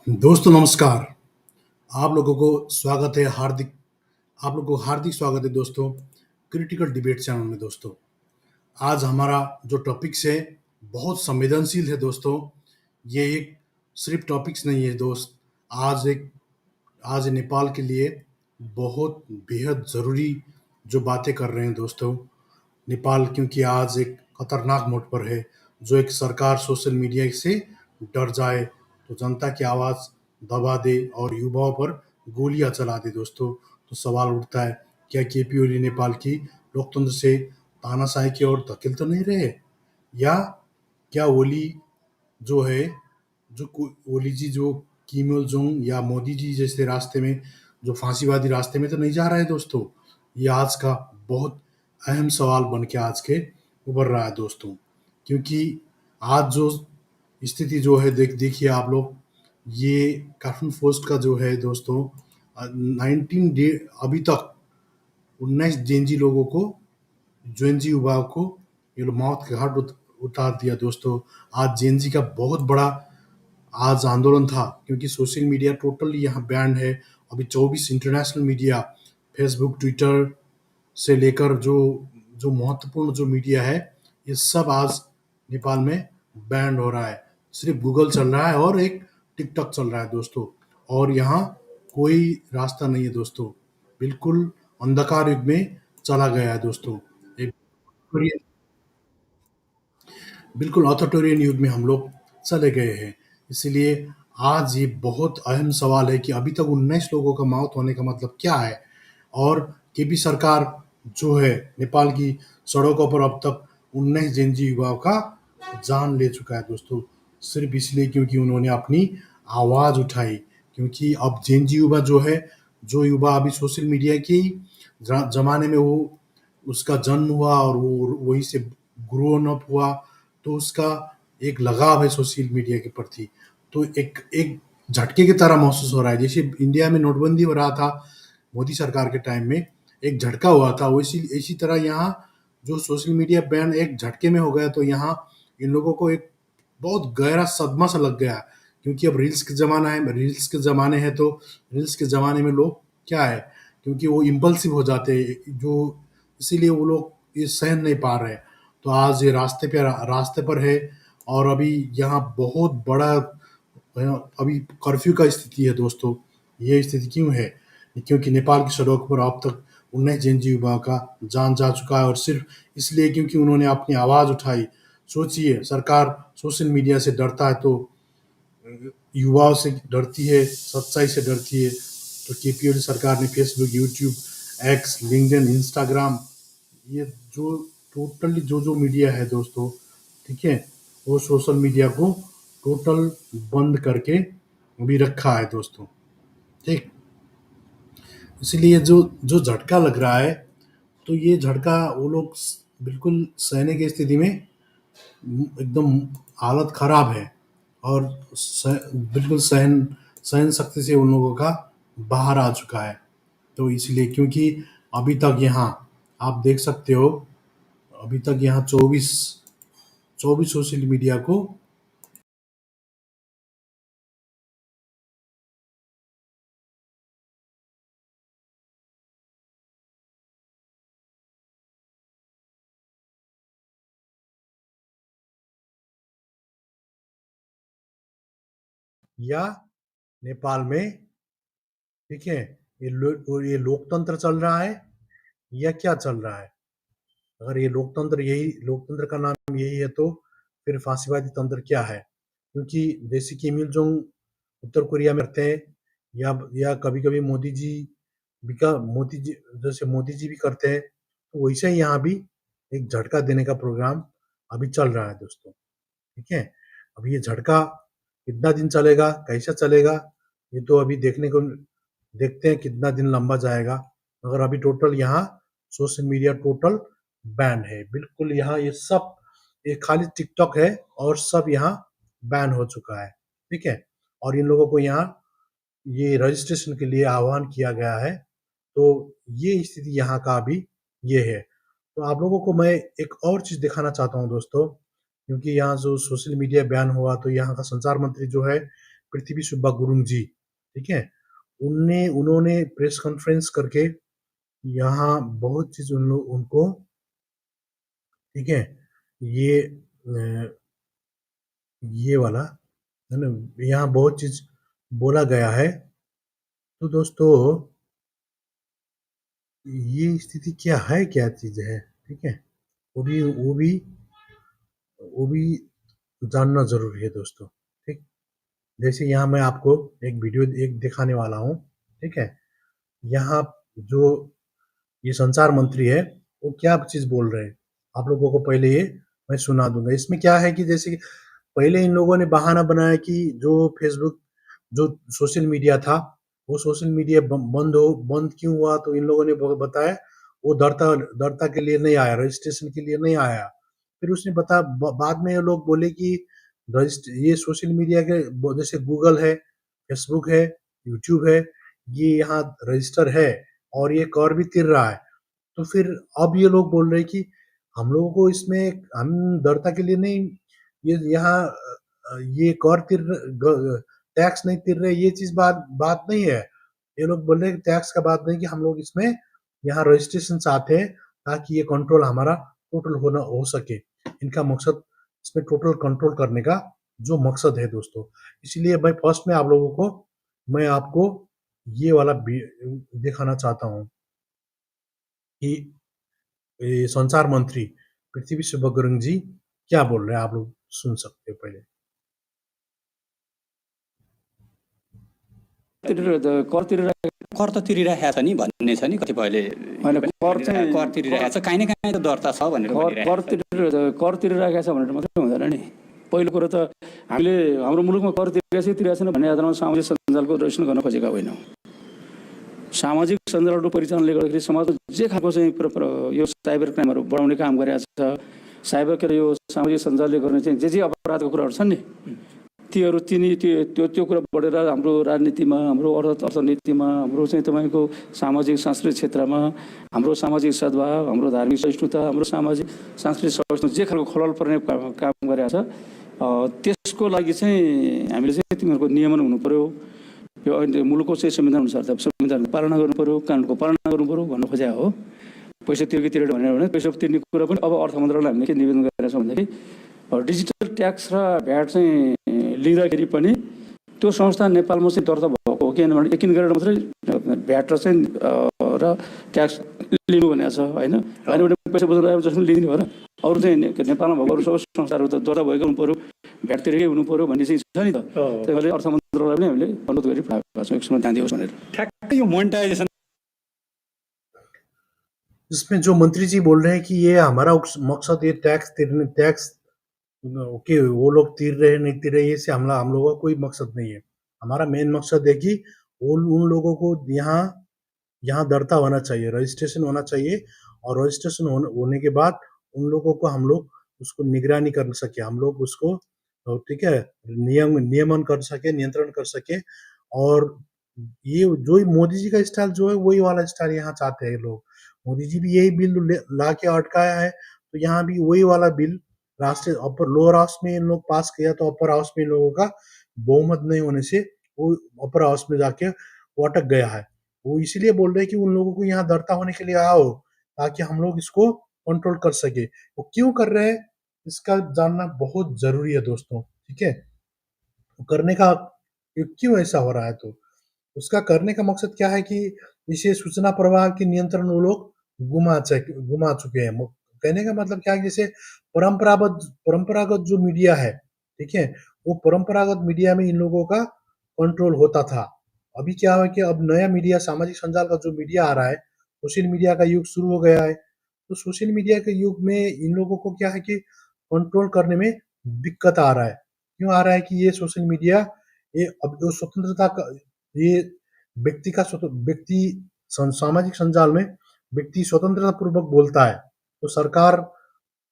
दोस्तों नमस्कार। आप लोगों को स्वागत है हार्दिक आप लोगों को हार्दिक स्वागत है दोस्तों, क्रिटिकल डिबेट चैनल में दोस्तों। आज हमारा जो टॉपिक्स है बहुत संवेदनशील है दोस्तों। ये एक सिर्फ टॉपिक्स नहीं है दोस्त। आज एक आज नेपाल के लिए बहुत बेहद ज़रूरी जो बातें कर रहे हैं दोस्तों। नेपाल क्योंकि आज एक खतरनाक मोड़ पर है। जो एक सरकार सोशल मीडिया से डर जाए तो जनता की आवाज़ दबा दे और युवाओं पर गोलियां चला दे दोस्तों, तो सवाल उठता है, क्या केपी ओली नेपाल की लोकतंत्र से तानाशाही की ओर धकेल तो नहीं रहे? या क्या ओली जो है ओली जी जो किम इल जोंग या मोदी जी जैसे रास्ते में, जो फांसीवादी रास्ते में तो नहीं जा रहा है दोस्तों? ये आज का बहुत अहम सवाल बन के आज के उभर रहा है दोस्तों। क्योंकि आज जो स्थिति जो है देखिए आप लोग, ये कार्टून पोस्ट का जो है दोस्तों, 19 डे अभी तक 19 जेनजी लोगों को, जेनजी युवाओं को ये लोग मौत के घाट उतार दिया दोस्तों। आज जेनजी का बहुत बड़ा आज आंदोलन था क्योंकि सोशल मीडिया टोटली यहाँ बैंड है। अभी 24 इंटरनेशनल मीडिया, फेसबुक, ट्विटर से लेकर जो जो महत्वपूर्ण जो मीडिया है, ये सब आज नेपाल में बैंड हो रहा है। सिर्फ गूगल चल रहा है और एक टिकटॉक चल रहा है दोस्तों। और यहाँ कोई रास्ता नहीं है दोस्तों। बिल्कुल अंधकार युग में चला गया है दोस्तों। एक बिल्कुल ऑथोरिटेरियन युग में हम लोग चले गए हैं। इसलिए आज ये बहुत अहम सवाल है कि अभी तक 19 लोगों का मौत होने का मतलब क्या है? और केपी सरकार जो है नेपाल की सड़कों पर अब तक 19 जेनजी युवाओं का जान ले चुका है दोस्तों। सिर्फ इसलिए क्योंकि उन्होंने अपनी आवाज़ उठाई। क्योंकि अब जेनजी युवा जो है, जो युवा अभी सोशल मीडिया की ज़माने में वो उसका जन्म हुआ और वो वहीं से ग्रोन अप हुआ, तो उसका एक लगाव है सोशल मीडिया के प्रति। तो एक एक झटके की तरह महसूस हो रहा है। जैसे इंडिया में नोटबंदी हो रहा था मोदी सरकार के टाइम में, एक झटका हुआ था, वैसी इसी तरह यहाँ जो सोशल मीडिया बैन एक झटके में हो गया, तो यहाँ इन लोगों को एक बहुत गहरा सदमा सा लग गया। क्योंकि अब रील्स का ज़माना है, रील्स के ज़माने हैं, तो रील्स के ज़माने में लोग क्या है, क्योंकि वो इम्पल्सिव हो जाते हैं, जो इसीलिए वो लोग ये सहन नहीं पा रहे हैं। तो आज ये रास्ते पर है। और अभी यहाँ बहुत बड़ा अभी कर्फ्यू का स्थिति है दोस्तों। ये स्थिति क्यों है? क्योंकि नेपाल की सड़कों पर अब तक 19 जेनजी युवाओं का जान जा चुका है, और सिर्फ इसलिए क्योंकि उन्होंने अपनी आवाज़ उठाई। सोचिए, सरकार सोशल मीडिया से डरता है तो युवाओं से डरती है, सच्चाई से डरती है। तो केपी ओली सरकार ने Facebook, YouTube, x, LinkedIn, Instagram, ये जो टोटली जो मीडिया है दोस्तों, ठीक है, वो सोशल मीडिया को टोटल बंद करके अभी रखा है दोस्तों। ठीक, इसलिए जो जो झटका लग रहा है, तो ये झटका वो लोग बिल्कुल सहने की स्थिति में, एकदम हालत खराब है। और बिल्कुल सहन सहन शक्ति से उन लोगों का बाहर आ चुका है। तो इसलिए क्योंकि अभी तक यहाँ आप देख सकते हो, अभी तक यहाँ 24 सोशल मीडिया को, या नेपाल में, ठीक है, ये लोकतंत्र चल रहा है या क्या चल रहा है? अगर ये लोकतंत्र का नाम यही है, तो फिर फांसीवादी तंत्र क्या है? क्योंकि जैसे कि किम इल जोंग उत्तर कोरिया में रहते हैं, या कभी-कभी मोदी जी जैसे मोदी जी भी करते हैं, तो वैसे ही यहाँ भी एक झटका देने का प्रोग्राम अभी चल रहा है दोस्तों, ठीक है? अब ये झटका कितना दिन चलेगा, कैसा चलेगा, ये तो अभी देखते हैं कितना दिन लंबा जाएगा। मगर अभी टोटल यहाँ सोशल मीडिया टोटल बैन है। बिल्कुल यहाँ ये खाली टिकटॉक है और सब यहाँ बैन हो चुका है, ठीक है? और इन लोगों को यहाँ ये रजिस्ट्रेशन के लिए आह्वान किया गया है। तो ये स्थिति यहाँ का अभी ये है। तो आप लोगों को मैं एक और चीज़ दिखाना चाहता हूँ दोस्तों, क्योंकि यहाँ जो सोशल मीडिया बैन हुआ, तो यहाँ का संचार मंत्री जो है पृथ्वी सुब्बा गुरुङ जी, ठीक है? उन्होंने प्रेस कॉन्फ्रेंस करके यहाँ बहुत चीज़ उनको, ठीक है? ये ये वाला है ना, यहाँ बहुत चीज़ बोला गया है। तो दोस्तों ये स्थिति क्या है, क्या चीज़ है, ठीक है? वो भी जानना ज़रूरी है दोस्तों, ठीक? जैसे यहाँ मैं आपको एक वीडियो एक दिखाने वाला हूँ, ठीक है? यहाँ जो ये संचार मंत्री है, वो क्या चीज़ बोल रहे हैं, आप लोगों को पहले ये मैं सुना दूँगा। इसमें क्या है कि जैसे कि पहले इन लोगों ने बहाना बनाया कि जो फ़ेसबुक, जो सोशल मीडिया था, वो सोशल मीडिया बंद क्यों हुआ? तो इन लोगों ने बताया, वो दर्ता के लिए नहीं आया, रजिस्ट्रेशन के लिए नहीं आया। फिर उसने बाद में ये लोग बोले कि ये सोशल मीडिया के जैसे गूगल है, फेसबुक है, यूट्यूब है, ये यहाँ रजिस्टर है और ये कर भी तिर रहा है। तो फिर अब ये लोग बोल रहे हैं कि हम लोगों को इसमें हम दर्ता के लिए नहीं, ये यहाँ ये कर टैक्स नहीं तिर रहे, ये चीज बात बात नहीं है। ये लोग बोल रहे हैं टैक्स का बात नहीं, कि हम लोग इसमें यहाँ रजिस्ट्रेशन चाहते हैं ताकि ये कंट्रोल हमारा टोटल हो सके। इनका मकसद इसमें टोटल कंट्रोल करने का जो मकसद है दोस्तों। इसलिए मैं फर्स्ट में आप लोगों को मैं आपको ये वाला दिखाना चाहता हूँ कि ये संचार मंत्री पृथ्वी सुब्बा गुरुङ जी क्या बोल रहे हैं, आप लोग सुन सकते हो पहले। कर त तिरिरहेको छ नि भन्ने छ नि कतिपयले, कर तिरिरहेको छ, काहीँ न काहीँ त दर्ता छ भनेर कर तिरिरहेको छ भनेर मात्रै हुँदैन नि। पहिलो कुरो त हामीले हाम्रो मुलुकमा कर तिरेको छैन भन्ने आधारमा सामाजिक सञ्जालको रजिस्ट्रेसन गर्न खोजेका होइनौँ। सामाजिक सञ्जालको परिचालनले गर्दाखेरि समाजमा जे खालको चाहिँ यो साइबर क्राइमहरू बढाउने काम गरेको छ, साइबर के यो सामाजिक सञ्जालले गर्ने चाहिँ जे अपराधको कुराहरू छन् नि, त्यो कुरा बढेर हाम्रो राजनीतिमा, हाम्रो अर्थनीतिमा, हाम्रो चाहिँ तपाईँको सामाजिक सांस्कृतिक क्षेत्रमा, हाम्रो सामाजिक सद्भाव, हाम्रो धार्मिक सहिष्णुता, हाम्रो सामाजिक सांस्कृतिक सहिष्णुता जे खालको खलल पर्ने काम गरेको छ, त्यसको लागि चाहिँ हामीले चाहिँ तिमीहरूको नियमन हुनु पर्यो। यो मुलुकको चाहिँ संविधान अनुसार त संविधानको पालना गर्नु पर्यो, कानुनको पालना गर्नु पर्यो भन्न खोजेको हो। पैसा तिरेर भने पैसा तिर्ने कुरा पनि अब अर्थ मन्त्रालयले हामीले के निवेदन गरेका छौँ भनेदेखि डिजिटल ट्याक्स र भ्याट चाहिँ लिँदाखेरि पनि त्यो संस्था नेपालमा चाहिँ दर्ता भएको हो, किन गरेर मात्रै भ्याट र चाहिँ र ट्याक्स लिनु भनेको छ होइन। पैसा बुझ्नु आयो जसमा लिदिनु भएर अरू चाहिँ नेपालमा भएको अरू सबै संस्थाहरू त दर्ता भएको हुनु पऱ्यो, भ्याट तिरेकै हुनु पऱ्यो भन्ने चाहिँ छ नि त। त्यही भएर अर्थ मन्त्रालयलाई पनि हामीले अनुरोध गरिरहेका छौँ एकसम्म ध्यान दियोस् भनेर। ठ्याक्कै यो मोनिटाइजेसन इसमें जो मंत्री जी बोल रहे हैं कि ये हमारा मकसद ये टैक्स ओके, वो लोग तीर रहे नहीं तीर रहे, ये से हम लोगों का कोई मकसद नहीं है। हमारा मेन मकसद है कि उन लोगों को यहाँ दर्ता होना चाहिए, रजिस्ट्रेशन होना चाहिए, और रजिस्ट्रेशन होने के बाद उन लोगों को हम लोग उसको निगरानी कर सके, हम लोग उसको ठीक है नियमन कर सके, नियंत्रण कर सके। और ये जो मोदी जी का स्टाइल जो है वही वाला स्टाइल यहाँ चाहते हैं लोग। मोदी जी भी यही बिल ला के अटकाया है, तो यहाँ भी वही वाला बिल राष्ट्रीय लोअर हाउस में इन लोग पास किया, तो अपर हाउस में इन लोगों का बहुमत नहीं होने से वो अपर हाउस में जाके वो अटक गया है। वो इसीलिए बोल रहे हैं कि उन लोगों को यहाँ दर्ता होने के लिए आओ, ताकि हम लोग इसको कंट्रोल कर सके। वो क्यों कर रहे हैं इसका जानना बहुत जरूरी है दोस्तों, ठीक है। करने का क्यों ऐसा हो रहा है, तो उसका करने का मकसद क्या है कि इसे सूचना प्रवाह के नियंत्रण वो लोग गुमा चुके हैं। कहने का मतलब क्या है, जैसे परंपरागत जो मीडिया है, ठीक है, वो परंपरागत मीडिया में इन लोगों का कंट्रोल होता था। अभी क्या है कि अब नया मीडिया, सामाजिक संजाल का जो मीडिया आ रहा है, सोशल मीडिया का युग शुरू हो गया है। तो सोशल मीडिया के युग में इन लोगों को क्या है कि कंट्रोल करने में दिक्कत आ रहा है। क्यों आ रहा है कि ये सोशल मीडिया, ये अब जो स्वतंत्रता का, ये व्यक्ति सामाजिक संजाल में व्यक्ति स्वतंत्रता पूर्वक बोलता है, तो सरकार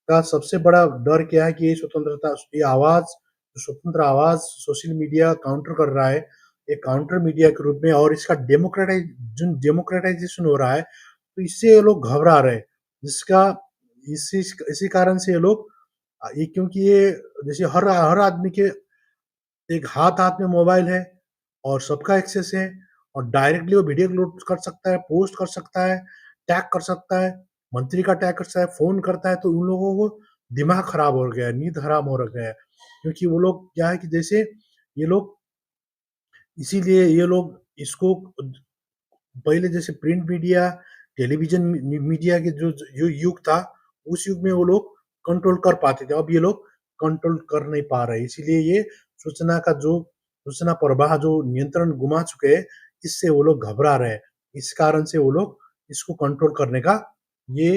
का सबसे बड़ा डर क्या है कि ये स्वतंत्रता, ये आवाज, स्वतंत्र आवाज सोशल मीडिया काउंटर कर रहा है, एक काउंटर मीडिया के रूप में, और इसका डेमोक्रेटाइजेशन हो रहा है, तो इससे ये लोग घबरा रहे हैं। जिसका इसी कारण से ये लोग, ये क्योंकि ये जैसे हर आदमी के एक हाथ-हाथ में मोबाइल है और सबका एक्सेस है और डायरेक्टली वो वीडियो अपलोड कर सकता है, पोस्ट कर सकता है, टैग कर सकता है, मंत्री का टैग कर सकता है, फ़ोन करता है, तो उन लोगों को दिमाग खराब हो गया है, नींद हराम हो रखा है। क्योंकि वो लोग क्या है कि जैसे ये लोग इसीलिए ये लोग इसको पहले जैसे प्रिंट मीडिया, टेलीविज़न मीडिया के जो युग था, उस युग में वो लोग कंट्रोल कर पाते थे। अब ये लोग कंट्रोल कर नहीं पा रहे। इसीलिए ये सूचना का जो सूचना प्रवाह जो नियंत्रण गुमा चुके हैं, इससे वो लोग घबरा रहे हैं। इस कारण से वो लोग इसको कंट्रोल करने का ये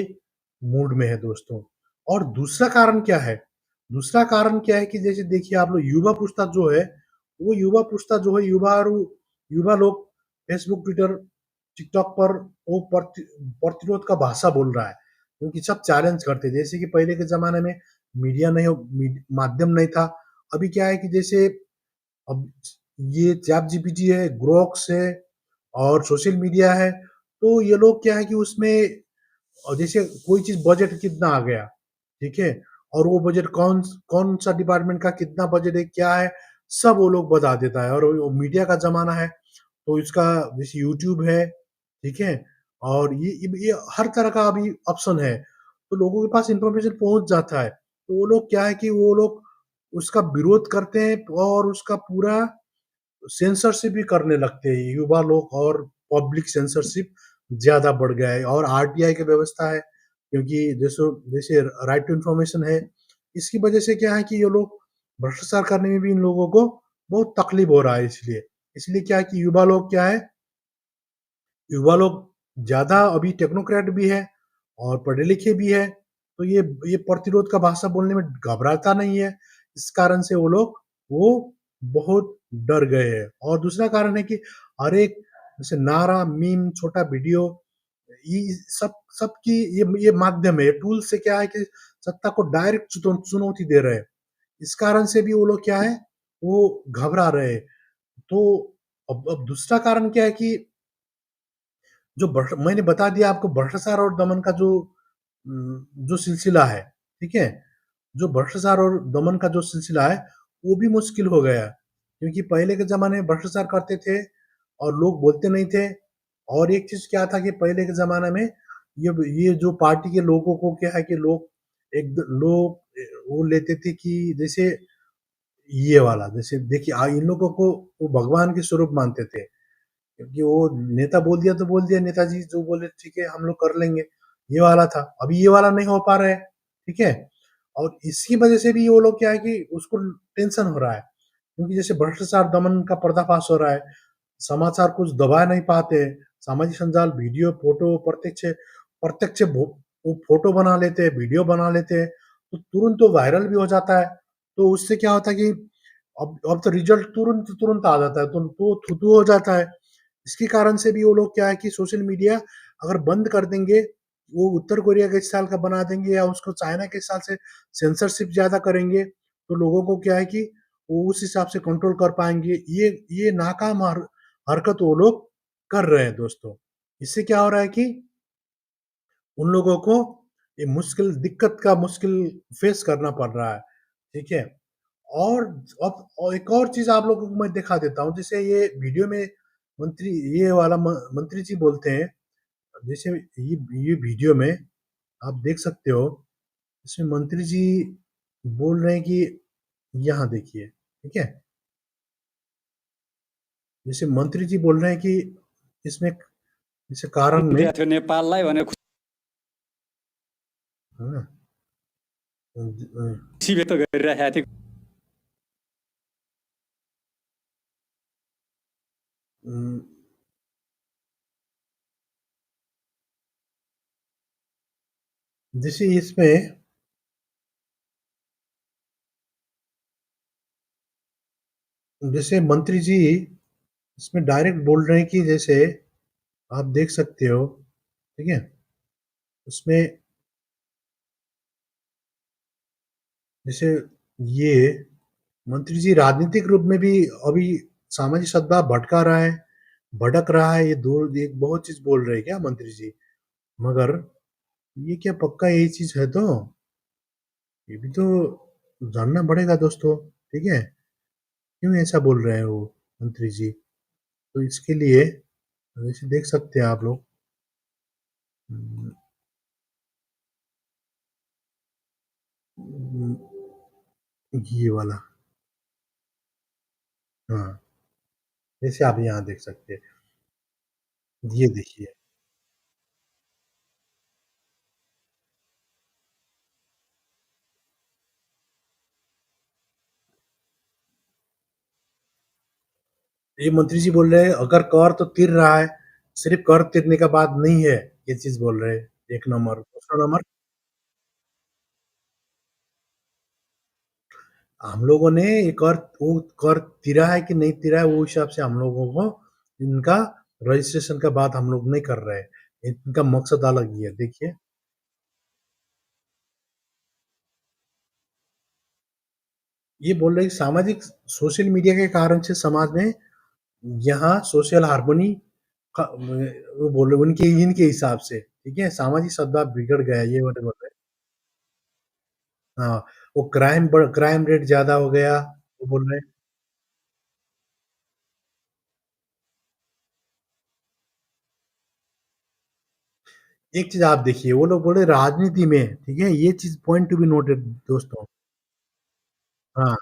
मूड में है दोस्तों। और दूसरा कारण क्या है? दूसरा कारण क्या है कि जैसे देखिए आप लोग युवा पुस्ता जो है, वो युवा पुस्ता जो है युवा लोग फेसबुक, ट्विटर, टिकटॉक पर वो प्रतिरोध का भाषा बोल रहा है, क्योंकि सब चैलेंज करते थे। जैसे कि पहले के ज़माने में मीडिया नहीं माध्यम नहीं था। अभी क्या है कि जैसे अब ये चैट जीपीटी है, ग्रोक्स है और सोशल मीडिया है, तो ये लोग क्या है कि उसमें जैसे कोई चीज़ बजट कितना आ गया, ठीक है? और वो बजट कौन-सा डिपार्टमेंट का कितना बजट है, क्या है, सब वो लोग बता देता है और वो मीडिया का ज़माना है, तो इसका जैसे यूट्यूब है, ठीक है? और ये हर तरह का अभी ऑप्शन है, तो लोगों के पास इन्फॉर्मेशन पहुँच जाता है। तो वो लोग क्या है कि वो लोग उसका विरोध करते हैं और उसका पूरा सेंसरशिप भी करने लगते हैं युवा लोग और पब्लिक सेंसरशिप ज़्यादा बढ़ गया है और आरटीआई की व्यवस्था है, क्योंकि जैसे राइट टू इन्फॉर्मेशन है, इसकी वजह से क्या है कि ये लोग भ्रष्टाचार करने में भी इन लोगों को बहुत तकलीफ हो रहा है इसलिए। इसलिए क्या है कि युवा लोग क्या है, युवा लोग ज़्यादा अभी टेक्नोक्रेट भी है और पढ़े-लिखे भी है, तो ये प्रतिरोध का भाषा बोलने में घबराता नहीं है। इस कारण से वो बहुत डर गए हैं। और दूसरा कारण है कि हर एक जैसे नारा, मीम, छोटा वीडियो ये सबकी ये माध्यम है, ये टूल से क्या है कि सत्ता को डायरेक्ट चुनौती दे रहे हैं। इस कारण से भी वो लोग क्या है, वो घबरा रहे हैं। तो अब दूसरा कारण क्या है कि जो मैंने बता दिया आपको भ्रष्टाचार और दमन का जो सिलसिला है, ठीक है? जो भ्रष्टाचार और दमन का जो सिलसिला है, वो भी मुश्किल हो गया। क्योंकि पहले के ज़माने में भ्रष्टाचार करते थे और लोग बोलते नहीं थे। और एक चीज़ क्या था कि पहले के ज़माने में ये जो पार्टी के लोगों को क्या है कि लोग वो लेते थे कि जैसे ये वाला, जैसे देखिए इन लोगों को वो भगवान के स्वरूप मानते थे। क्योंकि वो नेता बोल दिया तो बोल दिया, नेताजी जो बोले ठीक है हम लोग कर लेंगे, ये वाला था। अभी ये वाला नहीं हो पा रहा है, ठीक है? और इसकी वजह से भी वो लोग क्या है कि उसको टेंशन हो रहा है, क्योंकि जैसे भ्रष्टाचार दमन का पर्दाफाश हो रहा है, समाचार कुछ दबा नहीं पाते, सामाजिक संजाल वीडियो, फोटो प्रत्यक्ष प्रत्यक्ष वो फोटो बना लेते हैं, वीडियो बना लेते हैं, तो तुरंत तो वायरल भी हो जाता है। तो उससे क्या होता है कि अब तो रिजल्ट तुरंत आ जाता है, तो थू-थू हो जाता है। इसके कारण से भी वो लोग क्या है कि सोशल मीडिया अगर बंद कर देंगे, वो उत्तर कोरिया के स्टाइल का बना देंगे या उसको चाइना के हिसाब से सेंसरशिप ज़्यादा करेंगे, तो लोगों को क्या है कि वो उस हिसाब से कंट्रोल कर पाएँगे। ये नाकाम हरकत वो लोग कर रहे हैं दोस्तों। इससे क्या हो रहा है कि उन लोगों को ये दिक्कत का मुश्किल फेस करना पड़ रहा है, ठीक है? और अब और एक और चीज़ आप लोगों को मैं दिखा देता हूँ, जैसे ये वीडियो में मंत्री ये वाला म मंत्री जी बोलते हैं, जैसे ये वीडियो में आप देख सकते हो, इसमें मंत्री जी बोल रहे हैं कि यहाँ देखिए, ठीक है? जैसे मंत्री जी बोल रहे हैं कि इसमें जैसे कारण में दिएको थियो नेपाललाई भनेर है ना? खुसी व्यक्त गरिरहेका थिए। उम, जैसे इसमें जैसे मंत्री जी इसमें डायरेक्ट बोल रहे हैं कि जैसे आप देख सकते हो, ठीक है? उसमें जैसे ये मंत्री जी राजनीतिक रूप में भी अभी सामाजिक सद्भाव भटक रहा है, ये दो एक बहुत चीज़ बोल रहे हैं क्या मंत्री जी? मगर ये क्या पक्का यही चीज़ है तो? ये भी तो जानना पड़ेगा दोस्तों, ठीक है? क्यों ऐसा बोल रहे हैं वो मंत्री जी? तो इसके लिए जैसे देख सकते हैं आप लोग। उम, उम, ये वाला। हाँ, जैसे आप यहाँ देख सकते हैं। ये देखिए, ये मंत्री जी बोल रहे हैं अगर कर तो तिर रहा है, सिर्फ़ कर तिरने का बात नहीं है, ये चीज़ बोल रहे हैं, 1 नंबर। दूसरा नंबर, हम लोगों ने ये कर वो कर तिरा है कि नहीं तिरा है, वो हिसाब से हम लोगों को इनका रजिस्ट्रेशन का बात हम लोग नहीं कर रहे हैं। इनका मकसद अलग ही है। देखिए, ये बोल रहे हैं कि सामाजिक सोशल मीडिया के कारण से समाज में यहाँ सोशल हार्मनी का वो बोल रहे उनके इनके हिसाब से, ठीक है? सामाजिक सद्भाव बिगड़ गया है, ये वाले बोल रहे हैं। हाँ, वो क्राइम रेट ज़्यादा हो गया, वो बोल रहे हैं। एक चीज़ आप देखिए, वो लोग बोल रहे हैं राजनीति में, ठीक है? ये चीज़ पॉइंट टू बी नोटेड दोस्तों। हाँ,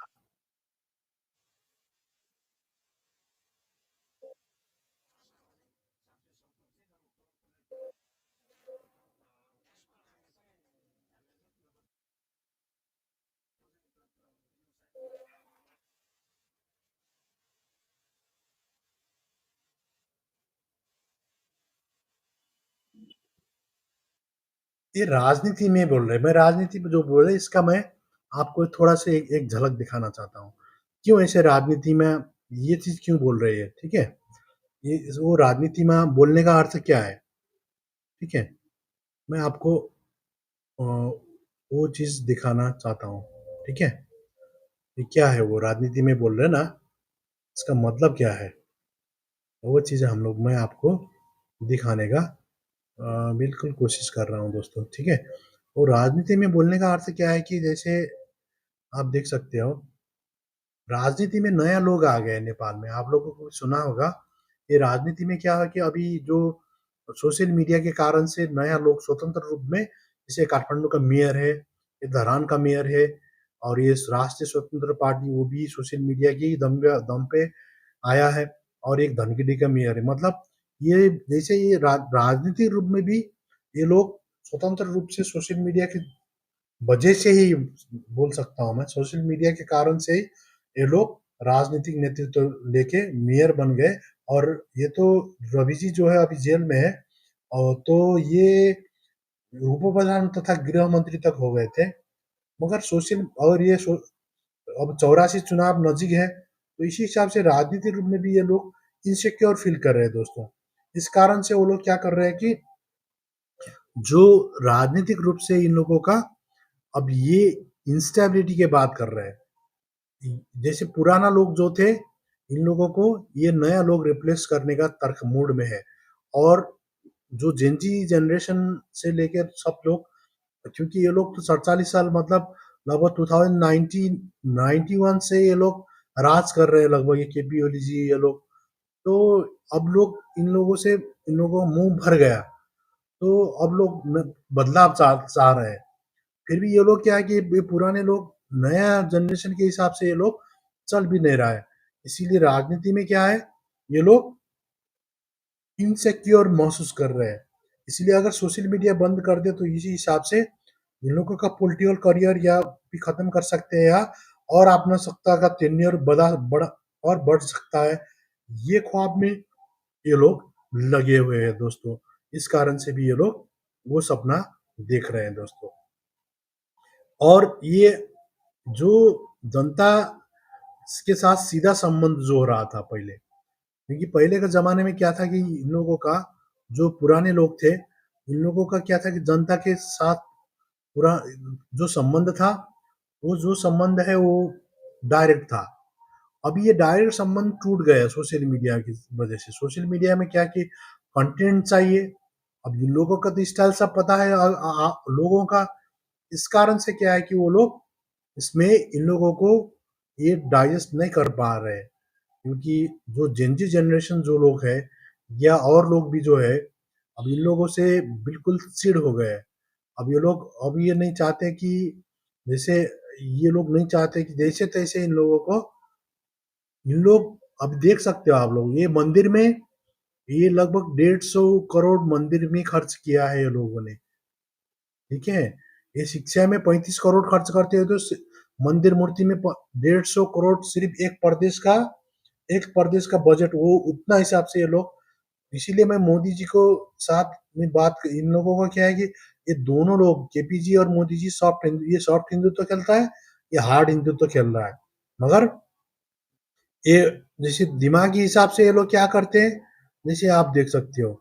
ये राजनीति में बोल रहे हैं। मैं राजनीति में जो बोल रहे हैं इसका मैं आपको थोड़ा-सा एक एक झलक दिखाना चाहता हूँ। क्यों ऐसे राजनीति में ये चीज़ क्यों बोल रही है, ठीक है? ये वो राजनीति में बोलने का अर्थ क्या है, ठीक है? मैं आपको वो चीज़ दिखाना चाहता हूँ, ठीक है? ये क्या है वो राजनीति में बोल रहे हैं ना, इसका मतलब क्या है? वो चीज़ें हम लोग मैं आपको दिखाने का बिल्कुल कोशिश कर रहा हूँ दोस्तों, ठीक है? और राजनीति में बोलने का अर्थ क्या है कि जैसे आप देख सकते हो, राजनीति में नया लोग आ गए हैं नेपाल में। आप लोगों को सुना होगा, ये राजनीति में क्या है कि अभी जो सोशल मीडिया के कारण से नया लोग स्वतंत्र रूप में जैसे काठमांडू का मेयर है, ये धरान का मेयर है और ये राष्ट्रीय स्वतंत्र पार्टी वो भी सोशल मीडिया के ही दम पे आया है और एक धनगढ़ी का मेयर है। मतलब ये जैसे ये राजनीतिक रूप में भी ये लोग स्वतंत्र रूप से सोशल मीडिया के वजह से ही बोल सकता हूँ मैं, सोशल मीडिया के कारण से ही ये लोग राजनीतिक नेतृत्व लेके मेयर बन गए और ये तो रवि जी जो है अभी जेल में है और तो ये उप प्रधान तथा गृह मंत्री तक हो गए थे। मगर सोशल और ये अब 84 चुनाव नज़दीक है, तो इसी हिसाब से राजनीतिक रूप में भी ये लोग इनसिक्योर फील कर रहे हैं दोस्तों। इस कारण से वो लोग क्या कर रहे हैं कि जो राजनीतिक रूप से इन लोगों का अब ये इंस्टेबिलिटी की बात कर रहे हैं। जैसे पुराना लोग जो थे, इन लोगों को ये नया लोग रिप्लेस करने का तर्क मूड में है और जो जेन ज़ी जनरेशन से लेके सब लोग क्योंकि ये लोग तो 47 साल मतलब लगभग 2019 91 से ये लोग राज कर रहे हैं लगभग ये केपी ओली जी ये लोग। तो अब लोग इन लोगों से इन लोगों का मुँह भर गया। तो अब लोग बदलाव चाह चाह रहे हैं। फिर भी ये लोग क्या है कि ये पुराने लोग नया जनरेशन के हिसाब से ये लोग चल भी नहीं रहा है। इसीलिए राजनीति में क्या है, ये लोग इनसिक्योर महसूस कर रहे हैं। इसलिए अगर सोशल मीडिया बंद कर दे तो इसी हिसाब से इन लोगों का पॉलिटिकल करियर या भी खत्म कर सकते हैं या और अपना सत्ता का टेन्योर बड़ा और बढ़ सकता है। ये ख्वाब में ये लोग लगे हुए हैं दोस्तों। इस कारण से भी ये लोग वो सपना देख रहे हैं दोस्तों। और ये जो जनता के साथ सीधा संबंध जो हो रहा था पहले, क्योंकि पहले के ज़माने में क्या था कि इन लोगों का जो पुराने लोग थे, इन लोगों का क्या था कि जनता के साथ पूरा जो संबंध था, वो जो संबंध है वो डायरेक्ट था। अभी ये डायरेक्ट संबंध टूट गया है सोशल मीडिया की वजह से। सोशल मीडिया में क्या कि कंटेंट चाहिए, अब इन लोगों का तो स्टाइल सब पता है लोगों का, इस कारण से क्या है कि वो लोग इसमें इन लोगों को ये डाइजेस्ट नहीं कर पा रहे हैं, क्योंकि जो जेन ज़ी जनरेशन जो लोग हैं या और लोग भी जो है, अब इन लोगों से बिल्कुल चिढ़ हो गए हैं। अब ये नहीं चाहते कि जैसे ये लोग नहीं चाहते कि जैसे-तैसे इन लोग अब देख सकते हो आप लोग, ये मंदिर में ये लगभग 150 करोड़ मंदिर में खर्च किया है ये लोगों ने, ठीक है? ये शिक्षा में 35 करोड़ खर्च करते हैं तो मंदिर मूर्ति में 150 करोड़ सिर्फ एक प्रदेश का बजट, वो उतना हिसाब से ये लोग, इसीलिए मैं मोदी जी को साथ में बात, इन लोगों का क्या है कि ये दोनों लोग केपी जी और मोदी जी ये सॉफ्ट हिंदुत्व खेलता है, ये हार्ड हिंदुत्व खेल रहा है। मगर ये जैसे दिमागी हिसाब से ये लोग क्या करते हैं, जैसे आप देख सकते हो,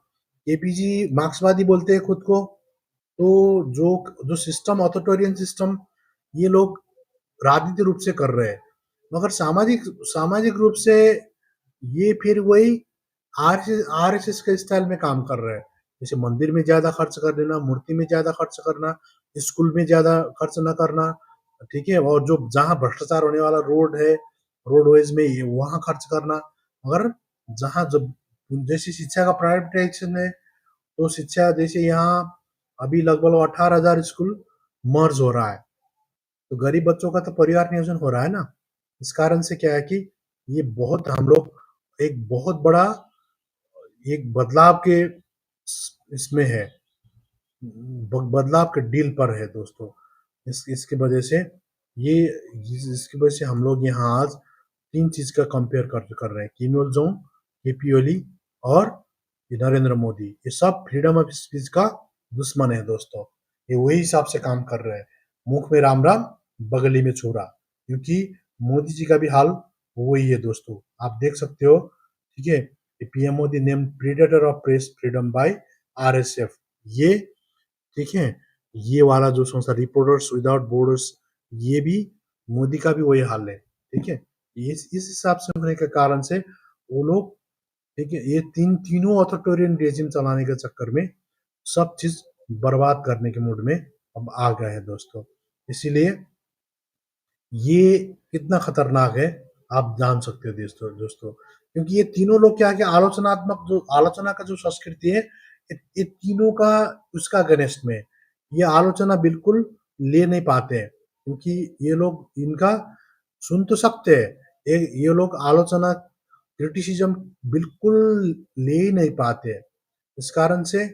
केपीजी मार्क्सवादी बोलते हैं खुद को, तो जो जो सिस्टम ऑथोरिटेरियन सिस्टम ये लोग राजनीतिक रूप से कर रहे हैं, मगर सामाजिक सामाजिक रूप से ये फिर वही आरएसएस के स्टाइल में काम कर रहे हैं। जैसे मंदिर में ज्यादा खर्च कर देना, मूर्ति में ज्यादा खर्च करना, स्कूल में ज्यादा खर्च न करना, ठीक है, और जो जहाँ भ्रष्टाचार होने वाला रोड है, रोडवेज में वहां खर्च करना। मगर जहाँ जब जैसे शिक्षा का प्राइवेटाइजेशन है, तो शिक्षा जैसे यहाँ अभी लगभग 18,000 स्कूल मर्ज हो रहा है, तो गरीब बच्चों का तो परिवार नियोजन हो रहा है ना। इस कारण से क्या है कि ये बहुत हम लोग एक बहुत बड़ा एक बदलाव के इसमें है, बदलाव के डील पर है दोस्तों। इसकी वजह से ये इसकी वजह से हम लोग यहाँ आज तीन चीज का कंपेयर कर रहे हैं, किम इल जोंग, केपी ओली और ये नरेंद्र मोदी, ये सब फ्रीडम ऑफ स्पीच का दुश्मन है दोस्तों। ये वही हिसाब से काम कर रहे हैं, मुख में राम राम बगली में छुरा, क्योंकि मोदी जी का भी हाल वही है दोस्तों, आप देख सकते हो, ठीक है। PM Modi name predator of press freedom bye RSF, ये ठीक है, ये वाला जो संस्था रिपोर्टर्स विदाउट बॉर्डर्स, ये भी मोदी का भी वही हाल है, ठीक है। इस हिसाब से होने के कारण से वो लोग, ठीक है, ये तीनों ऑथोरिटेरियन रेजिम चलाने के चक्कर में सब चीज बर्बाद करने के मूड में अब आ गए हैं दोस्तों। इसीलिए ये कितना खतरनाक है आप जान सकते हो दोस्तों दोस्तों, क्योंकि ये तीनों लोग क्या है कि आलोचनात्मक जो आलोचना का जो संस्कृति है, ये तीनों का उसका अगेंस्ट में, ये आलोचना बिल्कुल ले नहीं पाते हैं, क्योंकि ये लोग इनका सुन तो सकते हैं, ये लोग आलोचना क्रिटिसिज्म बिल्कुल ले ही नहीं पाते हैं। इस कारण से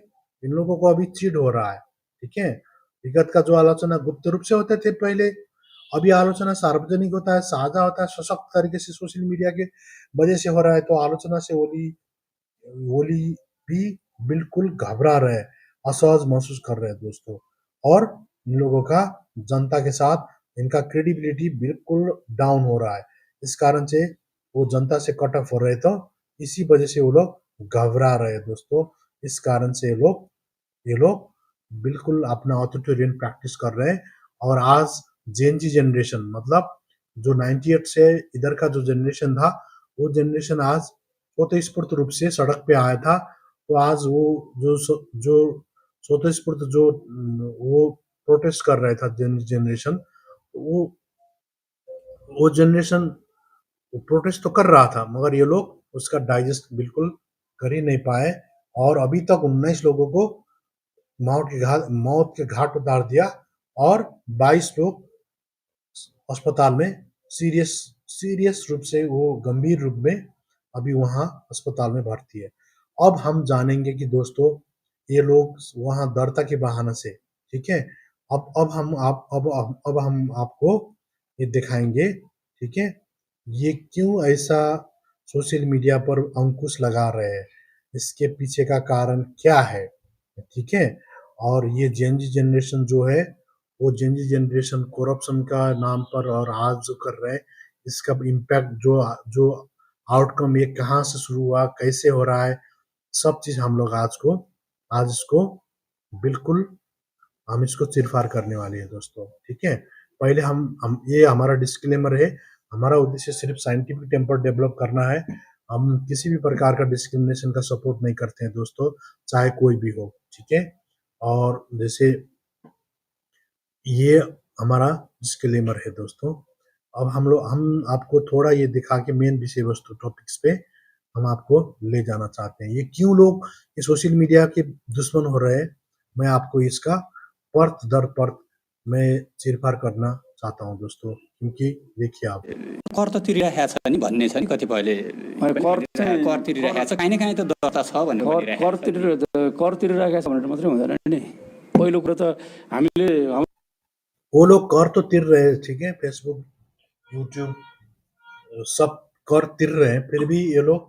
इन लोगों को अभी चिढ़ हो रहा है, ठीक है। विगत का जो आलोचना गुप्त रूप से होते थे पहले, अभी आलोचना सार्वजनिक होता है, साझा होता है, सशक्त तरीके से सोशल मीडिया के वजह से हो रहा है, तो आलोचना से ओली ओली भी बिल्कुल घबरा रहे हैं, असहज महसूस कर रहे हैं दोस्तों। और इन लोगों का जनता के साथ इनका क्रेडिबिलिटी बिल्कुल डाउन हो रहा है, इस कारण से वो जनता से कट ऑफ हो रहे, तो इसी वजह से वो लोग घबरा रहे हैं दोस्तों। इस कारण से ये लोग बिल्कुल अपना ऑथोरिटेरियन प्रैक्टिस कर रहे हैं। और आज जेन जी जनरेशन, मतलब जो 98 से इधर का जो जनरेशन था, वो जनरेशन आज स्वतःस्फूर्त रूप से सड़क पे आया था, तो आज वो जो स्वतःस्फूर्त जो वो प्रोटेस्ट कर रहा था जनरेशन, वो जनरेशन प्रोटेस्ट तो कर रहा था, मगर ये लोग उसका डाइजेस्ट बिल्कुल कर ही नहीं पाए, और अभी तक 19 लोगों को मौत के घाट उतार दिया, और 22 लोग अस्पताल में सीरियस सीरियस रूप से, वो गंभीर रूप में अभी वहां अस्पताल में भर्ती है। अब हम जानेंगे कि दोस्तों ये लोग वहां दर्ता के बहाने से, ठीक है, अब हम आपको ये दिखाएंगे, ठीक है, ये क्यों ऐसा सोशल मीडिया पर अंकुश लगा रहे हैं, इसके पीछे का कारण क्या है, ठीक है। और ये जेनजी जनरेशन जो है, वो जेनजी जनरेशन करप्शन का नाम पर और आज जो कर रहे हैं, इसका इम्पैक्ट जो जो आउटकम ये कहाँ से शुरू हुआ, कैसे हो रहा है, सब चीज हम लोग आज इसको बिल्कुल हम इसको चिरफाड़ करने वाले हैं दोस्तों, ठीक है। पहले हम ये हमारा डिस्क्लेमर है, हमारा उद्देश्य सिर्फ साइंटिफिक टेम्पर डेवलप करना है, हम किसी भी प्रकार का डिस्क्रिमिनेशन का सपोर्ट नहीं करते हैं दोस्तों, चाहे कोई भी हो, ठीक है। और जैसे ये हमारा डिस्क्लेमर है दोस्तों, अब हम आपको थोड़ा ये दिखा के मेन विषय वस्तु टॉपिक्स पे हम आपको ले जाना चाहते हैं। ये क्यों लोग ये सोशल मीडिया के दुश्मन हो रहे हैं, मैं आपको इसका परत दर परत मैं चिरफार करना चाहता हूँ दोस्तों, क्योंकि देखिए आप कर त तिरिरहेको छ नि भन्ने छ नि कतिपयले कर तिरिरहेको छ, काहीँ न काहीँ त दर्ता छ भनेर भनिरहेको छ। कर तिरिरहेको छ भनेर मात्रै हुँदैन नि। पहिलो कुरो त हामीले वो लोग कर तो तिर रहे हैं, ठीक है, फेसबुक, यूट्यूब सब कर तिर रहे हैं, फिर भी ये लोग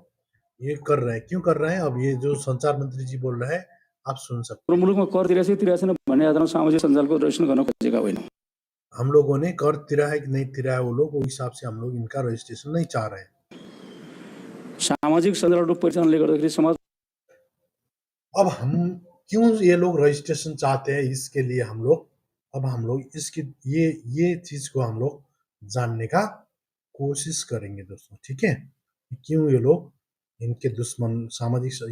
ये कर रहे हैं। क्यों कर रहे हैं? अब ये जो संचार मंत्री जी बोल रहे हैं, आप सुन सकते हाम्रो हैं। मुलुकमा कर तिरेको छैन भन्ने आधारमा सामाजिक सञ्जालको रजिस्ट्रेसन गर्न खोजेका होइनौँ। हम लोगों ने कर तिरा है कि नहीं तिरा है वो लोग, वो हिसाब से हम लोग इनका रजिस्ट्रेशन नहीं चाह रहे हैं। सामाजिक सञ्जालको परिचालनले गर्दाखेरि समाज अब हम क्यों ये लोग रजिस्ट्रेशन चाहते हैं, इसके लिए हम लोग इसकी ये चीज को हम लोग जानने का कोशिश करेंगे दोस्तों, ठीक है। क्यों ये लोग इनके दुश्मन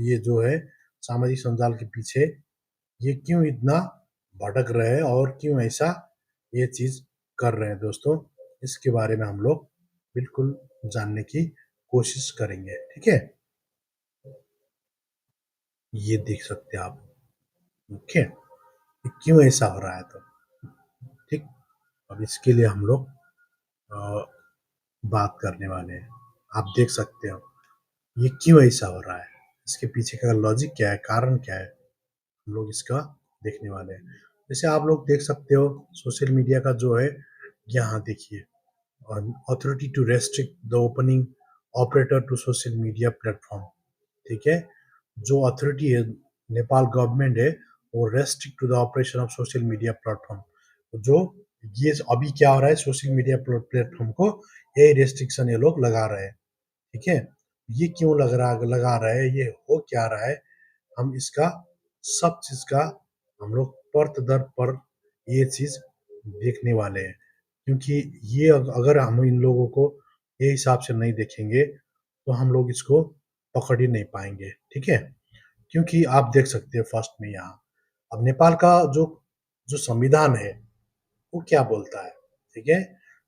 ये जो है सामाजिक संजाल के पीछे ये क्यों इतना भटक रहे हैं और क्यों ऐसा ये चीज कर रहे हैं दोस्तों, इसके बारे में हम लोग बिल्कुल जानने की कोशिश करेंगे, ठीक है। ये देख सकते हैं आप, ओके, क्यों ऐसा हो रहा है तो, ठीक। अब इसके लिए हम लोग बात करने वाले हैं। आप देख सकते हो ये क्यों ऐसा हो रहा है, इसके पीछे का लॉजिक क्या है, कारण क्या है, हम लोग इसका देखने वाले हैं। जैसे आप लोग देख सकते हो सोशल मीडिया का जो है, यहाँ देखिए, authority to restrict the opening operator to social media platform, ठीक है। जो अथॉरिटी है नेपाल गवर्नमेंट है, वो restrict to the operation of social media platform, जो ये अभी क्या हो रहा है सोशल मीडिया प्लेटफॉर्म को ये रेस्ट्रिक्शन ये लोग लगा रहे हैं, ठीक है। ये क्यों लगा रहा है, ये हो क्या रहा है, हम इसका सब चीज का हम लोग परत दर पर ये चीज देखने वाले हैं, क्योंकि ये अगर हम इन लोगों को ये हिसाब से नहीं देखेंगे तो हम लोग इसको पकड़ ही नहीं पाएंगे, ठीक है। क्योंकि आप देख सकते हैं फर्स्ट में यहाँ, अब नेपाल का जो जो संविधान है वो क्या बोलता है, ठीक है।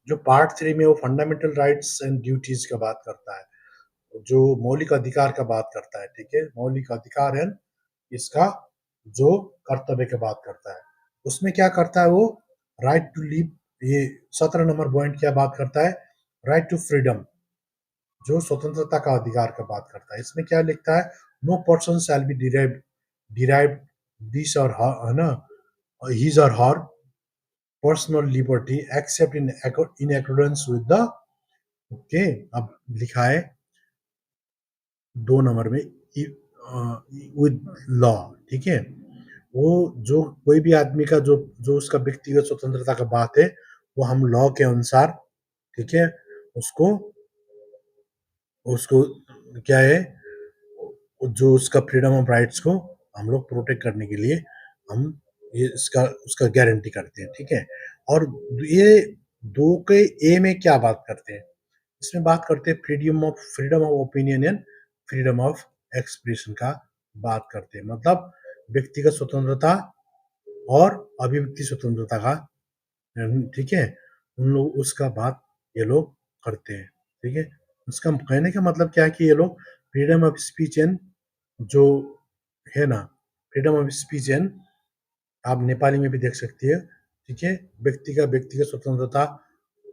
जो पार्ट 3 में वो फंडामेंटल राइट्स एंड ड्यूटीज का बात करता है, जो मौलिक अधिकार का बात करता है, ठीक है, मौलिक अधिकार है, इसका जो कर्तव्य की बात करता है, उसमें क्या करता है वो, राइट टू लिव, ये 17 नंबर पॉइंट क्या बात करता है, राइट टू फ्रीडम, जो स्वतंत्रता का अधिकार का बात करता है। इसमें क्या लिखता है, no person shall be derive this और है ना, his or her personal liberty except in accordance with the, okay, अब लिखा है 2 नंबर में विद लॉ, ठीक है। वो जो कोई भी आदमी का जो जो उसका व्यक्तिगत स्वतंत्रता का बात है, वो हम लॉ के अनुसार, ठीक है, उसको उसको क्या है, जो उसका फ्रीडम ऑफ राइट्स को हम लोग प्रोटेक्ट करने के लिए हम ये इसका उसका गारंटी करते हैं, ठीक है। और ये 2 के ए में क्या बात करते हैं, इसमें बात करते हैं freedom of opinion and freedom of expression का बात करते हैं, मतलब व्यक्तिगत स्वतंत्रता और अभिव्यक्ति स्वतंत्रता का, ठीक है, उन लोग उसका बात ये लोग करते हैं, ठीक है। उसका कहने का मतलब क्या है कि ये लोग फ्रीडम ऑफ स्पीच एंड जो है ना, फ्रीडम ऑफ स्पीच एंड आप नेपाली में भी देख सकती है, ठीक है, व्यक्तिगत स्वतंत्रता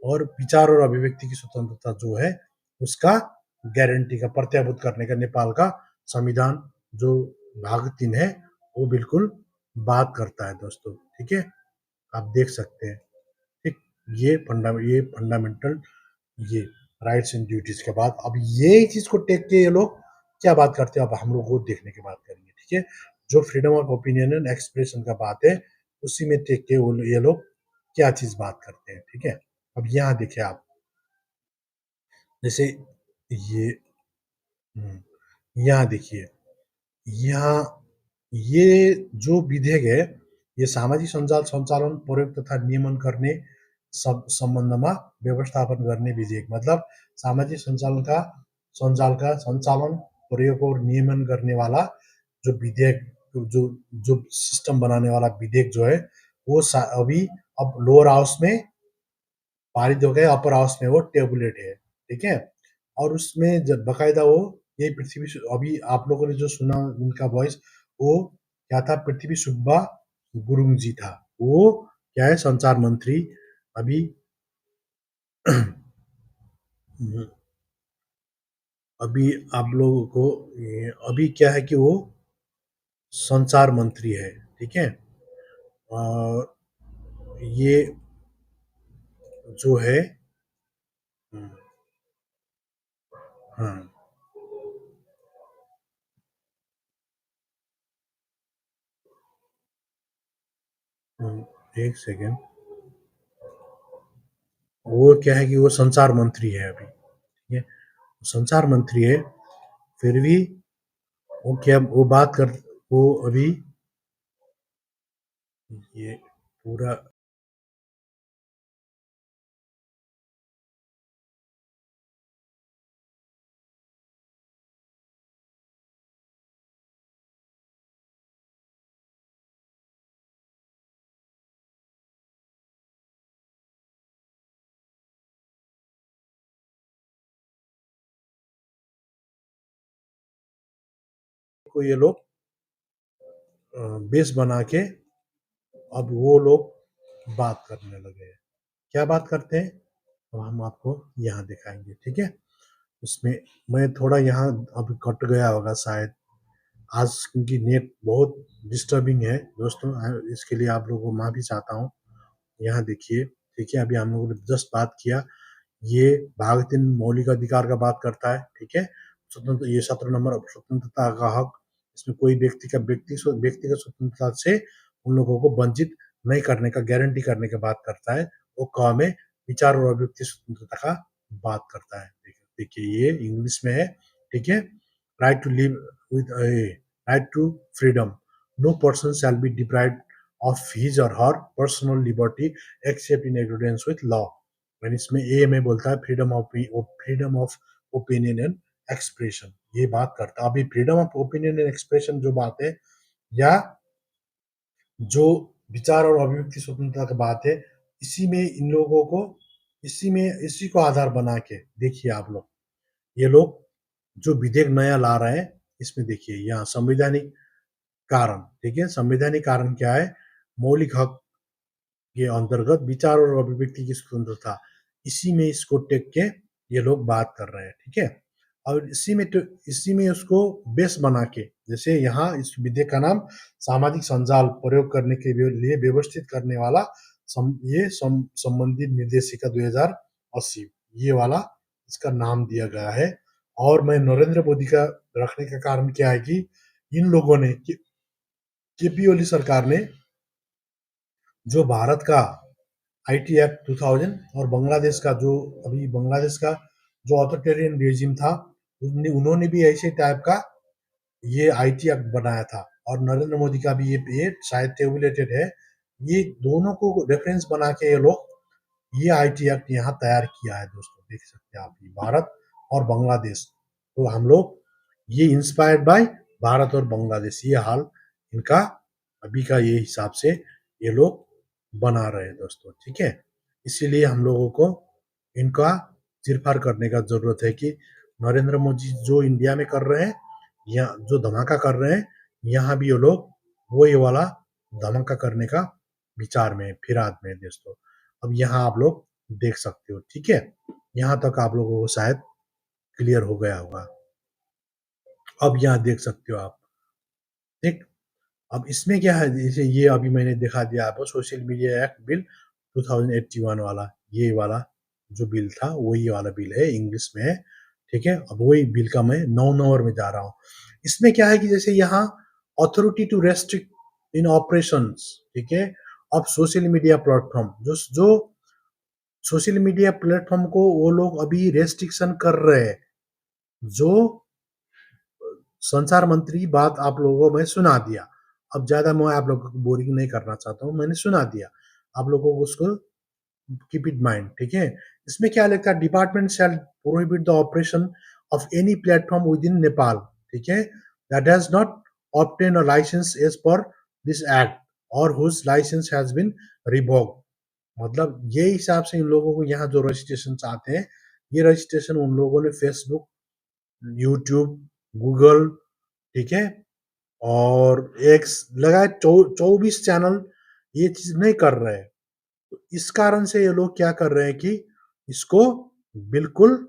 और विचार और अभिव्यक्ति की स्वतंत्रता जो है उसका गारंटी का प्रत्याभूत करने का नेपाल का संविधान जो भाग 3 है वो बिल्कुल बात करता है दोस्तों, ठीक है, आप देख सकते हैं, ठीक। ये फंडामेंटल ये राइट्स एंड ड्यूटीज के बाद अब ये चीज को टेक के ये लोग क्या बात करते हैं, अब हम लोग वो देखने की बात करेंगे, ठीक है। जो freedom of opinion and expression का बात है उसी में टेक के वो ये लोग क्या चीज बात करते हैं, ठीक है। अब यहाँ देखिए आप, जैसे ये यहाँ देखिए, यहाँ ये जो विधेयक है ये सामाजिक सञ्जाल सञ्चालन प्रयोग तथा नियमन गर्ने सम्बन्धमा व्यवस्थापन गर्ने विधेयक, मतलब सामाजिक सञ्जालका सञ्चालन प्रयोग और नियमन करने वाला जो विधेयक जो जो सिस्टम बनाने वाला विधेयक जो है वो अभी अब लोअर हाउस में पारित हो गया, अपर हाउस में वो टेबुलेट है, ठीक है। और उसमें जब बकायदा वो ये पृथ्वी अभी आप लोगों ने जो सुना उनका वॉइस, वो क्या था, पृथ्वी सुब्बा गुरुङ जी था, वो क्या है, संचार मंत्री अभी अभी आप लोगों को अभी क्या है कि वो संचार मंत्री है, ठीक है। और ये जो है, हाँ, एक सेकेंड, वो क्या है कि वो संचार मंत्री है अभी, ठीक है, संचार मंत्री है, फिर भी वो क्या वो बात कर, वो अभी ये पूरा को ये लोग बेस बना के अब वो लोग बात करने लगे हैं। क्या बात करते हैं, अब हम आपको यहाँ दिखाएंगे, ठीक है। उसमें मैं थोड़ा यहाँ अब कट गया होगा शायद आज, क्योंकि नेट बहुत डिस्टर्बिंग है दोस्तों, इसके लिए आप लोगों को माफी चाहता हूँ। यहाँ देखिए, ठीक है, अभी हम लोगों ने जस्ट बात किया, ये भाग 3 मौलिक अधिकार का बात करता है, ठीक है। स्वतंत्र, ये 17 नंबर स्वतंत्रता का हक, इसमें कोई व्यक्तिगत स्वतंत्रता से उन लोगों को वंचित नहीं करने का, गारंटी करने की बात करता है। वो क में विचार और अभिव्यक्ति स्वतंत्रता का बात करता है। देखिए ये इंग्लिश में है, ठीक है। Right to live with right to freedom, no person shall be deprived of his or her personal liberty except in accordance with law. मैंने इसमें ए में बोलता है freedom of opinion and expression, ये बात करता है। अभी freedom of opinion and expression जो बात है, या जो विचार और अभिव्यक्ति स्वतंत्रता की बात है, इसी में इन लोगों को इसी को आधार बना के देखिए आप लोग, ये लोग जो विधेयक नया ला रहे हैं, इसमें देखिए यहाँ संवैधानिक कारण, ठीक है। संवैधानिक कारण क्या है, मौलिक हक के अंतर्गत विचार और अभिव्यक्ति की स्वतंत्रता, इसी में इसको टेक के ये लोग बात कर रहे हैं, ठीक है। और इसी में उसको बेस बना के, जैसे यहाँ इस विधेयक का नाम सामाजिक संजाल प्रयोग करने के लिए व्यवस्थित करने वाला संबंधित निर्देशिका 2080, ये वाला इसका नाम दिया गया है। और मैं नरेंद्र मोदी का रखने का कारण क्या है कि इन लोगों ने, केपी ओली सरकार ने जो भारत का आईटी एक्ट 2000 और बांग्लादेश का जो ऑथोरिटेरियन रेजिम था, उन्होंने भी ऐसे टाइप का ये आईटी एक्ट बनाया था, और नरेंद्र मोदी का भी ये शायद टेबुलेटेड है। ये दोनों को रेफरेंस बना के ये लोग ये आईटी एक्ट यहाँ तैयार किया है दोस्तों, देख सकते हैं आप, ये भारत और बांग्लादेश, तो हम लोग ये इंस्पायर्ड बाय भारत और बांग्लादेश, ये हाल इनका अभी का ये हिसाब से ये लोग बना रहे हैं दोस्तों, ठीक है। इसीलिए हम लोगों को इनका चिरफाड़ करने का जरूरत है कि नरेंद्र मोदी जो इंडिया में कर रहे हैं, या जो धमाका कर रहे हैं, यहाँ भी ये लोग वो ये वाला धमाका करने का विचार में, फिराद में दोस्तों। अब यहाँ आप लोग देख सकते हो, ठीक है। यहाँ तक आप लोगों को शायद क्लियर हो गया होगा। अब यहाँ देख सकते हो आप, ठीक। अब इसमें क्या है, जैसे ये अभी मैंने दिखा दिया आपको, सोशल मीडिया एक्ट बिल 2081 वाला, ये वाला जो बिल था वही वाला बिल है, इंग्लिश में है, ठीक है। अब वही बिल का मैं 9 नंबर में जा रहा हूँ। इसमें क्या है कि जैसे यहाँ authority to restrict in operations, ठीक है, अब सोशल मीडिया प्लेटफॉर्म, जो सोशल मीडिया प्लेटफॉर्म को वो लोग अभी रेस्ट्रिक्शन कर रहे हैं, जो संचार मंत्री बात आप लोगों को मैं सुना दिया। अब ज्यादा मैं आप लोगों को बोरिंग नहीं करना चाहता हूँ, मैंने सुना दिया, आप लोगों को उसको कीप इट माइंड, ठीक है। इसमें क्या लिखा है, department shall prohibit the operation of any platform within Nepal, ठीक है, that has not obtained a license as per this act or whose license has been revoked मतलब ये हिसाब से इन लोगों को यहाँ जो रजिस्ट्रेशन चाहते हैं, ये रजिस्ट्रेशन उन लोगों ने फेसबुक, यूट्यूब, गूगल, ठीक है, और एक्स लगाए 24 चैनल ये चीज नहीं कर रहे हैं। तो इस कारण से ये लोग क्या कर रहे हैं कि इसको बिल्कुल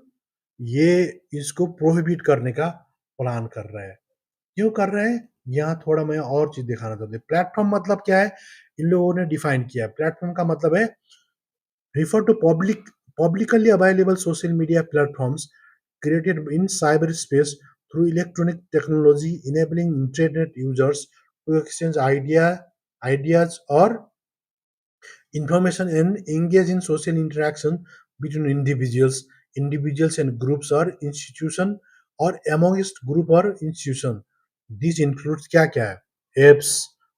ये इसको प्रोहिबिट करने का प्लान कर रहे हैं। क्यों कर रहे हैं? यहाँ थोड़ा मैं और चीज दिखाना चाहता हूँ। प्लेटफॉर्म मतलब क्या है? इन लोगों ने डिफाइन किया है। प्लेटफॉर्म का मतलब है refer to publicly available social media platforms created in cyberspace through electronic technology enabling internet users to exchange ideas or information and engage in social interaction between individuals and groups or institution or amongst group or institution. This includes क्या है? Apps,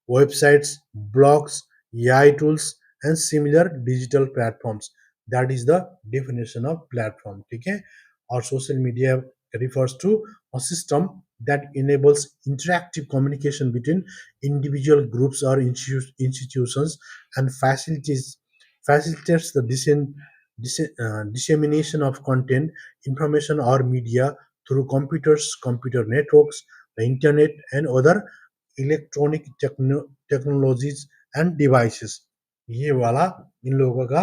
websites, blogs, AI tools and similar digital platforms. That is the definition of platform. ठीक है? और social media refers to a system that enables interactive communication between individual groups or institutions and facilitates the dissemination of content, information, or media through computers, computer networks, the internet, and other electronic technologies end devices. ये वाला इन लोगों का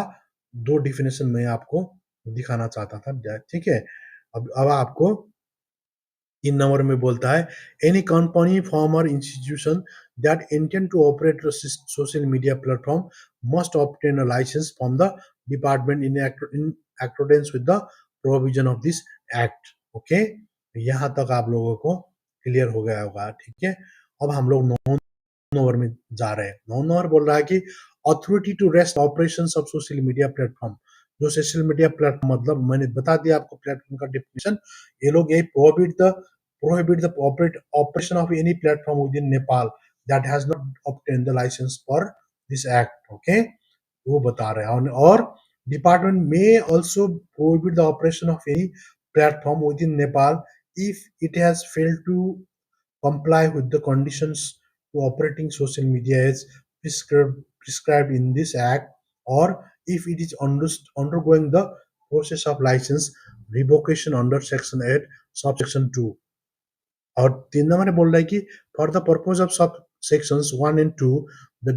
दो definition मैं आपको दिखाना चाहता था। ठीक है, अब आपको इन नंबर में बोलता है एनी कंपनी फॉर्म और institution that intend to operate social media platform must obtain a license from the department in accordance with the provision of this act। Okay, यहाँ तक आप लोगों को क्लियर हो गया होगा। ठीक है, अब हम लोग 9 नंबर में जा रहे हैं। 9 नंबर बोल रहा है कि authority to rest operations of social media platform. जो सोशल मीडिया प्लेटफॉर्म मतलब मैंने बता दिया आपको प्लेटफॉर्म का डेफिनेशन। ये लोग ये prohibit the operation of any platform within Nepal that has not obtained the license for this act। Okay, वो बता रहे हैं। और डिपार्टमेंट में also prohibit the operation of any platform within Nepal if it has failed to comply with the conditions to operating social media as prescribed in this act, or if it is undergoing the process of license revocation under section 8 subsection 2। और 3 number में बोल रहा है कि for the purpose of सब sections 1 and 2 the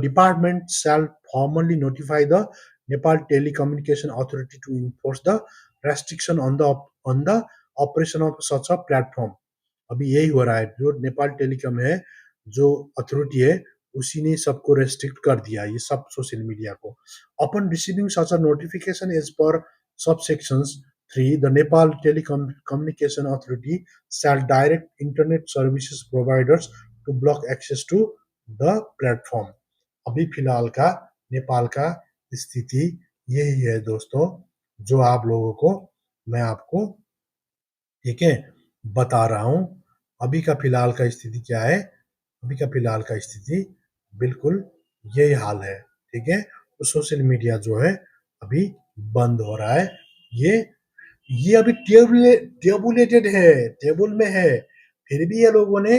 department shall formally notify the Nepal Telecommunication Authority to enforce the restriction on the operation of such a platform। अभी यही हो रहा है, जो नेपाल टेलीकॉम है, जो अथॉरिटी है, उसी ने सबको रेस्ट्रिक्ट कर दिया ये सब सोशल मीडिया को। Upon receiving such a notification as per sub sections 3 the Nepal Telecommunication Authority shall direct internet services providers to block access to the platform। अभी फिलहाल का नेपाल का स्थिति यही है दोस्तों, जो आप लोगों को मैं आपको ठीक है बता रहा हूं। अभी का फिलहाल का स्थिति क्या है? अभी का फिलहाल का स्थिति बिल्कुल यही हाल है। ठीक है, तो सोशल मीडिया जो है अभी बंद हो रहा है। ये अभी टेबुलेटेड है, टेबल में है, फिर भी ये लोगों ने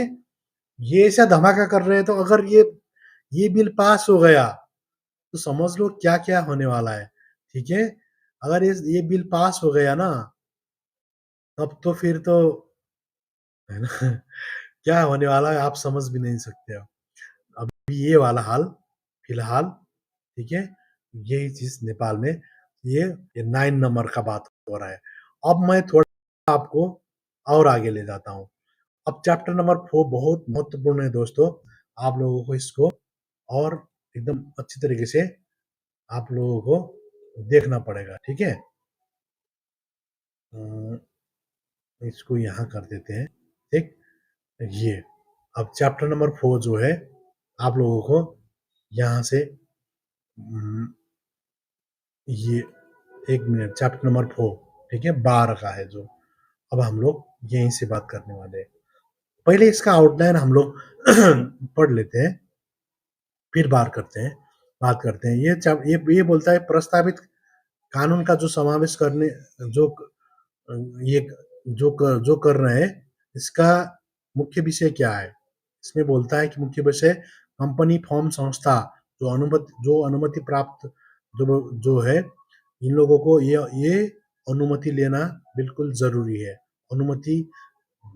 ये ऐसा धमाका कर रहे हैं। तो अगर ये बिल पास हो गया तो समझ लो क्या क्या होने वाला है। ठीक है, अगर ये बिल पास हो गया ना, तब तो फिर तो है ना क्या होने वाला है आप समझ भी नहीं सकते हो। अभी ये वाला हाल फिलहाल, ठीक है, यही चीज नेपाल में ये 9 नंबर का बात हो रहा है। अब मैं थोड़ा आपको और आगे ले जाता हूँ। अब चैप्टर नंबर 4 बहुत महत्वपूर्ण है दोस्तों, आप लोगों को इसको और एकदम अच्छी तरीके से आप लोगों को देखना पड़ेगा। ठीक है, इसको यहाँ कर देते हैं। ठीक, ये अब चैप्टर नंबर 4 जो है आप लोगों को यहाँ से ये 1 मिनट, चैप्टर नंबर 4 ठीक है 12 का है जो, अब हम लोग यहीं से बात करने वाले हैं। पहले इसका आउटलाइन हम लोग पढ़ लेते हैं, फिर बात करते हैं। ये बोलता है प्रस्तावित कानून का जो समावेश करने जो ये जो कर रहे हैं, इसका मुख्य विषय क्या है? इसमें बोलता है कि मुख्य विषय कंपनी फॉर्म संस्था जो अनुमति प्राप्त जो है इन लोगों को ये अनुमति लेना बिल्कुल ज़रूरी है। अनुमति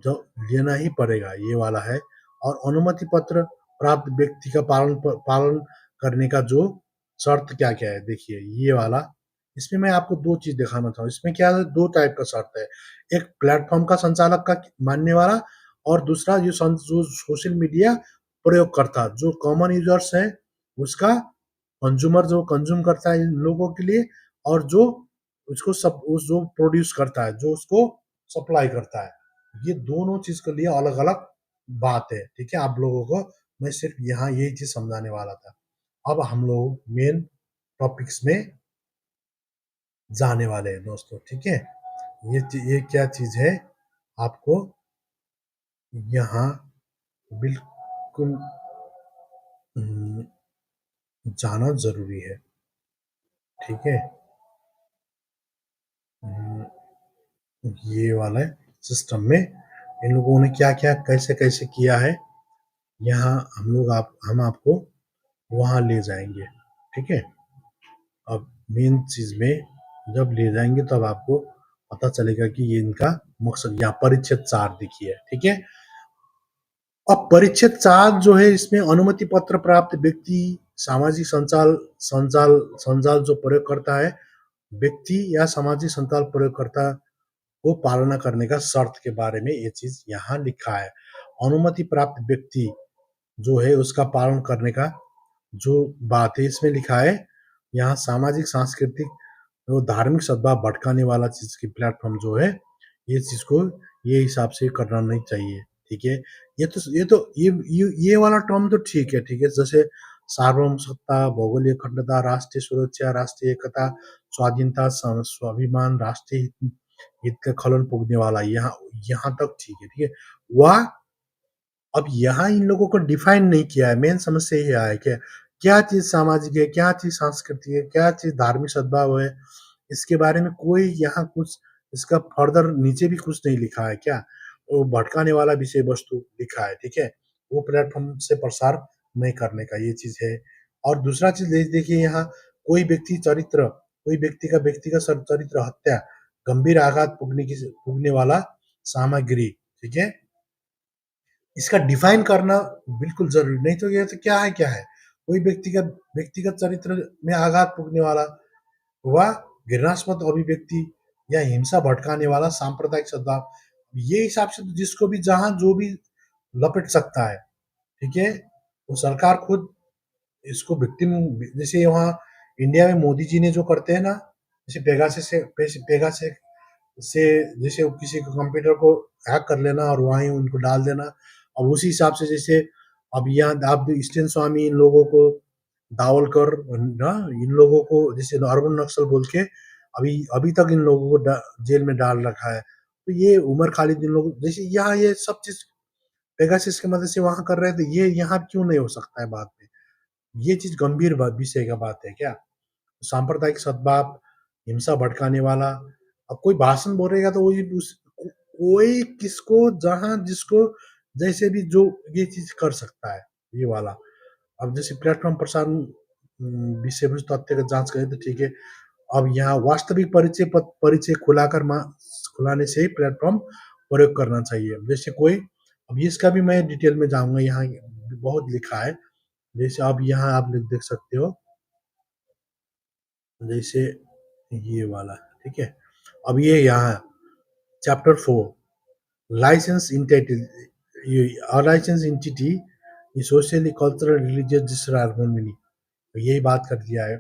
जो लेना ही पड़ेगा, ये वाला है। और अनुमति पत्र प्राप्त व्यक्ति का पालन करने का जो शर्त क्या-क्या है, देखिए ये वाला। इसमें मैं आपको 2 चीज़ दिखाना चाहूँ। इसमें क्या है, 2 टाइप का शर्त है। एक प्लेटफ़ॉर्म का संचालक का मानने वाला, और दूसरा जो सोशल मीडिया प्रयोगकर्ता, जो कॉमन यूज़र्स हैं, उसका कंज्यूमर जो कंज्यूम करता है इन लोगों के लिए, और जो उसको जो प्रोड्यूस करता है, जो उसको सप्लाई करता है। ये दोनों चीज़ के लिए अलग-अलग बात है, ठीक है? आप लोगों को मैं सिर्फ़ यहाँ यही चीज़ समझाने वाला था। अब हम लोग मेन टॉपिक्स में जाने वाले हैं दोस्तों, ठीक है? ये क्या चीज़ है, आपको यहाँ बिल्कुल जाना ज़रूरी है, ठीक है? ये वाला सिस्टम में इन लोगों ने क्या-क्या, कैसे-कैसे किया है, यहाँ हम आपको वहाँ ले जाएँगे, ठीक है? अब मेन चीज़ में जब ले जाएँगे तब आपको पता चलेगा कि ये इनका मकसद। यहाँ परिच्छेद 4 देखिए, ठीक है? अब परिच्छेद 4 जो है, इसमें अनुमति पत्र प्राप्त व्यक्ति सामाजिक संजाल जो प्रयोग करता है, व्यक्ति या सामाजिक संजाल प्रयोगकर्ता को पालना करने का शर्त के बारे में ये चीज़ यहाँ लिखा है। अनुमति प्राप्त व्यक्ति जो है उसका पालन करने का जो बात है इसमें लिखा है, यहाँ सामाजिक, सांस्कृतिक और धार्मिक सद्भाव भटकाने वाला चीज़ की प्लेटफ़ॉर्म जो है, ये चीज़ को ये हिसाब से करना नहीं चाहिए, ठीक है? ये वाला टर्म तो ठीक है? जैसे सार्वभौम सत्ता, भौगोलिक अखंडता, राष्ट्रीय सुरक्षा, राष्ट्रीय एकता, स्वाधीनता, स्वाभिमान, राष्ट्रीय हित का खलन पुगने वाला, यहाँ तक ठीक है? वह अब यहाँ इन लोगों को डिफाइन नहीं किया है। मेन समस्या ये है कि क्या चीज़ सामाजिक है, क्या चीज़ सांस्कृतिक है, क्या चीज़ धार्मिक सद्भाव है, इसके बारे में कोई यहाँ कुछ इसका फर्दर नीचे भी कुछ नहीं लिखा है क्या? वो भटकाने वाला विषय वस्तु लिखा है, ठीक है? वो प्लेटफ़ॉर्म से प्रसार नहीं करने का ये चीज़ है। और दूसरा चीज़ देखिए यहाँ, कोई व्यक्ति का व्यक्तिगत चरित्र हत्या, गंभीर आघात पुगने वाला सामग्री, ठीक है? इसका डिफाइन करना बिल्कुल ज़रूरी, नहीं तो ये तो क्या है? कोई व्यक्तिगत चरित्र में आघात पुगने वाला, व घृणास्पद अभिव्यक्ति या हिंसा भड़काने वाला सांप्रदायिक सद्भाव, ये हिसाब से तो जिसको भी जहाँ जो भी लपेट सकता है, ठीक है? वो सरकार खुद इसको विक्टिम, जैसे वहाँ इंडिया में मोदी जी ने जो करते हैं ना, जैसे पेगासस से जैसे किसी को कंप्यूटर को हैक कर लेना और वहीं उनको डाल देना। अब उसी हिसाब से जैसे अब यहाँ आप स्टेन स्वामी इन लोगों को, दावलकर ना, इन लोगों को जैसे अर्बन नक्सल बोल के अभी अभी तक इन लोगों को जेल में डाल रखा है। तो ये उमर खालिद इन लोगों जैसे यहाँ ये सब चीज पेगासिस की मदद से वहां कर रहे थे, ये यहाँ क्यों नहीं हो सकता है बाद में? ये चीज गंभीर विषय का बात है क्या? सांप्रदायिक सद्भाव, हिंसा भड़काने वाला, अब कोई भाषण बोलेगा तो कोई किसको जहां जिसको जैसे भी जो ये चीज कर सकता है, ये वाला। अब जैसे प्लेटफॉर्म प्रसारण विषय वस्तु तथ्य का जांच करें तो ठीक है। अब यहाँ वास्तविक परिचय खुलाने से ही प्लेटफॉर्म प्रयोग करना चाहिए। जैसे कोई, अब इसका भी मैं डिटेल में जाऊंगा, यहाँ बहुत लिखा है। जैसे अब यहाँ आप देख सकते हो, जैसे ये वाला, ठीक है? अब ये यहाँ chapter 4 license entity socially cultural religious disharmony, यही बात कर दिया है।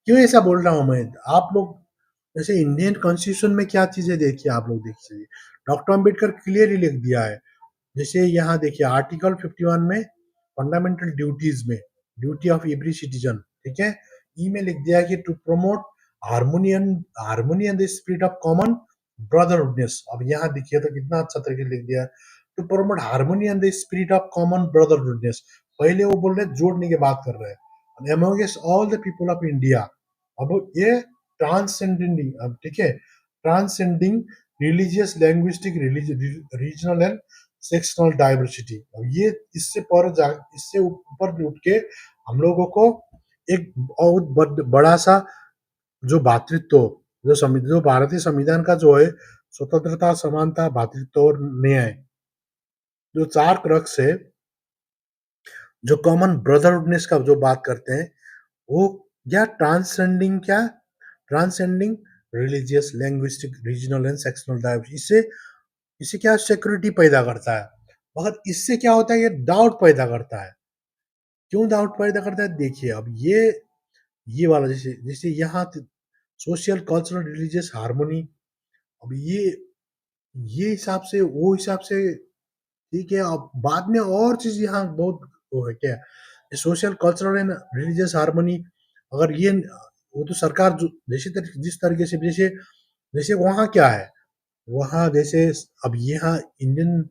क्यों ऐसा बोल रहा हूँ मैं? आप लोग जैसे इंडियन कॉन्स्टिट्यूशन में क्या चीजें देखिए, आप लोग देखिए, डॉक्टर अम्बेडकर क्लियरली लिख दिया है। जैसे यहाँ देखिए आर्टिकल 51 में फंडामेंटल ड्यूटीज में, ड्यूटी ऑफ एवरी सिटीजन, ठीक है? ई में लिख दिया कि to promote harmony and the spirit of common brotherhoodness. अब यहाँ देखिए तो कितना अच्छा तरीके लिख दिया, to promote harmony and the spirit of common brotherhoodness. पहले वो बोल रहे जोड़ने की बात कर रहे हैं, amongst all the people of India. अब ये ट्रांससेंडिंग, अब ठीक है, transcending religious, linguistic, regional and sexual diversity. अब ये इससे ऊपर उठ के हम लोगों को एक बहुत बड़ा-सा जो भ्रातृत्व, जो भारतीय संविधान का जो है स्वतंत्रता, समानता, भ्रातृत्व और न्याय, जो 4 क्रक्स है, जो कॉमन ब्रदरहुडनेस का जो बात करते हैं, वो transcending religious, linguistic, regional and sectional diversity, इससे इससे क्या सिक्योरिटी पैदा करता है। मगर इससे क्या होता है, ये डाउट पैदा करता है। क्यों डाउट पैदा करता है? देखिए, अब ये वाला जैसे जैसे यहाँ सोशल, कल्चरल, रिलीजियस हार्मनी, अब ये हिसाब से वो हिसाब से ठीक है। अब बाद में और चीज यहाँ बहुत वो है क्या, social, cultural and religious harmony, अगर ये वो तो सरकार जो जिस तरीके से जैसे जैसे वहाँ क्या है, वहाँ जैसे अब यहाँ इंडियन,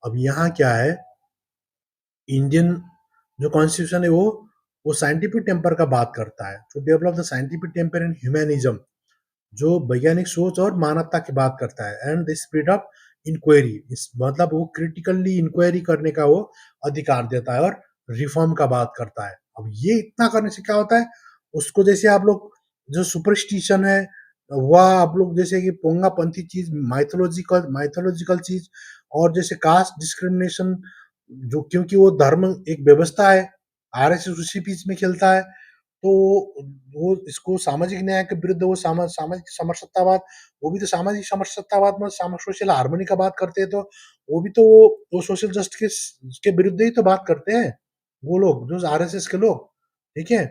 अब यहाँ क्या है, इंडियन जो कॉन्स्टिट्यूशन है वो साइंटिफिक टेम्पर का बात करता है, to develop the scientific temper and humanism, जो वैज्ञानिक सोच और मानवता की बात करता है, and the spirit of inquiry, इस मतलब वो क्रिटिकली इंक्वायरी करने का वो अधिकार देता है, और रिफॉर्म का बात करता है। अब ये इतना करने से क्या होता है, उसको जैसे आप लोग जो सुपरस्टिशन है, वह आप लोग जैसे कि पोंगापंथी चीज, माइथोलॉजिकल माइथोलॉजिकल चीज, और जैसे कास्ट डिस्क्रिमिनेशन, जो क्योंकि वो धर्म एक व्यवस्था है, आरएसएस उसी बीच में खेलता है, तो वो इसको सामाजिक न्याय के विरुद्ध, वो सामाजिक समरसत्तावाद, वो भी तो सामाजिक समरसत्तावाद में सोशल हार्मनी का बात करते हैं, तो वो भी तो वो सोशल जस्टिस के विरुद्ध ही तो बात करते हैं, वो लोग जो आरएसएस के लोग, ठीक है।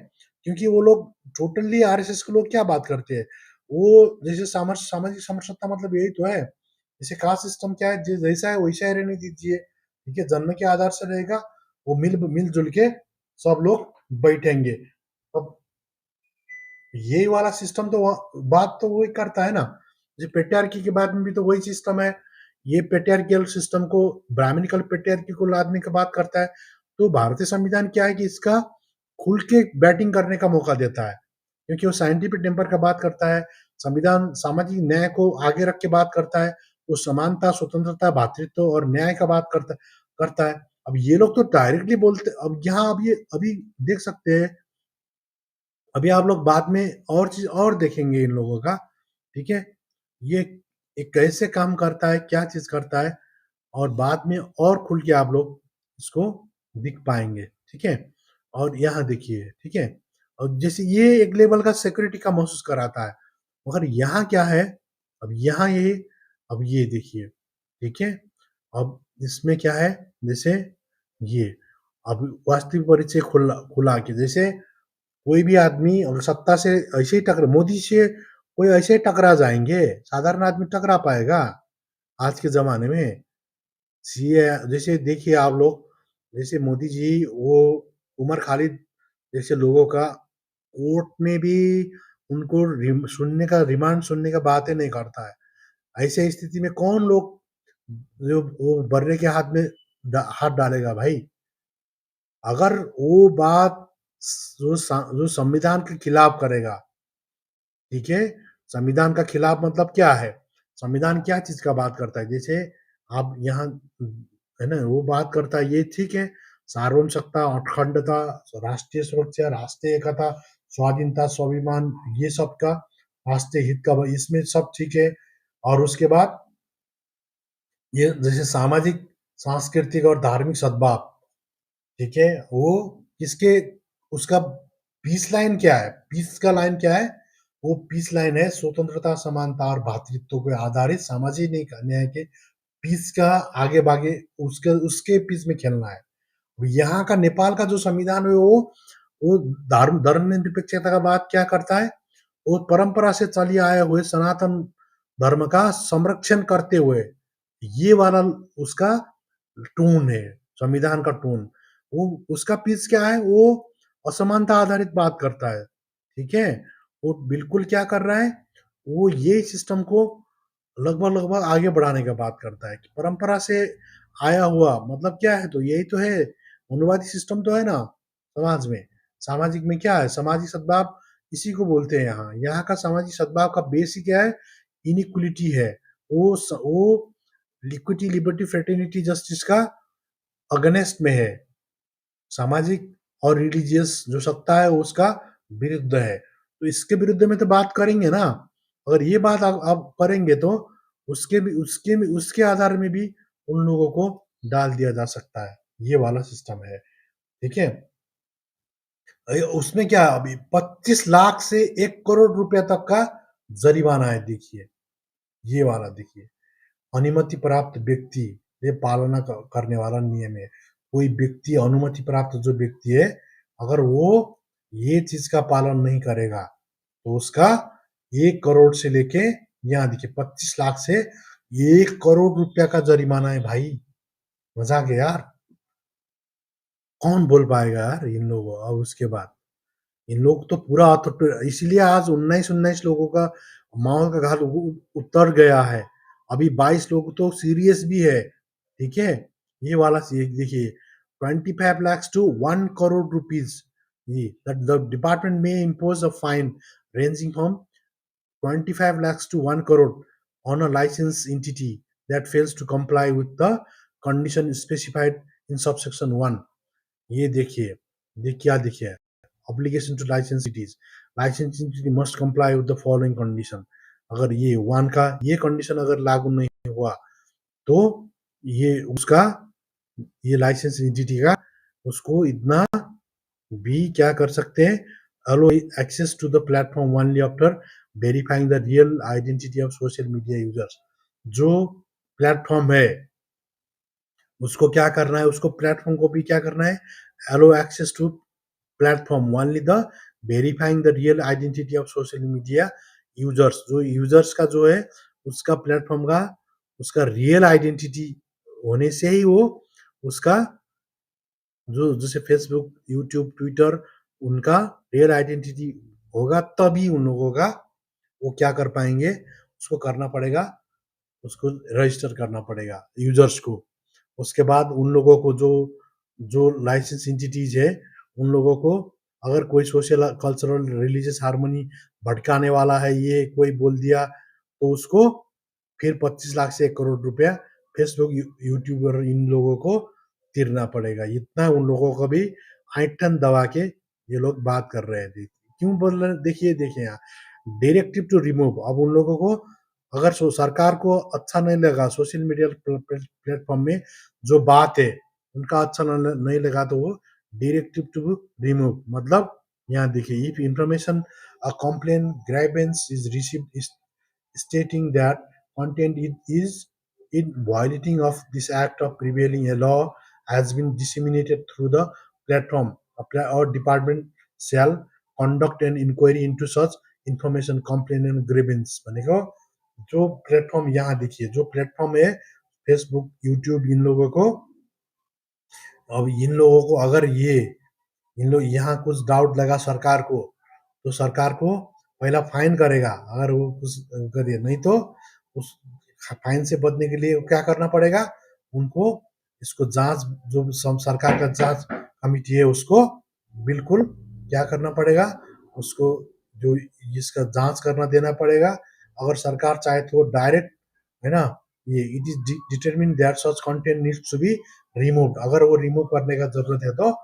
क्योंकि वो लोग टोटली, आरएसएस के लोग क्या बात करते हैं, वो जैसे सामाजिक समरसत्ता मतलब यही तो है, जैसे कास्ट सिस्टम क्या है, जैसा है वैसा ही रहने दीजिए, ठीक है, जन्म के आधार से रहेगा, वो मिलजुल के सब लोग बैठेंगे। अब यही वाला सिस्टम तो बात तो वही करता है ना, जो पेट्रियार्की के बाद में भी तो वही सिस्टम है, ये पेट्रियार्कियल सिस्टम को, ब्राह्मणिकल पेट्रियार्की को लादने की बात करता है। तो भारतीय संविधान क्या है कि इसका खुल के बैटिंग करने का मौका देता है, क्योंकि वो साइंटिफिक टेम्पर का बात करता है, संविधान सामाजिक न्याय को आगे रख के बात करता है, वो समानता, स्वतंत्रता, भ्रातृत्व और न्याय का बात करता है। अब ये लोग तो डायरेक्टली बोलते, अब यहाँ अब ये अभी देख सकते हैं, अभी आप लोग बाद में और चीज और देखेंगे इन लोगों का, ठीक है, ये एक कैसे काम करता है, क्या चीज करता है, और बाद में और खुल के आप लोग इसको दिख पाएंगे, ठीक है। और यहाँ देखिए, ठीक है, और जैसे ये एक लेवल का सिक्योरिटी का महसूस कराता है, मगर यहाँ क्या है, अब यहाँ अब ये देखिए, ठीक है, अब इसमें क्या है, जैसे ये अब वास्तविक परिचय खुला खुला के, जैसे कोई भी आदमी अगर सत्ता से ऐसे ही टकरा, मोदी से कोई ऐसे ही टकरा जाएंगे, साधारण आदमी टकरा पाएगा आज के जमाने में? सीए जैसे देखिए आप लोग, जैसे मोदी जी, वो उमर खालिद जैसे लोगों का कोर्ट में भी उनको सुनने का, रिमांड सुनने का बातें नहीं करता है। ऐसे स्थिति में कौन लोग जो वो बर्रे के हाथ में हाथ डालेगा भाई? अगर वो बात जो संविधान के खिलाफ करेगा, ठीक है, संविधान का खिलाफ मतलब क्या है, संविधान क्या चीज का बात करता है, जैसे आप यहाँ है ना, वो बात करता है, ये ठीक है, सार्वभौम सत्ता, अखंडता, राष्ट्रीय सुरक्षा, राष्ट्रीय एकता, स्वाधीनता, स्वाभिमान, ये सब का, राष्ट्रीय हित का, इसमें सब ठीक है। और उसके बाद ये जैसे सामाजिक, सांस्कृतिक और धार्मिक सद्भाव, ठीक है, वो किसके, उसका पीस लाइन क्या है, पीस का लाइन क्या है, वो पीस लाइन है स्वतंत्रता, समानता और भ्रातृत्व पे आधारित सामाजिक न्याय के पीस का आगे भागे, उसके उसके पीस में खेलना है। यहाँ का नेपाल का जो संविधान है, वो धर्म निरपेक्षता का बात क्या करता है, वो परंपरा से चली आए हुए सनातन धर्म का संरक्षण करते हुए, ये वाला उसका टून है, संविधान का टून। वो उसका पीस क्या है, वो असमानता आधारित बात करता है, ठीक है। वो बिल्कुल क्या कर रहा है, वो ये सिस्टम को लगभग लगभग आगे बढ़ाने का बात करता है कि परंपरा से आया हुआ मतलब क्या है, तो यही तो है, मनुवादी सिस्टम तो है ना समाज में। सामाजिक में क्या है, सामाजिक सद्भाव, इसी को बोलते हैं। यहाँ का सामाजिक सद्भाव का बेस ही क्या है, इनइक्वलिटी है। वो लिक्विटी, लिबर्टी, फ्रेटर्निटी, जस्टिस का अगेंस्ट में है। सामाजिक और रिलीजियस जो सत्ता है उसका विरुद्ध है, तो इसके विरुद्ध में तो बात करेंगे ना। अगर ये बात आप करेंगे तो उसके आधार में भी उन लोगों को डाल दिया जा सकता है। ये वाला सिस्टम है, ठीक है। उसमें क्या अभी 25 लाख से 1 करोड़ रुपया तक का जरिमाना है। देखिए ये वाला, देखिए अनुमति प्राप्त व्यक्ति, ये पालना करने वाला नियम है। कोई व्यक्ति, अनुमति प्राप्त जो व्यक्ति है, अगर वो ये चीज का पालन नहीं करेगा तो उसका 1 करोड़ से लेके यहाँ देखिए 25 लाख से 1 करोड़ रुपया का जरिमाना है भाई। मजाक है यार, कौन बोल पाएगा यार इन लोगों। और उसके बाद इन लोग तो पूरा इसीलिए आज 19 लोगों का मौत का घाट उतर गया है। अभी 22 लोग तो सीरियस भी है, ठीक है। ये वाला देखिए 25 lakhs to 1 crore rupees, that the department may impose a fine ranging from 25 lakhs to 1 crore on a licensed entity that fails to comply with the condition specified in subsection 1। ये देखिए, क्या देखिए, obligation to license entities, license entity must comply with the following condition। अगर ये 1 का ये condition अगर लागू नहीं हुआ तो ये उसका, ये लाइसेंस एंटिटी का, उसको इतना भी क्या कर सकते हैं, allow access to the platform only after verifying the real identity of social media users। जो प्लेटफॉर्म है उसको क्या करना है, उसको प्लेटफॉर्म को भी क्या करना है, allow access to platform only the verifying the real identity of social media users। जो यूजर्स का जो है उसका प्लेटफॉर्म का उसका रियल आइडेंटिटी होने से ही वो उसका जो जैसे फेसबुक, यूट्यूब, ट्विटर, उनका रियल आइडेंटिटी होगा, तभी उन लोगों का वो क्या कर पाएंगे, उसको करना पड़ेगा, उसको रजिस्टर करना पड़ेगा यूजर्स को। उसके बाद उन लोगों को जो जो लाइसेंस एंटिटीज है उन लोगों को अगर कोई सोशल कल्चरल रिलीजियस हार्मनी भटकाने वाला है, ये कोई बोल दिया तो उसको फिर 25 लाख से 1 करोड़ रुपया फेसबुक, यूट्यूबर इन लोगों को तिरना पड़ेगा। इतना उन लोगों को भी ऐंठन दबा के ये लोग बात कर रहे थे। क्यों बोल रहे हैं, देखिए यहाँ डायरेक्टिव टू रिमूव। अब उन लोगों को अगर सरकार को अच्छा नहीं लगा सोशल मीडिया प्लेटफॉर्म में जो बात है उनका अच्छा नहीं लगा तो वो डायरेक्टिव टू रिमूव, मतलब यहाँ देखिए if information a complaint grievance is received stating that content is in violating of this act of prevailing a law has been disseminated through the platform, or department shall conduct an inquiry into such information complaint and grievance। भनेको जो platform यहाँ देखिए, जो platform है Facebook, YouTube, इन लोगों को, अब इन लोगों को अगर ये इन लोग यहाँ कुछ डाउट लगा सरकार को तो सरकार को पहला फाइन करेगा, अगर वो कुछ करे, नहीं तो उस फाइन से बचने के लिए क्या करना पड़ेगा उनको, इसको जांच, जो सरकार का जांच कमिटी है उसको बिल्कुल क्या करना पड़ेगा, उसको जो इसका जांच करना देना पड़ेगा। अगर सरकार चाहे तो डायरेक्ट, है ना, ये it is determine that such content needs to be removed. अगर वो रिमूव करने का जरूरत है तो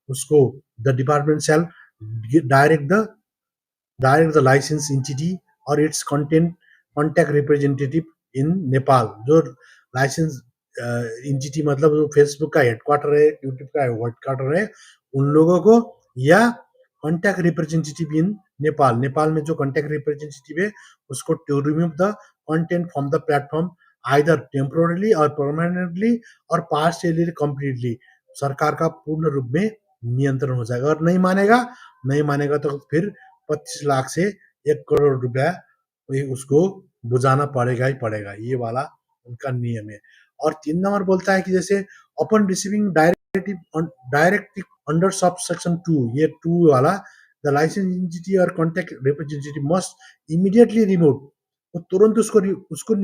उसको the department shall direct the license entity और its contact representative in Nepal. जो लाइसेंस एंटिटी मतलब जो फेसबुक का हेडक्वार्टर है, यूट्यूब का हेडक्वार्टर है, उन लोगों को, या contact representative in Nepal, Nepal में जो कॉन्टैक्ट रिप्रेजेंटेटिव है उसको to remove the content from the platform either temporarily और परमानेंटली और पार्शियली कंप्लीटली। सरकार का पूर्ण रूप में नियंत्रण हो जाएगा। और नहीं मानेगा तो फिर 25 लाख से 1 करोड़ रुपया उसको बुझाना पड़ेगा ही पड़ेगा। ये वाला उनका नियम है। और 3 नंबर बोलता है कि जैसे upon receiving directive under sub section 2, ये 2 वाला, द लाइसेंस एंटिटी और contact representative must immediately remove, तो तुरंत उसको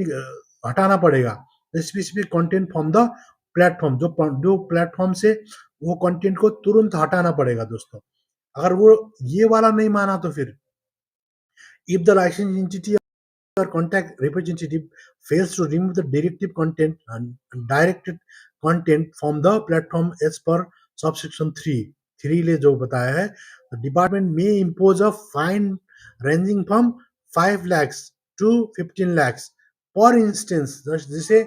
हटाना पड़ेगा specific content from the platform, जो प्लेटफॉर्म से वो कंटेंट को तुरंत हटाना पड़ेगा दोस्तों। अगर वो ये वाला नहीं माना तो फिर if the license entity or contact representative fails to remove the directed content from the platform as per subsection 3 ले जो बताया है the department may impose a fine ranging from 5 lakhs to 15 lakhs per instance. जैसे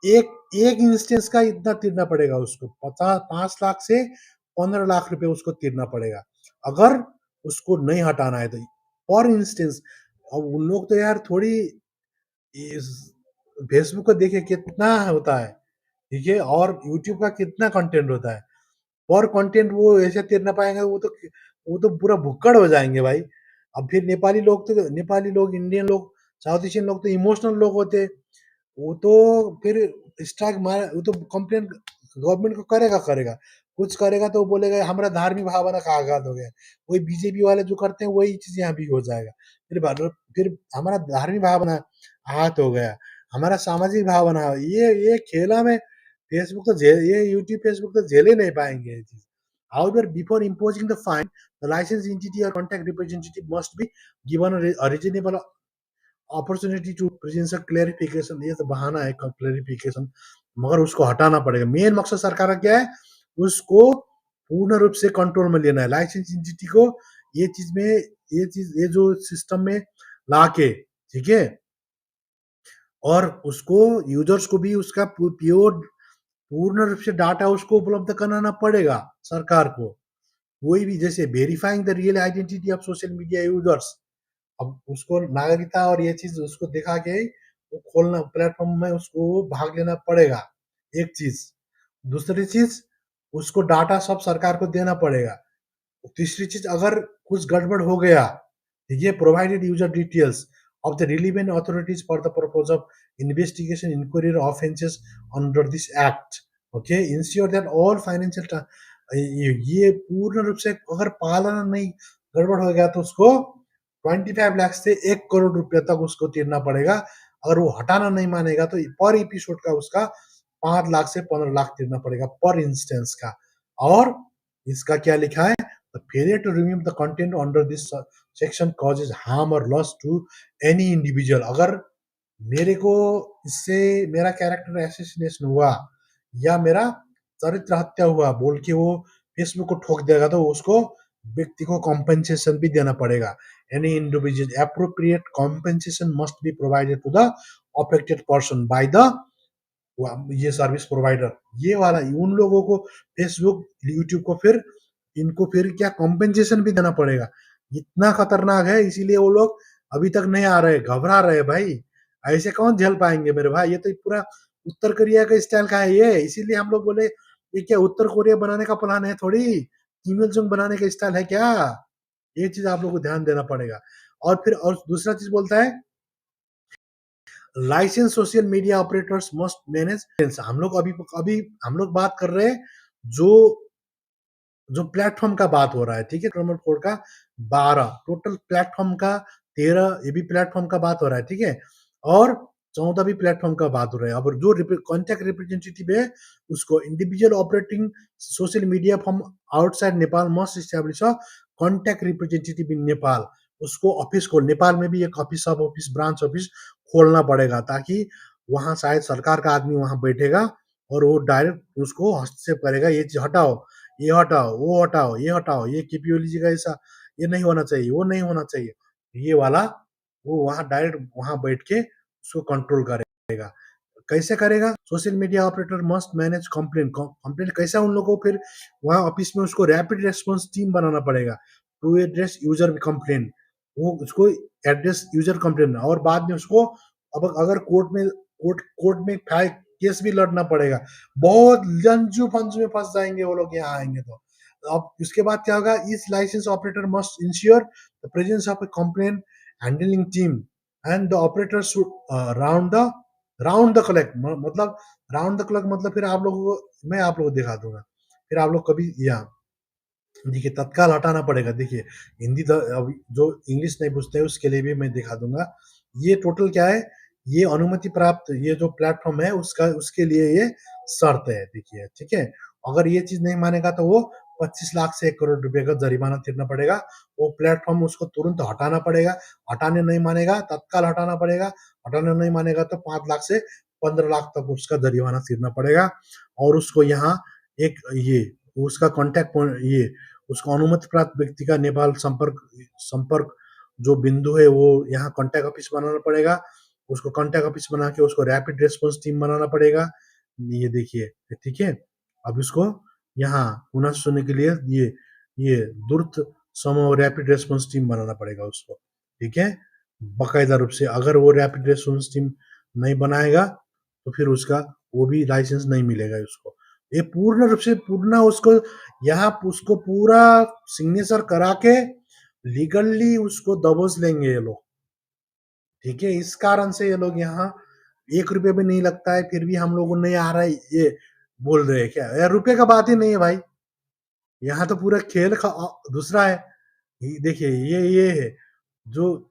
एक एक instance का इतना तीरना पड़ेगा उसको, 5 लाख से 15 लाख रुपए उसको तीरना पड़ेगा अगर उसको नहीं हटाना है तो, पर इंस्टेंस। अब उन लोग तो यार थोड़ी फेसबुक को देखिए कितना होता है, ठीक है, और यूट्यूब का कितना कंटेंट होता है, पर कंटेंट वो ऐसे तीरना पाएंगे, वो तो पूरा भुक्कड़ हो जाएंगे भाई। अब फिर नेपाली लोग, इंडियन लोग, साउथ एशियन लोग तो इमोशनल लोग होते, वो तो फिर स्ट्राइक मार, वो तो कंप्लेन गवर्नमेंट को करेगा, कुछ करेगा तो बोलेगा हमारा धार्मिक भावना का आघात हो गया। वही बीजेपी वाले जो करते हैं वही चीज यहाँ भी हो जाएगा। फिर हमारा धार्मिक भावना आहत हो गया, हमारा सामाजिक भावना, ये खेला में फेसबुक तो ये यूट्यूब फेसबुक तो झेल ही नहीं पाएंगे ये चीज। However, before imposing the fine, the licensed entity or contact representative must be given a reasonable opportunity to present a clarification। ये तो बहाना है क्लैरिफिकेशन, मगर उसको हटाना पड़ेगा। मेन मकसद सरकार का क्या है, उसको पूर्ण रूप से कंट्रोल में लेना है लाइसेंस एंटिटी को, ये जो सिस्टम में लाके, ठीक है, और उसको यूजर्स को भी उसका पूर्ण रूप से डाटा उसको उपलब्ध कराना पड़ेगा सरकार को। कोई भी जैसे verifying the real identity of social media users, अब उसको नागरिकता और ये चीज उसको दिखा के वो खोलना प्लेटफॉर्म में उसको भाग लेना पड़ेगा, एक चीज। दूसरी चीज, उसको डाटा सब सरकार को देना पड़ेगा। तीसरी चीज, अगर कुछ गड़बड़ हो गया, ठीक है, provided user details of the relevant authorities for the purpose of investigation, inquiry or offenses under this act, okay, ensure that all financial ये पूर्ण रूप से अगर पालन नहीं गड़बड़ हो गया तो उसको 25 लाख से 1 करोड़ रुपया तक उसको तीरना पड़ेगा। अगर वो हटाना नहीं मानेगा तो पर एपिसोड का उसका 5 लाख से 15 लाख तीरना पड़ेगा पर इंस्टेंस का। और इसका क्या लिखा है, the failure to remove the content under this section causes harm or loss to any individual। अगर मेरे को इससे मेरा कैरेक्टर एसेसिनेशन हुआ या मेरा चरित्र हत्या हुआ बोल के वो फेसबुक को ठोक देगा तो उसको व्यक्ति को कॉम्पेंसेशन भी देना पड़ेगा। Any individual appropriate compensation must be provided to the affected person by the ये सर्विस प्रोवाइडर। ये वाला उन लोगों को फेसबुक यूट्यूब को फिर इनको फिर क्या कॉम्पेंसेशन भी देना पड़ेगा। इतना खतरनाक है, इसीलिए वो लोग अभी तक नहीं आ रहे, घबरा रहे भाई। ऐसे कौन झेल पाएंगे मेरे भाई, ये तो पूरा उत्तर कोरिया का स्टाइल का है ये। इसीलिए हम लोग बोले ये क्या उत्तर कोरिया बनाने का प्लान है, थोड़ी किम इल सुंग बनाने का स्टाइल है क्या। ये चीज आप लोग को ध्यान देना पड़ेगा। और दूसरा चीज बोलता है license social media operators must manage. हम लोग अभी हम लोग बात कर रहे हैं जो प्लेटफॉर्म का बात हो रहा है, ठीक है, क्रमण कोड का 12 टोटल प्लेटफॉर्म का 13 ये भी प्लेटफॉर्म का बात हो रहा है, ठीक है, और 14 भी प्लेटफॉर्म का बात हो रहा है। अब जो कॉन्टैक्ट रिप्रेजेंटेटिव है उसको individual operating social media from outside Nepal must establish a contact representative in Nepal. उसको ऑफिस को नेपाल में भी एक ऑफिस सब ऑफिस ब्रांच ऑफिस खोलना पड़ेगा ताकि वहां शायद सरकार का आदमी वहां बैठेगा और वो डायरेक्ट उसको हस्तक्षेप करेगा, ये चीज हटाओ, ये हटाओ, वो हटाओ, ये हटाओ, ये केपीओली जी का ऐसा ये नहीं होना चाहिए, वो नहीं होना चाहिए, ये वाला वो वहां डायरेक्ट वहां बैठ के उसको कंट्रोल करेगा। कैसे करेगा, social media operator must manage complaint कैसा उन लोगों को फिर वहां ऑफिस में उसको रैपिड रेस्पॉन्स टीम बनाना पड़ेगा टू एड्रेस यूजर कंप्लेंट। वो उसको एड्रेस यूजर कंप्लेंट और बाद में उसको अब अगर कोर्ट में केस भी लड़ना पड़ेगा। बहुत लंजू फंजू में फंस जाएंगे वो लोग यहाँ आएंगे तो। अब उसके बाद क्या होगा, इस license operator must ensure the presence of a complaint handling team and the operator should round the clock मतलब राउंड द क्लॉक मतलब फिर आप लोगों को मैं आप लोगों को दिखा दूंगा, फिर आप लोग कभी यहाँ देखिए तत्काल हटाना पड़ेगा। देखिए हिंदी अब जो इंग्लिश नहीं पूछते है उसके लिए भी मैं दिखा दूंगा। ये टोटल क्या है, ये अनुमति प्राप्त ये जो प्लेटफॉर्म है उसके लिए ये शर्त है, देखिए, ठीक है। अगर ये चीज नहीं मानेगा तो वो 25 लाख से 1 करोड़ रुपए का जरिमाना तीरना पड़ेगा। वो प्लेटफॉर्म उसको तुरंत हटाना पड़ेगा, हटाने नहीं मानेगा तत्काल हटाना पड़ेगा, हटाने नहीं मानेगा तो 5 लाख से 15 लाख तक उसका जरिमाना तीरना पड़ेगा। और उसको यहाँ एक ये उसका कॉन्टेक्ट ये उसको अनुमति प्राप्त व्यक्ति का नेपाल संपर्क जो बिंदु है वो यहाँ कॉन्टैक्ट ऑफिस बनाना पड़ेगा। उसको कॉन्टैक्ट ऑफिस बना के उसको रैपिड रेस्पॉन्स टीम बनाना पड़ेगा। ये देखिए, ठीक है। अब इसको यहाँ पुनः सुनने के लिए ये द्रुत समूह रैपिड रेस्पॉन्स टीम बनाना पड़ेगा उसको, ठीक है, बाकायदा रूप से। अगर वो रैपिड रेस्पॉन्स टीम नहीं बनाएगा तो फिर उसका वो भी लाइसेंस नहीं मिलेगा उसको। ये पूर्ण रूप से उसको यहाँ उसको पूरा सिग्नेचर करा के लीगली उसको दबोच लेंगे ये लोग, ठीक है। इस कारण से ये लोग यहाँ 1 रुपये भी नहीं लगता है, फिर भी हम लोगों को नहीं आ रहा है ये बोल रहे हैं क्या? यार रुपये का बात ही नहीं है भाई, यहाँ तो पूरा खेल दूसरा है। देखिए ये है जो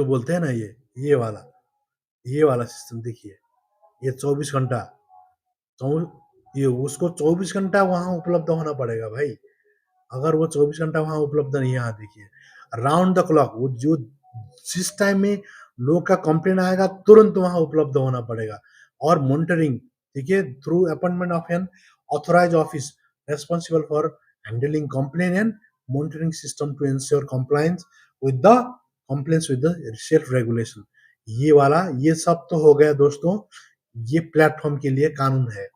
बोलते हैं ना, ये वाला सिस्टम देखिए, ये 24 घंटा ये उसको 24 घंटा वहां उपलब्ध होना पड़ेगा भाई। अगर वो 24 घंटा वहां उपलब्ध नहीं है, यहाँ देखिए राउंड द क्लॉक, वो जो जिस टाइम में लोग का कंप्लेन आएगा तुरंत वहां उपलब्ध होना पड़ेगा। और मॉनिटरिंग, ठीक है, through appointment of an authorise office responsible for handling complaint and monitoring system to ensure compliance with the self regulation. ये सब तो हो गया दोस्तों, ये प्लेटफॉर्म के लिए कानून है।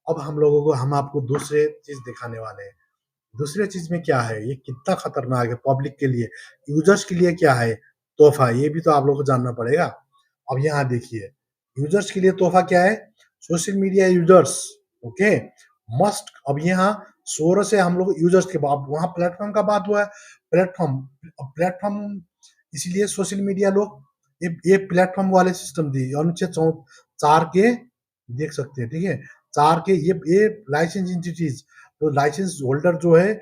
अब हम आपको दूसरे चीज दिखाने वाले हैं। दूसरे चीज में क्या है, ये कितना खतरनाक है पब्लिक के लिए, यूजर्स के लिए क्या है तोहफा, ये भी तो आप लोगों को जानना पड़ेगा। अब यहाँ देखिए, यूजर्स के लिए तोहफा क्या है, social media users, okay, must. अब यहाँ 16 से हम लोग यूजर्स के बाद वहां प्लेटफॉर्म का बात हुआ है। प्लेटफॉर्म इसीलिए सोशल मीडिया लोग ये प्लेटफॉर्म वाले सिस्टम दी, अनुच्छेद 4 के देख सकते हैं, ठीक है, 4 के ये लाइसेंस एंटिटीज, तो लाइसेंस होल्डर जो है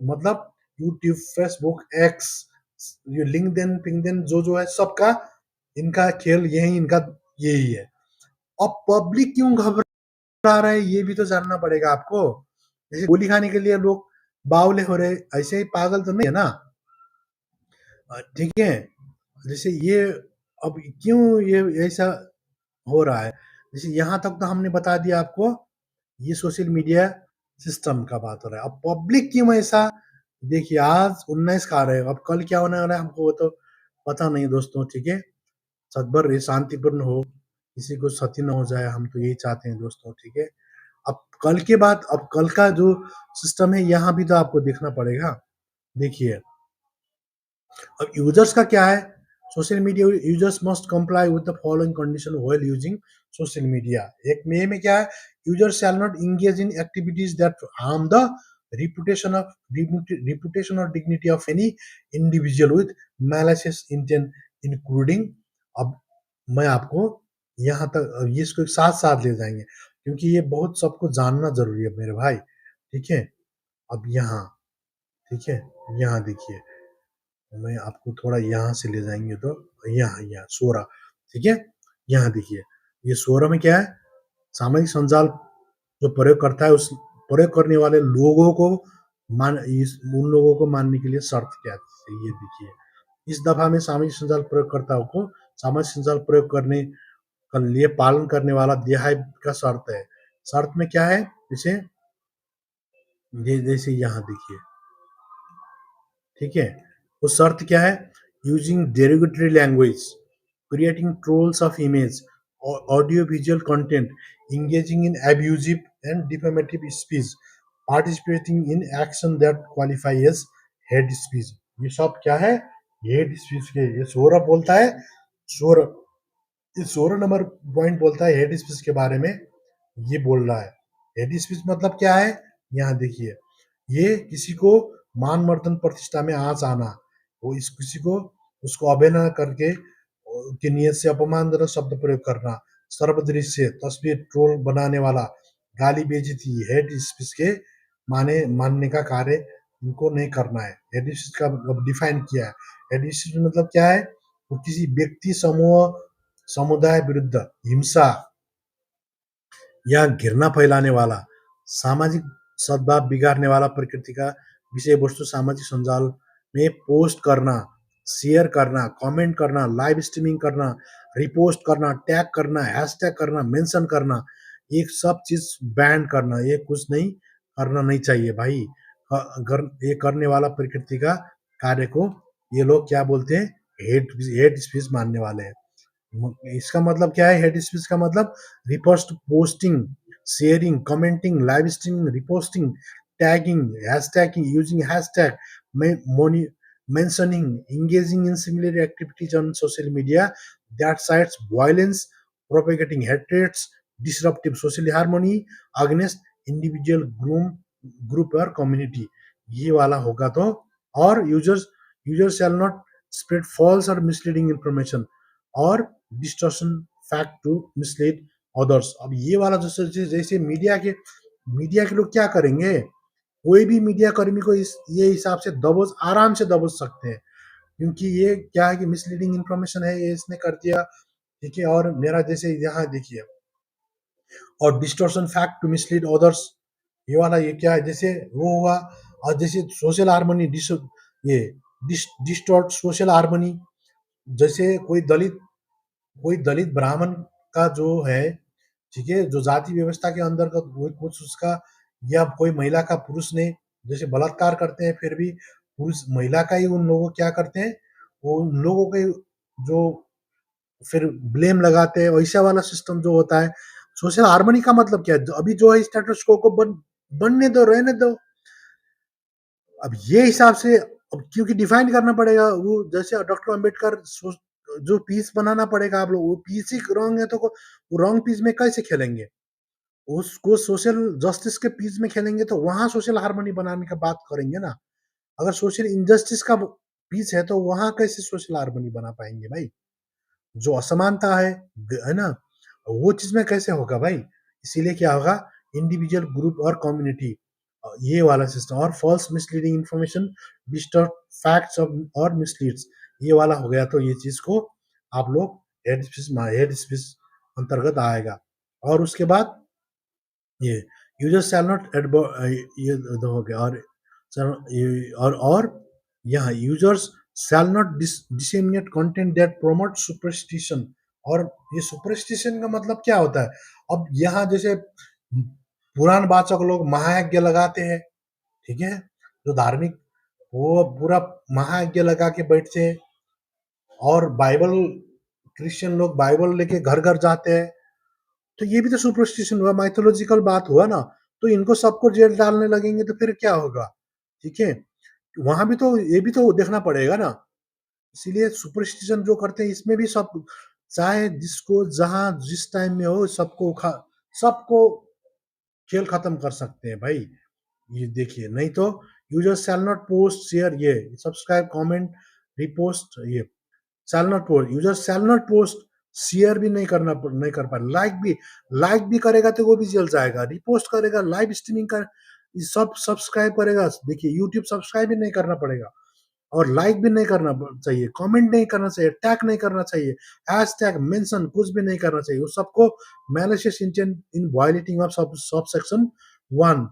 मतलब यूट्यूब, फेसबुक, एक्स, ये लिंक्डइन, पिंक्डइन जो है सबका इनका खेल यही है। अब पब्लिक क्यों घबरा रहा है ये भी तो जानना पड़ेगा आपको। जैसे गोली खाने के लिए लोग बावले हो रहे, ऐसे ही पागल तो नहीं है ना, ठीक है। जैसे ये अब क्यों ये ऐसा हो रहा है, जैसे यहाँ तक तो हमने बता दिया आपको, ये सोशल मीडिया सिस्टम का बात हो रहा है। अब पब्लिक क्यों ऐसा, देखिए आज 19 का रहे, अब कल क्या होने वाला है हमको वो तो पता नहीं दोस्तों, ठीक है। सदबर शांतिपूर्ण हो, किसी को क्षति न हो जाए, हम तो यही चाहते हैं दोस्तों, ठीक है। अब कल के बाद, अब कल का जो सिस्टम है यहाँ भी तो आपको देखना पड़ेगा। देखिए अब यूजर्स का क्या है, social media users must comply with the following condition while using social media. एक में क्या है, user shall not engage in activities that harm the reputation or dignity of any individual with malicious intent including। अब मैं आपको यहाँ तक ये इसको साथ साथ ले जाएंगे क्योंकि ये बहुत सबको जानना जरूरी है मेरे भाई, ठीक है। अब यहाँ, ठीक है, यहाँ देखिए, मैं आपको थोड़ा यहाँ से ले जाएंगे तो यहाँ 16, ठीक है। यहाँ देखिए, ये 16 में क्या है, सामाजिक संजाल जो प्रयोग करता है उस प्रयोग करने वाले लोगों को उन लोगों को मानने के लिए शर्त क्या है, ये देखिए। इस दफा में सामाजिक संजाल प्रयोगकर्ताओं को सामाजिक संजाल प्रयोग करने के लिए पालन करने वाला दिहाई का शर्त है। शर्त में क्या है, जैसे यहाँ देखिए, ठीक है, वो शर्त क्या है, using derogatory language, creating trolls of image, audio visual content, engaging in abusive and defamative speech, participating in action that qualify as hate speech। ये सब क्या है, हेट स्पीच के, ये 16 बोलता है, 16 नंबर पॉइंट बोलता है हेट स्पीच के बारे में, ये बोल रहा है। हेट स्पीच मतलब क्या है, यहाँ देखिए, ये किसी को मान मर्दन प्रतिष्ठा में आंच आना, वो इस किसी को उसको अवहेलना करके की नियत से अपमानजनक शब्द प्रयोग करना, सर्वदृश्य तस्वीर ट्रोल बनाने वाला, गाली बेइज्जती, हेट स्पीच के मानने का कार्य इनको नहीं करना है। हेट स्पीच का डिफाइन किया है। हेट स्पीच मतलब क्या है, वो किसी व्यक्ति, समूह, समुदाय विरुद्ध हिंसा या घृणा फैलाने वाला, सामाजिक सद्भाव बिगाड़ने वाला प्रकृति का विषय वस्तु सामाजिक संजाल में पोस्ट करना, शेयर करना, कमेंट करना, लाइव स्ट्रीमिंग करना, रिपोस्ट करना, टैग करना, हैशटैग करना, मेंशन करना, ये सब चीज बैन करना, ये कुछ नहीं करना नहीं चाहिए भाई। ये करने वाला प्रकृति का कार्य को ये लोग क्या बोलते हैं, हेट स्पीच मानने वाले हैं। इसका मतलब क्या है? हेट स्पीच का मतलब repost, posting, sharing, commenting, live streaming, reposting, tagging, hashtagging, using hashtag, mentioning, engaging in similar activities on social media that cites violence, propagating hatreds, disruptive social harmony against individual group और community, ये वाला होगा तो। और user shall not spread false or misleading information और distortion fact to mislead others। अब ये वाला जैसे मीडिया के लोग क्या करेंगे, कोई भी मीडिया कर्मी को ये हिसाब से आराम से दबोच सकते हैं, क्योंकि ये क्या है कि मिसलीडिंग इंफॉर्मेशन है, ये इसने कर दिया, ठीक है। और मेरा जैसे यहाँ देखिए, और distortion fact to mislead others, ये वाला ये क्या है, जैसे वो हुआ। और जैसे सोशल हार्मनी, ये डिस्टॉर्ट सोशल हार्मनी, जैसे कोई दलित ब्राह्मण का जो है, ठीक है, जो जाति व्यवस्था के अंदर का कुछ उसका, या कोई महिला का पुरुष ने जैसे बलात्कार करते हैं, फिर भी पुरुष महिला का ही उन लोगों क्या करते हैं, वो उन लोगों के जो फिर ब्लेम लगाते हैं, वैसा वाला सिस्टम जो होता है। सोशल हार्मनी का मतलब क्या है? अभी जो है स्टेटस को बनने दो, रहने दो। अब ये हिसाब से, अब क्योंकि डिफाइन करना पड़ेगा, वो जैसे डॉक्टर अंबेडकर जो पीस बनाना पड़ेगा आप लोग, वो पीस ही रॉन्ग है तो वो रॉन्ग पीस में कैसे खेलेंगे? उसको सोशल जस्टिस के पीस में खेलेंगे तो वहां सोशल हार्मनी बनाने का बात करेंगे ना। अगर सोशल इनजस्टिस का पीस है तो वहां कैसे सोशल हार्मनी बना पाएंगे भाई? जो असमानता है ना, वो चीज में कैसे होगा भाई? इसीलिए क्या होगा, इंडिविजुअल, ग्रुप और कम्युनिटी, ये वाला सिस्टम। और false misleading information, distort facts और मिसलीड्स, ये वाला हो गया। तो ये चीज को आप लोग हेड स्पीच अंतर्गत आएगा। और उसके बाद ये यूजर शैल नॉट ये हो गया। और यहाँ users shall not disseminate content that promote superstition. और ये सुपरस्टिशन का मतलब क्या होता है? अब यहाँ जैसे पुराण वाचक लोग महायज्ञ लगाते हैं, ठीक है, जो धार्मिक, वो पूरा महायज्ञ लगा के बैठते हैं। और बाइबल, क्रिश्चियन लोग बाइबल लेके घर घर जाते हैं, तो ये भी तो सुपरस्टिशन हुआ, माइथोलॉजिकल बात हुआ ना। तो इनको सबको जेल डालने लगेंगे तो फिर क्या होगा? ठीक है, वहां भी तो ये भी तो देखना पड़ेगा ना। इसीलिए सुपरस्टिशन जो करते हैं, इसमें भी सब, चाहे जिसको जहां जिस टाइम में हो, सबको खेल खत्म कर सकते हैं भाई। ये देखिए, नहीं तो user shall not post, share, ये सब्सक्राइब, कमेंट, रिपोस्ट, ये shall not post, user shall not post, share भी नहीं कर पा, लाइक भी करेगा तो वो भी जल जाएगा, रिपोस्ट करेगा, लाइव स्ट्रीमिंग कर, सब सब्सक्राइब करेगा। देखिए, यूट्यूब सब्सक्राइब भी नहीं करना पड़ेगा, और लाइक भी नहीं करना चाहिए, कमेंट नहीं करना चाहिए, टैग नहीं करना चाहिए, हैशटैग, मेंशन कुछ भी नहीं करना चाहिए। उस सबको malicious intent in violating of sub section 1,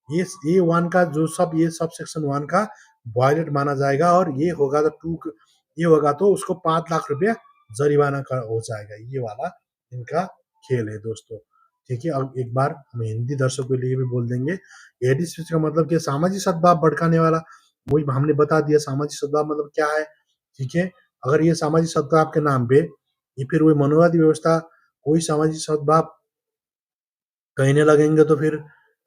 ये 1 का जो ये सब सेक्शन 1 का वायलेट माना जाएगा। और ये होगा तो 2, ये होगा तो उसको 5 लाख रुपया जरिमाना हो जाएगा। ये वाला इनका खेल है दोस्तों, ठीक है। अब एक बार हम हिंदी दर्शकों के लिए भी बोल देंगे, हेट स्पीच का मतलब कि सामाजिक सद्भाव भड़काने वाला, वही हमने बता दिया सामाजिक सद्भाव मतलब क्या है, ठीक है। अगर ये सामाजिक सद्भाव के नाम पे ये फिर वही मनोवादी व्यवस्था कोई सामाजिक सद्भाव कहने लगेंगे तो फिर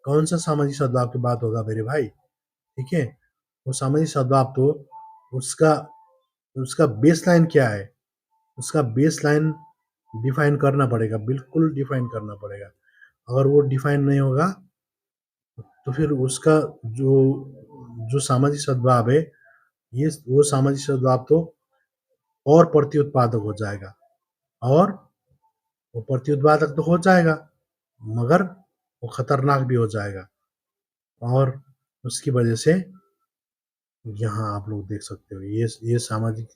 कौन सा सामाजिक सद्भाव की बात होगा मेरे भाई, ठीक है। वो सामाजिक सद्भाव तो उसका बेसलाइन क्या है, उसका बेसलाइन डिफाइन करना पड़ेगा, बिल्कुल डिफाइन करना पड़ेगा। अगर वो डिफाइन नहीं होगा तो फिर उसका जो सामाजिक सद्भाव है, ये वो सामाजिक सद्भाव तो और प्रत्युत्पादक हो जाएगा, और वो प्रत्युत्पादक तो हो जाएगा, मगर वो खतरनाक भी हो जाएगा। और उसकी वजह से यहाँ आप लोग देख सकते हो, ये सामाजिक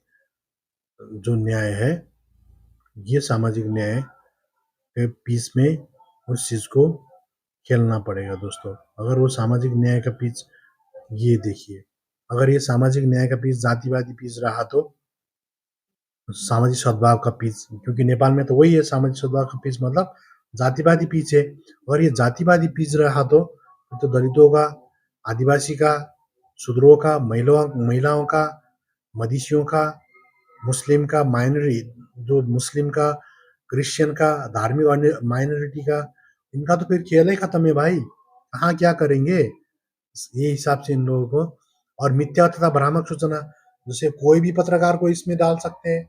जो न्याय है, ये सामाजिक न्याय के पीस में उस चीज को खेलना पड़ेगा दोस्तों। अगर वो सामाजिक न्याय का पीस, ये देखिए, अगर ये सामाजिक न्याय का पीस जातिवादी पीस रहा तो सामाजिक सद्भाव का पीस, क्योंकि नेपाल में तो वही है, सामाजिक सद्भाव का पीस मतलब जातिवादी पीस है। और ये जातिवादी पीस रहा तो दलितों का, आदिवासी का, शूद्रों का, महिलाओं का, मदीसियों का, मुस्लिम का, मुस्लिम का, क्रिश्चियन का, धार्मिक अन्य माइनॉरिटी का, इनका तो फिर खेल ही खत्म है भाई। कहाँ क्या करेंगे ये हिसाब से इन लोगों को। और मिथ्या तथा भ्रामक सूचना, जैसे कोई भी पत्रकार को इसमें डाल सकते हैं,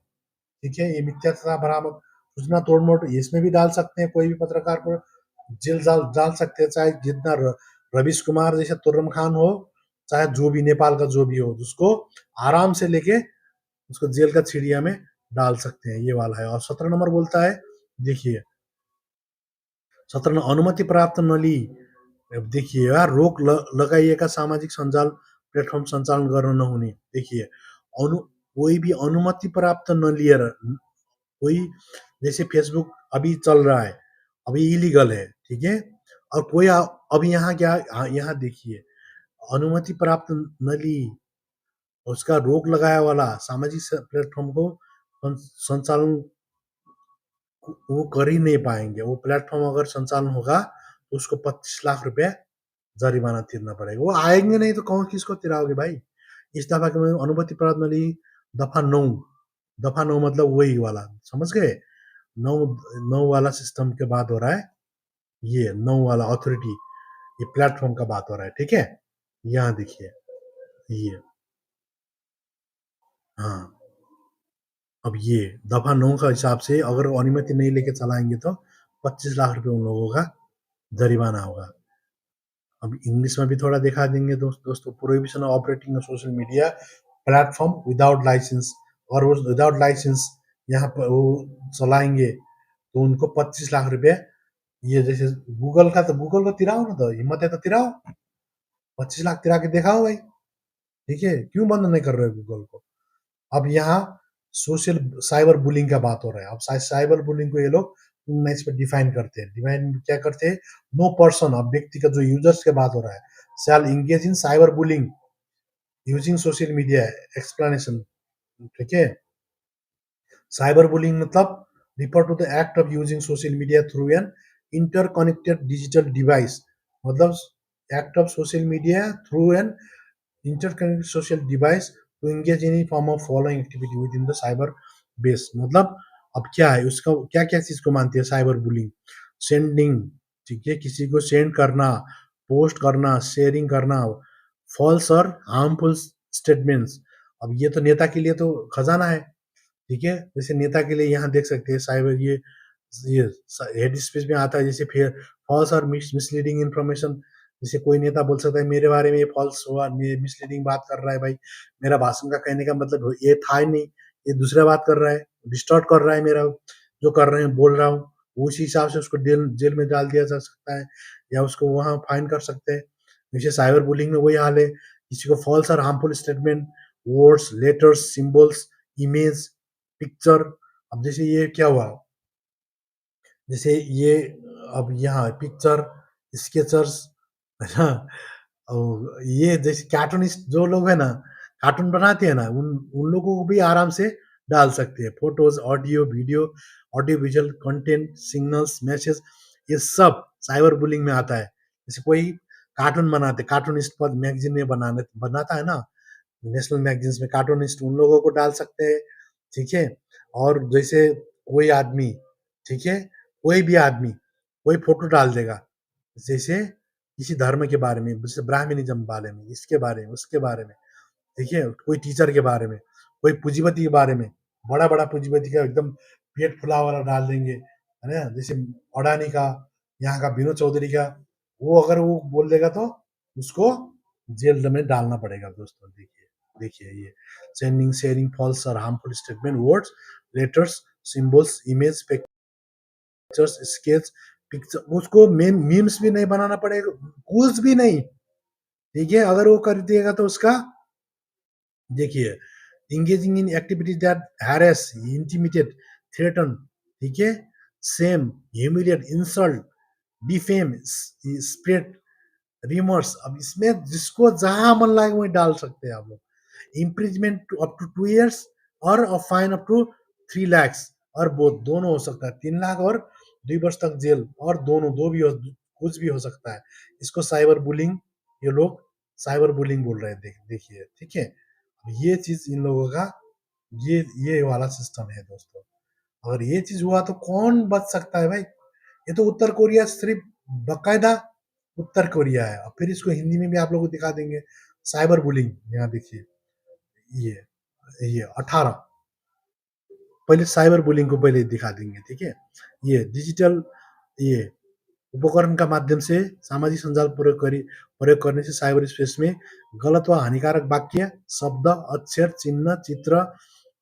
ठीक है। ये मिथ्या तथा भ्रामक सूचना तोड़ मोड़ इसमें भी डाल सकते हैं, कोई भी पत्रकार को जेल डाल सकते हैं, चाहे जितना रवीश कुमार जैसे तुर्रम खान हो, चाहे जो भी नेपाल का जो भी हो, उसको आराम से लेके उसको जेल का चिड़िया में डाल सकते हैं। ये वाला है। और 17 नंबर बोलता है, देखिए 17 अनुमति प्राप्त नली, अब देखिए यार, लगाइएका सामाजिक सञ्जाल प्लेटफर्म सञ्चालन गर्न नहुने। देखिए कोई भी अनुमति प्राप्त नलिएर, कोई जैसे फेसबुक अभी चल रहा है, अभी इलीगल है, ठीक है। और कोई अभी यहाँ क्या, यहाँ देखिए अनुमति प्राप्त नली, उसका रोक लगाया वाला सामाजिक प्लेटफॉर्म को संचालन वो कर ही नहीं पाएंगे। वो प्लेटफॉर्म अगर संचालन होगा तो उसको 25 लाख रुपया जरिमाना तिरना पड़ेगा। वो आएंगे नहीं तो कौन किसको तिराओगे भाई। इस दफा के अनुमति प्राप्त नली दफा 9, दफा 9 मतलब वही वाला, समझ गए। 9 वाला सिस्टम के बात हो रहा है, ये 9 वाला अथॉरिटी, ये प्लेटफॉर्म का बात हो रहा है, ठीक है। यहाँ देखिए ये, हाँ अब ये दफा 9 का हिसाब से अगर अनुमति नहीं लेके चलाएंगे तो 25 लाख रुपए उन लोगों का जरिमाना होगा। अब इंग्लिश में भी थोड़ा दिखा देंगे दोस्तों। Prohibition of operating social media platform without license, और वो विदाउट लाइसेंस यहाँ पर वो चलाएंगे तो उनको 25 लाख रुपए। ये जैसे गूगल का, तो गूगल को तिराओ ना, तो हिम्मत है तो तिराओ, 25 लाख तिरा के दिखाओ भाई, ठीक है। क्यों बंद नहीं कर रहे हो गूगल को। अब यहाँ सोशल साइबर बुलिंग का बात हो रहा है। अब साइबर बुलिंग को ये लोग 19 पे डिफाइन करते हैं। डिफाइन क्या करते हैं, नो पर्सन, अब व्यक्ति का जो यूजर्स के बात हो रहा है, shall engage in cyber bullying using social media, explanation, ठीक है। साइबर बुलिंग मतलब refer to the act of using social media through an interconnected digital device, मतलब act of social media through an interconnected social device to engage any form of following activity within the cyber base. मतलब अब क्या है, उसका क्या क्या चीज को मानती है साइबर बुलिंग, सेंडिंग, ठीक है, किसी को सेंड करना, पोस्ट करना, शेयरिंग करना फॉल्स और हार्मफुल स्टेटमेंट्स। अब ये तो नेता के लिए तो खजाना है, ठीक है। जैसे नेता के लिए यहाँ देख सकते हैं साइबर, ये हेड स्पीच में आता है, जैसे फिर फॉल्स और मिसलीडिंग इन्फॉर्मेशन। जैसे कोई नेता बोल सकता है मेरे बारे में ये फॉल्स हुआ, मिसलीडिंग बात कर रहा है भाई, मेरा भाषण का कहने का मतलब ये था ही नहीं, ये दूसरा बात कर रहा है, डिस्टॉर्ट कर रहा है मेरा जो कर रहे हैं बोल रहा हूँ। उसी हिसाब से उसको जेल में डाल दिया जा सकता है, या उसको वहां फाइन कर सकते हैं। जैसे साइबर बुलिंग में वही हाल है, किसी को फॉल्स और harmful statement, words, letters, symbols, image, picture. अब जैसे ये क्या हुआ, जैसे ये अब यहाँ पिक्चर, स्केचर्स, है ना, और ये जैसे कार्टूनिस्ट जो लोग है ना, कार्टून बनाते हैं ना, उन उन लोगों को भी आराम से डाल सकते हैं। Photos, audio, video, audio visual content, signals, message, ये सब साइबर बुलिंग में आता है। जैसे कोई कार्टून बनाते, कार्टूनिस्ट पर मैगजीन में बनाता है ना, नेशनल मैगजीन्स में कार्टूनिस्ट, उन लोगों को डाल सकते हैं, ठीक है। और जैसे कोई आदमी, ठीक है, कोई भी आदमी कोई फोटो डाल देगा, जैसे किसी धर्म के बारे में, जैसे ब्राह्मणिज्म बारे में, इसके बारे में, उसके बारे में, ठीक है, कोई टीचर के बारे में, कोई पूंजीपति के बारे में, बड़ा बड़ा पूंजीपति का एकदम पेट फुला वाला डाल देंगे, है ना, जैसे अडानी का, यहाँ का विनोद चौधरी का, वो अगर वो बोल देगा तो उसको जेल में डालना पड़ेगा दोस्तों। देखिए देखिए ये सेंडिंग, शेयरिंग फॉल्स और harmful statement, words, letters, symbols, image, pictures, sketch, picture, उसको मीम्स भी नहीं बनाना पड़ेगा, कुछ भी नहीं, ठीक है। अगर वो कर दिएगा तो उसका देखिए, engaging in activities that harass, intimidate, threaten, ठीक है, same, humiliate, insult, defame, spread rumours. अब इसमें जिसको जहां मन लगे वही डाल सकते हैं आप लोग। इम्प्रिजमेंट अप टू 2 years और फाइन अप टू 3 lakhs, और बहुत दोनों हो सकता है, 3 लाख और 2 वर्ष तक जेल, और दोनों दो भी हो, कुछ भी हो सकता है। इसको साइबर बुलिंग ये लोग साइबर बुलिंग बोल रहे हैं, देखिए, ठीक है। ये चीज इन लोगों का ये वाला सिस्टम है दोस्तों। अगर ये चीज हुआ तो कौन बच सकता है भाई? ये तो उत्तर कोरिया सिर्फ बकायदा उत्तर कोरिया है। और फिर इसको हिंदी में भी आप लोगों को दिखा देंगे, साइबर बुलिंग। यहाँ देखिए, ये 18 पहले साइबर बुलिंग को पहले दिखा देंगे, ठीक है। ये डिजिटल ये उपकरण का माध्यम से सामाजिक संजाल प्रयोग करने से साइबर स्पेस में गलत व हानिकारक वाक्य, शब्द, अक्षर, चिन्ह, चित्र,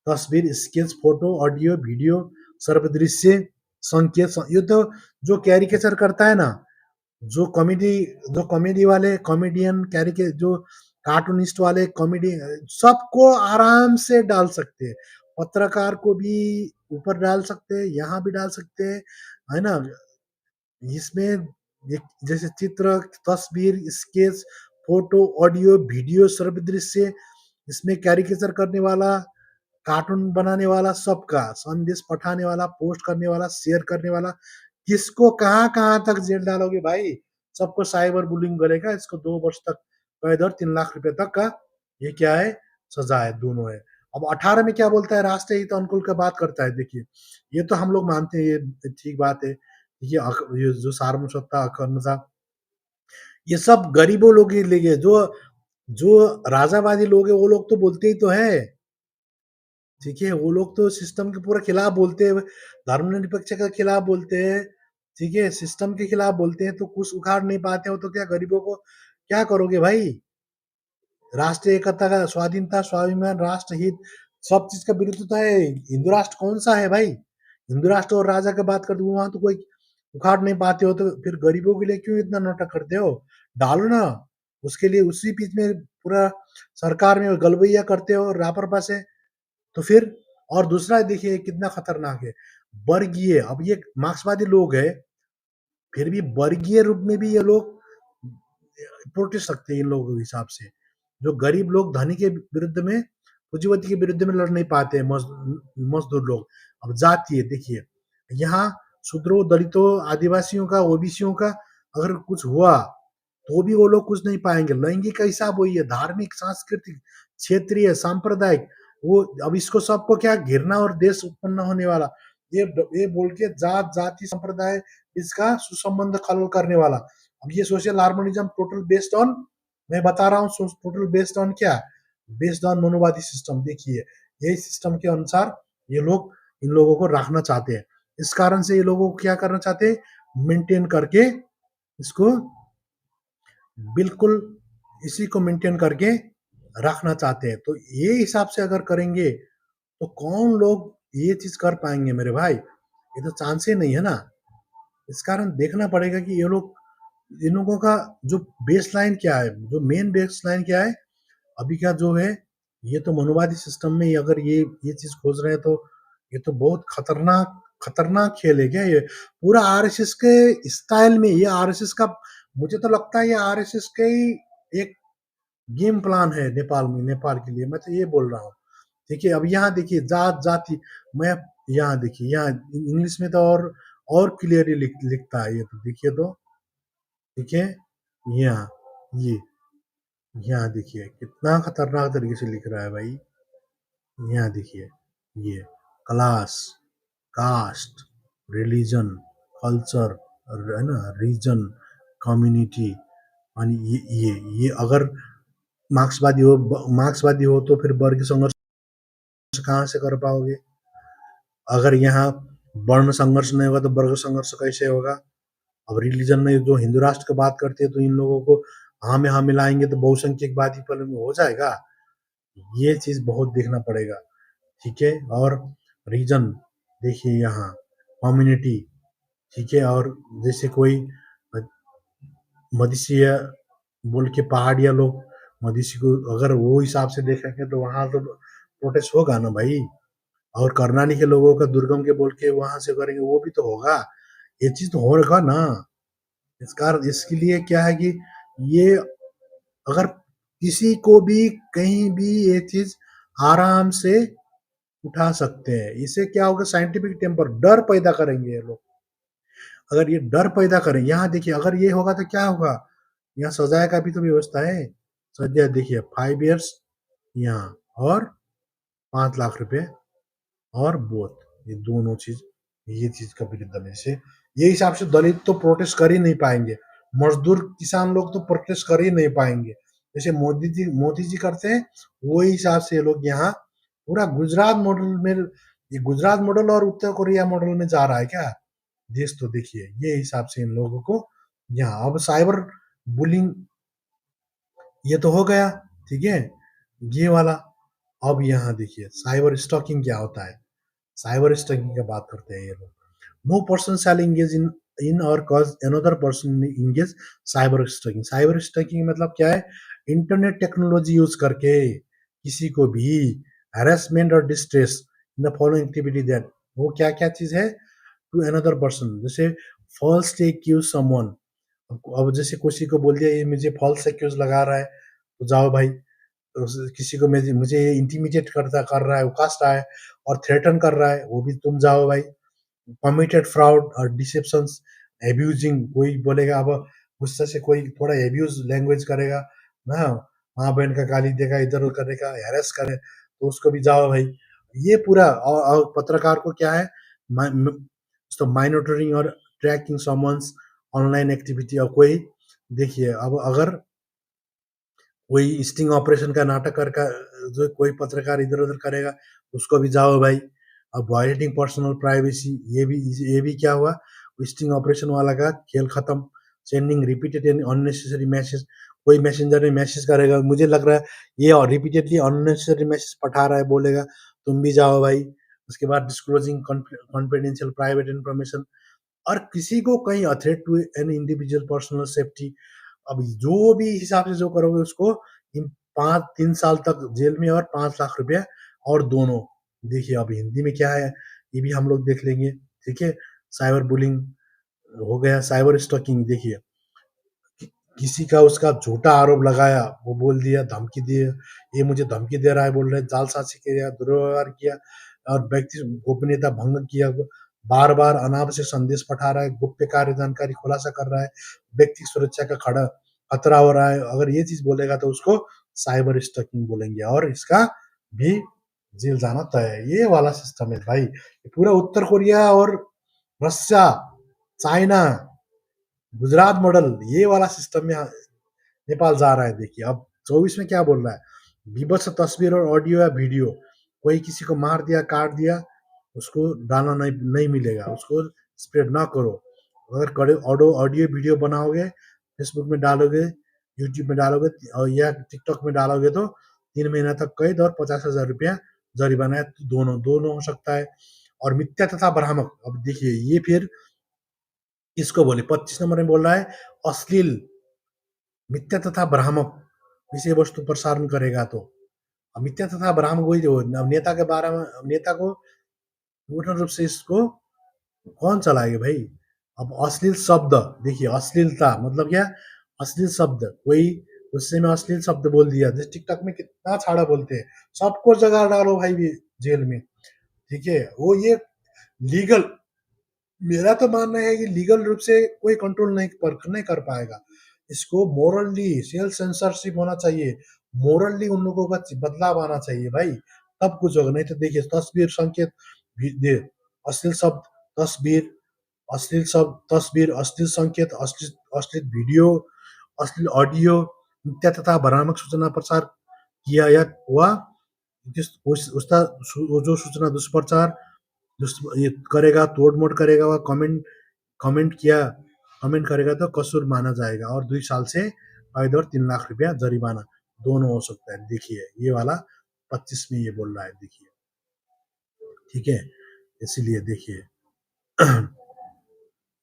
तस्वीर, स्केच, फोटो, ऑडियो, वीडियो, सर्वदृश्य, संकेत, ये तो जो कैरिकेचर करता है ना, जो कॉमेडी वाले कॉमेडियन, कैरिके जो कार्टूनिस्ट वाले कॉमेडी, सबको आराम से डाल सकते हैं। पत्रकार को भी ऊपर डाल सकते हैं, यहाँ भी डाल सकते हैं, है ना। इसमें जैसे चित्र, तस्वीर, स्केच, फोटो, ऑडियो, वीडियो, सर्वदृश्य, इसमें कैरिकेचर करने वाला, कार्टून बनाने वाला, सबका संदेश पठाने वाला, पोस्ट करने वाला, शेयर करने वाला, किसको कहाँ कहाँ तक जेल डालोगे भाई? सबको साइबर बुलिंग करेगा, इसको 2 वर्ष तक कैद और 3 लाख रुपए तक का ये क्या है, सजा है, दोनों है। अब 18 में क्या बोलता है, राष्ट्रीय हित अनुकूल का बात करता है। देखिए, ये तो हम लोग मानते हैं, ये ठीक बात है। ये जो सार्वभौमिकता, अखंडता, ये सब गरीबों लोग के लिए, जो जो राजावादी लोग है वो लोग तो बोलते ही तो है, ठीक है। वो लोग तो सिस्टम के पूरा खिलाफ बोलते हैं, धर्मनिरपेक्ष के खिलाफ बोलते हैं, ठीक है, सिस्टम के खिलाफ बोलते हैं। तो कुछ उखाड़ नहीं पाते हो तो क्या गरीबों को क्या करोगे भाई? राष्ट्रीय एकता का, स्वाधीनता, स्वाभिमान, राष्ट्रहित, सब चीज का विरुद्ध तो है। हिंदू राष्ट्र कौन सा है भाई? हिंदू राष्ट्र और राजा की बात कर दूं, वहां तो कोई उखाड़ नहीं पाते हो, तो फिर गरीबों के लिए क्यों इतना नाटक करते हो? डालो ना, उसके लिए उसी बीच में पूरा सरकार में गलबैया करते हो रापरपा से। तो फिर, और दूसरा देखिए कितना खतरनाक है, वर्गीय। अब ये मार्क्सवादी लोग है, फिर भी वर्गीय रूप में भी ये लोग प्रोटेस्ट रखते हैं इन लोगों के हिसाब से। जो गरीब लोग धनी के विरुद्ध में, पूंजीपति के विरुद्ध में लड़ नहीं पाते, मजदूर लोग। अब जातीय देखिए, यहाँ शूद्रों, दलितों, आदिवासियों का, ओबीसियों का अगर कुछ हुआ तो भी वो लोग कुछ नहीं पाएंगे। लैंगिक का हिसाब वही है, धार्मिक, सांस्कृतिक, क्षेत्रीय, सांप्रदायिक, वो अब इसको सबको क्या घिरना और देश उत्पन्न होने वाला, ये बोल के जात, जाति, संप्रदाय, इसका सुसंबंध खलल करने वाला। अब ये सोशल हार्मोनिज्म टोटल बेस्ड ऑन, मैं बता रहा हूँ, टोटल बेस्ड ऑन क्या, बेस्ड ऑन मनोवादी सिस्टम। देखिए, यही सिस्टम के अनुसार ये लोग इन लोगों को रखना चाहते हैं। इस कारण से ये लोगों को क्या करना चाहते हैं, मेंटेन करके इसको, बिल्कुल इसी को मेंटेन करके रखना चाहते हैं। तो ये हिसाब से अगर करेंगे तो कौन लोग ये चीज कर पाएंगे मेरे भाई? ये तो चांस ही नहीं है ना। इस कारण देखना पड़ेगा कि ये लोग, इन लोगों का जो बेस लाइन क्या है, जो मेन बेस लाइन क्या है अभी का जो है। ये तो मनोवादी सिस्टम में अगर ये चीज खोज रहे हैं तो ये तो बहुत खतरनाक खतरनाक खेल है क्या ये? पूरा आरएसएस के स्टाइल में, ये आरएसएस का, मुझे तो लगता है ये आरएसएस का ही एक गेम प्लान है नेपाल में, नेपाल के लिए। मैं तो ये बोल रहा हूँ। देखिए, अब यहाँ देखिए, जात, जाति, मैं यहाँ देखिए, यहाँ इंग्लिश में तो और क्लियरली लिखता है ये, तो देखिए तो, ठीक है। यहाँ ये यहाँ देखिए कितना खतरनाक तरीके से लिख रहा है भाई। यहाँ देखिए, ये क्लास, कास्ट, रिलीजन, कल्चर, है ना, रीजन, कम्युनिटी, अनि ये अगर मार्क्सवादी हो तो फिर वर्ग संघर्ष कहाँ से कर पाओगे? अगर यहाँ वर्ण संघर्ष नहीं होगा तो वर्ग संघर्ष कैसे होगा? अब रिलीजन में जो हिंदू राष्ट्र की बात करते हैं तो इन लोगों को हाँ में हाँ मिलाएंगे तो बहुसंख्यकवादी पल में हो जाएगा। ये चीज बहुत देखना पड़ेगा, ठीक है। और रीजन देखिए, यहाँ कम्युनिटी, ठीक है। और जैसे कोई मधेसिया बोल के पहाड़िया लोग, मधेसी को अगर वो हिसाब से देखेंगे तो वहां तो प्रोटेस्ट होगा ना भाई। और कर्नाली के लोगों का दुर्गम के बोल के वहां से करेंगे, वो भी तो होगा। ये चीज तो होगा ना। इसके लिए क्या है कि ये अगर किसी को भी कहीं भी ये चीज आराम से उठा सकते हैं। इससे क्या होगा, साइंटिफिक टेम्पर, डर पैदा करेंगे ये लोग। अगर ये डर पैदा करें, यहाँ देखिए, अगर ये होगा तो क्या होगा, यहाँ सजाए का भी तो व्यवस्था है। सद्य देखिए 5 इयर्स यहाँ और 5 लाख रुपए और बोथ, ये दोनों चीज, ये चीज का विरुद्ध में से ये हिसाब से दलित तो प्रोटेस्ट कर ही नहीं पाएंगे, मजदूर किसान लोग तो प्रोटेस्ट कर ही नहीं पाएंगे। जैसे मोदी जी करते हैं वही हिसाब से ये लोग यहाँ पूरा गुजरात मॉडल में, ये गुजरात मॉडल और उत्तर कोरिया मॉडल में जा रहा है क्या देश, तो देखिए ये हिसाब से इन लोगों को यहाँ अब साइबर बुलिंग ये तो हो गया, ठीक है, ये वाला। अब यहाँ देखिए साइबर स्टॉकिंग क्या होता है, साइबर स्टॉकिंग की बात करते हैं ये लोग। No person shall engage in or cause another person engage cyber stalking. Cyber stalking मतलब क्या है, इंटरनेट टेक्नोलॉजी यूज करके किसी को भी हैरेसमेंट और distress in the following activity that, वो क्या क्या चीज है, टू अनदर पर्सन, जैसे फॉल्स एक्यूज समवन, अब जैसे किसी को बोल दिया ये मुझे फॉल्स एक्यूज लगा रहा है तो जाओ भाई, किसी को मुझे इंटीमिडेट कर रहा है, उकास रहा है और थ्रेटन कर रहा है, वो भी तुम जाओ भाई। कमिटेड फ्रॉड और डिसेप्शंस, एब्यूजिंग, कोई बोलेगा अब गुस्से से कोई थोड़ा एब्यूज लैंग्वेज करेगा ना, माँ बहन का गाली देगा, इधर उधर करेगा, हैरेस करे तो उसको भी जाओ भाई। ये पूरा और पत्रकार को क्या है, तो मॉनिटरिंग और ट्रैकिंग समवंस ऑनलाइन एक्टिविटी, और कोई देखिए अब अगर कोई स्टिंग ऑपरेशन का नाटक करके जो कोई पत्रकार इधर उधर करेगा उसको भी जाओ भाई। अब वायलेटिंग पर्सनल प्राइवेसी, ये भी क्या हुआ, स्टिंग ऑपरेशन वाला का खेल खत्म। Sending repeated and unnecessary message, कोई मैसेंजर में मैसेज करेगा, मुझे लग रहा है ये और रिपीटेडली अननेसेसरी मैसेज पठा रहा है, बोलेगा तुम भी जाओ भाई। उसके बाद डिस्क्लोजिंग कॉन्फिडेंशियल प्राइवेट इन्फॉर्मेशन, और किसी को कहीं threat to an individual personal safety, अब जो भी हिसाब से जो करोगे उसको 3 साल तक जेल में और 5 लाख रुपया और दोनों। देखिए अब हिंदी में क्या है ये भी हम लोग देख लेंगे, ठीक है। साइबर बुलिंग हो गया, साइबर स्टॉकिंग देखिए किसी का उसका झूठा आरोप लगाया, वो बोल दिया, धमकी दिए, ये मुझे धमकी दे रहा है, बोल रहे जालसाजी किया, दुर्व्यवहार किया और व्यक्ति गोपनीयता भंग किया, बार बार अनावश्यक संदेश पठा रहा है, गुप्त कार्य जानकारी खुलासा कर रहा है, व्यक्ति सुरक्षा का खतरा हो रहा है, अगर ये चीज बोलेगा तो उसको साइबर स्टॉकिंग बोलेंगे और इसका भी जेल जाना तय है। ये वाला सिस्टम है भाई, पूरा उत्तर कोरिया और रशिया, चाइना, गुजरात मॉडल, ये वाला सिस्टम में नेपाल जा रहा है। देखिए अब 24 में क्या बोल रहा है, विभत्स तस्वीर और ऑडियो या वीडियो, कोई किसी को मार दिया, काट दिया, उसको डालना नहीं मिलेगा, उसको स्प्रेड ना करो। अगर ऑडियो वीडियो बनाओगे, फेसबुक में डालोगे, यूट्यूब में डालोगे और या टिकटॉक में डालोगे तो 3 महीना तक कैद और 50,000 रुपया जरिमाना है, दोनों दोनों हो सकता है। और मिथ्या तथा भ्रामक, अब देखिए ये फिर इसको बोले 25 नंबर में बोल रहा है, अश्लील, मिथ्या तथा भ्रामक विषय वस्तु प्रसारण करेगा तो। अब मिथ्या तथा भ्रामक वही जो नेता के बारे में, नेता को पूर्ण रूप से इसको कौन चलाएगा भाई। अब अश्लील शब्द, देखिए अश्लीलता मतलब क्या, अश्लील शब्द, कोई गुस्से में अश्लील शब्द बोल दिया, जैसे टिकटॉक में कितना छाड़ा बोलते हैं, सबको जगह डालो भाई भी जेल में, ठीक है। वो ये लीगल, मेरा तो मानना है कि लीगल रूप से कोई कंट्रोल नहीं कर पाएगा इसको। मोरली सेल्फ सेंसरशिप होना चाहिए, मोरली उन लोगों का बदलाव आना चाहिए भाई, तब कुछ होगा। नहीं तो देखिए तस्वीर संकेत दे, अश्लील शब्द, तस्वीर, अश्लील शब्द, तस्वीर, अश्लील संकेत, अश्लील वीडियो, अश्लील ऑडियो, मिथ्या तथा भ्रामक सूचना प्रसार किया या हुआ, उसका जो सूचना दुष्प्रचार ये करेगा, तोड़ मोड़ करेगा, वह कमेंट करेगा तो कसूर माना जाएगा और 2 साल से कैद और 3 लाख रुपया जरिमाना दोनों हो सकता है। देखिए ये वाला 25 में ये बोल रहा है, देखिए, ठीक है। इसीलिए देखिए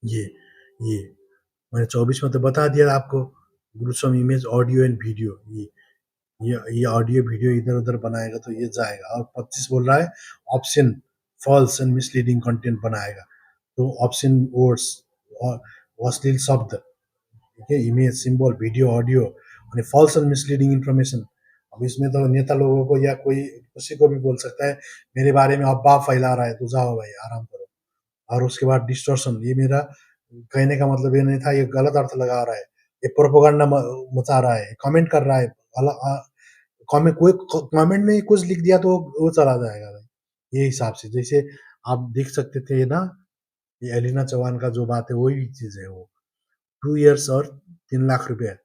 ये मैंने 24 में तो बता दिया आपको, ग्रुसम इमेज, ऑडियो एंड वीडियो, ये ऑडियो वीडियो इधर उधर बनाएगा तो ये जाएगा। और 25 बोल रहा है obscene false and misleading content बनाएगा तो ऑप्शन वर्ड्स और अश्लील शब्द, ठीक है, इमेज, सिंबल, वीडियो, ऑडियो और फॉल्स एंड मिसलीडिंग इन्फॉर्मेशन। अब इसमें तो नेता लोगों को या कोई किसी को भी बोल सकता है मेरे बारे में अफवाह फैला रहा है तो जाओ भाई आराम करो। और उसके बाद डिस्टॉर्शन, ये मेरा कहने का मतलब ये नहीं था, ये गलत अर्थ लगा रहा है, ये प्रोपेगेंडा मचा रहा है, कमेंट कर रहा है कमेंट कोई कमेंट में कुछ लिख दिया तो वो चला जाएगा भाई। ये हिसाब से जैसे आप देख सकते थे ना, ये एलिना चौहान का जो बात है वही चीज है वो 2 इयर्स और 3 लाख रुपए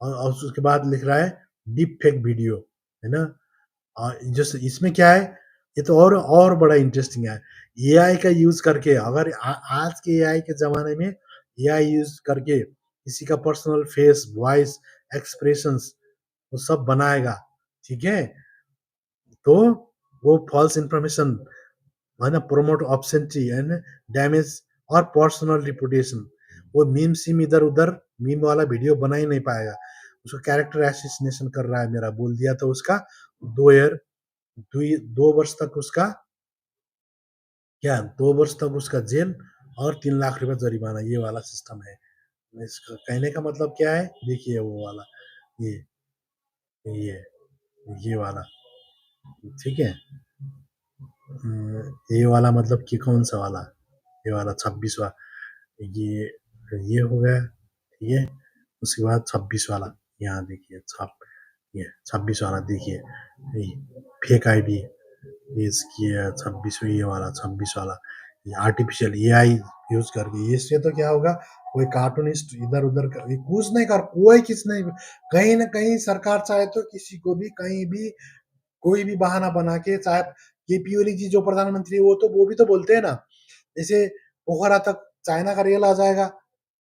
और उसके बाद लिख रहा है डीप फेक वीडियो, है ना। जैसे इसमें क्या है, ये तो और बड़ा इंटरेस्टिंग है। एआई का यूज करके अगर आज के एआई के जमाने में एआई यूज करके किसी का पर्सनल फेस वॉइस एक्सप्रेशंस वो सब बनाएगा, ठीक है, तो वो फॉल्स इंफॉर्मेशन है ना, प्रोमोट ऑब्सेंटी एंड डैमेज और पर्सनल रिपुटेशन, वो मीम सिम इधर उधर मीम वाला वीडियो बना ही नहीं पाएगा। उसको कैरेक्टर एसिनेशन कर रहा है मेरा बोल दिया तो उसका 2 ईयर 2 वर्ष तक उसका क्या 2 वर्ष तक उसका जेल और 3 लाख रुपए जरिमाना, ये वाला सिस्टम है। इसका कहने का मतलब क्या है, देखिए वो वाला ये ये ये वाला, ठीक है। ये वाला मतलब कि कौन सा वाला, ये वाला 26वां, ये ये हो गया, ठीक है। उसके बाद 26 वाला यहाँ देखिए, ये 26 वाला देखिए, फेक आईडी पेश किया 26 ये वाला 26 वाला, ये आर्टिफिशियल एआई यूज करके। इससे तो क्या होगा, कोई कार्टूनिस्ट इधर उधर कुछ नहीं कर, कोई किस नहीं, कहीं ना कहीं सरकार चाहे तो किसी को भी कहीं भी कोई भी बहाना बना के, चाहे केपी ओली जी जो प्रधानमंत्री है वो भी तो बोलते हैं ना, जैसे पोखरा तक चाइना का रेल आ जाएगा,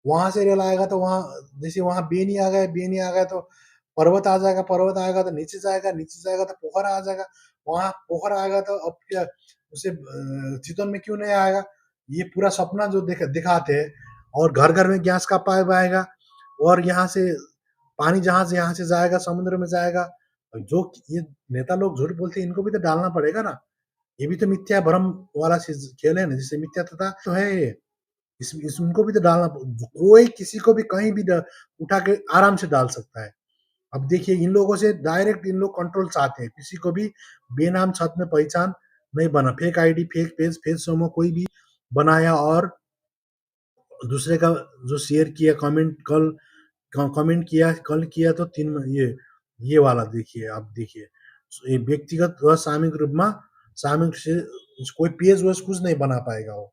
वहां से रेल आएगा तो वहां जैसे वहां बेनी आ गए तो पर्वत आ जाएगा, पर्वत आएगा तो नीचे जाएगा तो पोखरा आ जाएगा, वहां पोखरा आएगा तो अब क्या उसे चितौन में क्यों नहीं आएगा। ये पूरा सपना जो दिखाते हैं। और घर घर में गैस का पाइप आएगा और यहाँ से पानी जहाज यहाँ से जाएगा समुद्र में जाएगा। जो ये नेता लोग झूठ बोलते हैं इनको भी तो डालना पड़ेगा ना, ये भी तो मिथ्या भ्रम वाला खेल है ना, जिससे मिथ्या तथा तो है ये, इस उनको भी तो डालना, कोई किसी को भी कहीं भी उठा के आराम से डाल सकता है। अब देखिए इन लोगों से डायरेक्ट इन लोग कंट्रोल चाहते हैं, किसी को भी बेनाम छत में पहचान नहीं बना, fake ID fake page fake समूह कोई भी बनाया और दूसरे का जो शेयर किया कमेंट किया कल किया तो ये वाला देखिए, आप देखिए ये व्यक्तिगत व सामूहिक रूप में सामूहिक से कोई पेज वेज कुछ नहीं बना पाएगा। वो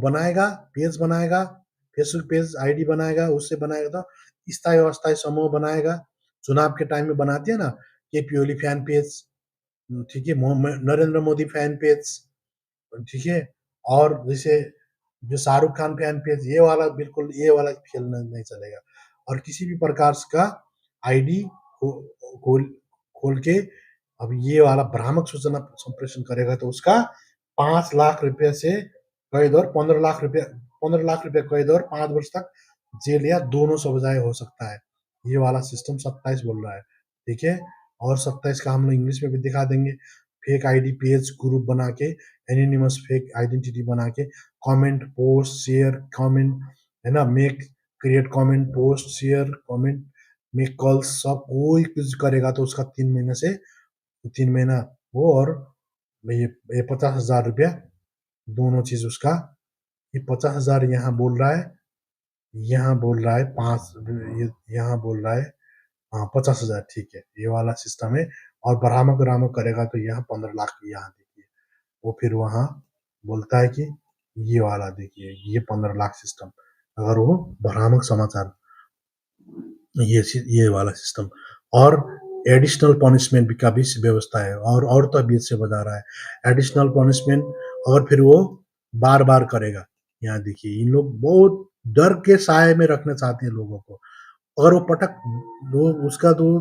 बनाएगा पेज बनाएगा, फेसबुक पेज आईडी बनाएगा, उससे बनाएगा तो स्थायी अस्थायी समूह बनाएगा। चुनाव के टाइम में बनाते हैं ना, केपी ओली फैन पेज, ठीक है, नरेंद्र मोदी फैन पेज, ठीक है, और जैसे जो शाहरुख खान फैन पेज, ये वाला बिल्कुल ये वाला खेल नहीं चलेगा। और किसी भी प्रकार का आईडी खोल खोल के अब ये वाला भ्रामक सूचना संप्रेषण करेगा तो उसका 5 लाख रुपए से कैद और 15 लाख रुपए कैद और 5 वर्ष तक जेल या दोनों सजाए हो सकता है। ये वाला सिस्टम 27 बोल रहा है, ठीक है। और 27 का हम लोग इंग्लिश में भी दिखा देंगे। फेक आईडी पेज ग्रुप बना के एनिनिमस फेक आइडेंटिटी बना के कमेंट पोस्ट शेयर कमेंट, है ना, make create comment post share comment make calls, सब कोई कुछ करेगा तो उसका 3 महीना वो, और ये 50,000 रुपया दोनों चीज उसका, ये 50,000 यहाँ बोल रहा है 5, यहाँ बोल रहा है हाँ 50,000, ठीक है, ये वाला सिस्टम है। और भ्रामक करेगा तो यहाँ 15 लाख यहाँ देखिए, वो फिर वहां बोलता है कि ये वाला देखिए ये 15 लाख सिस्टम, अगर वो भ्रामक समाचार, ये वाला सिस्टम। और एडिशनल पनिशमेंट भी का भी व्यवस्था है, और तो बीच से बता रहा है एडिशनल पनिशमेंट, और फिर वो बार बार करेगा। यहाँ देखिए इन लोग बहुत डर के साए में रखना चाहते हैं लोगों को, अगर वो लोग उसका तो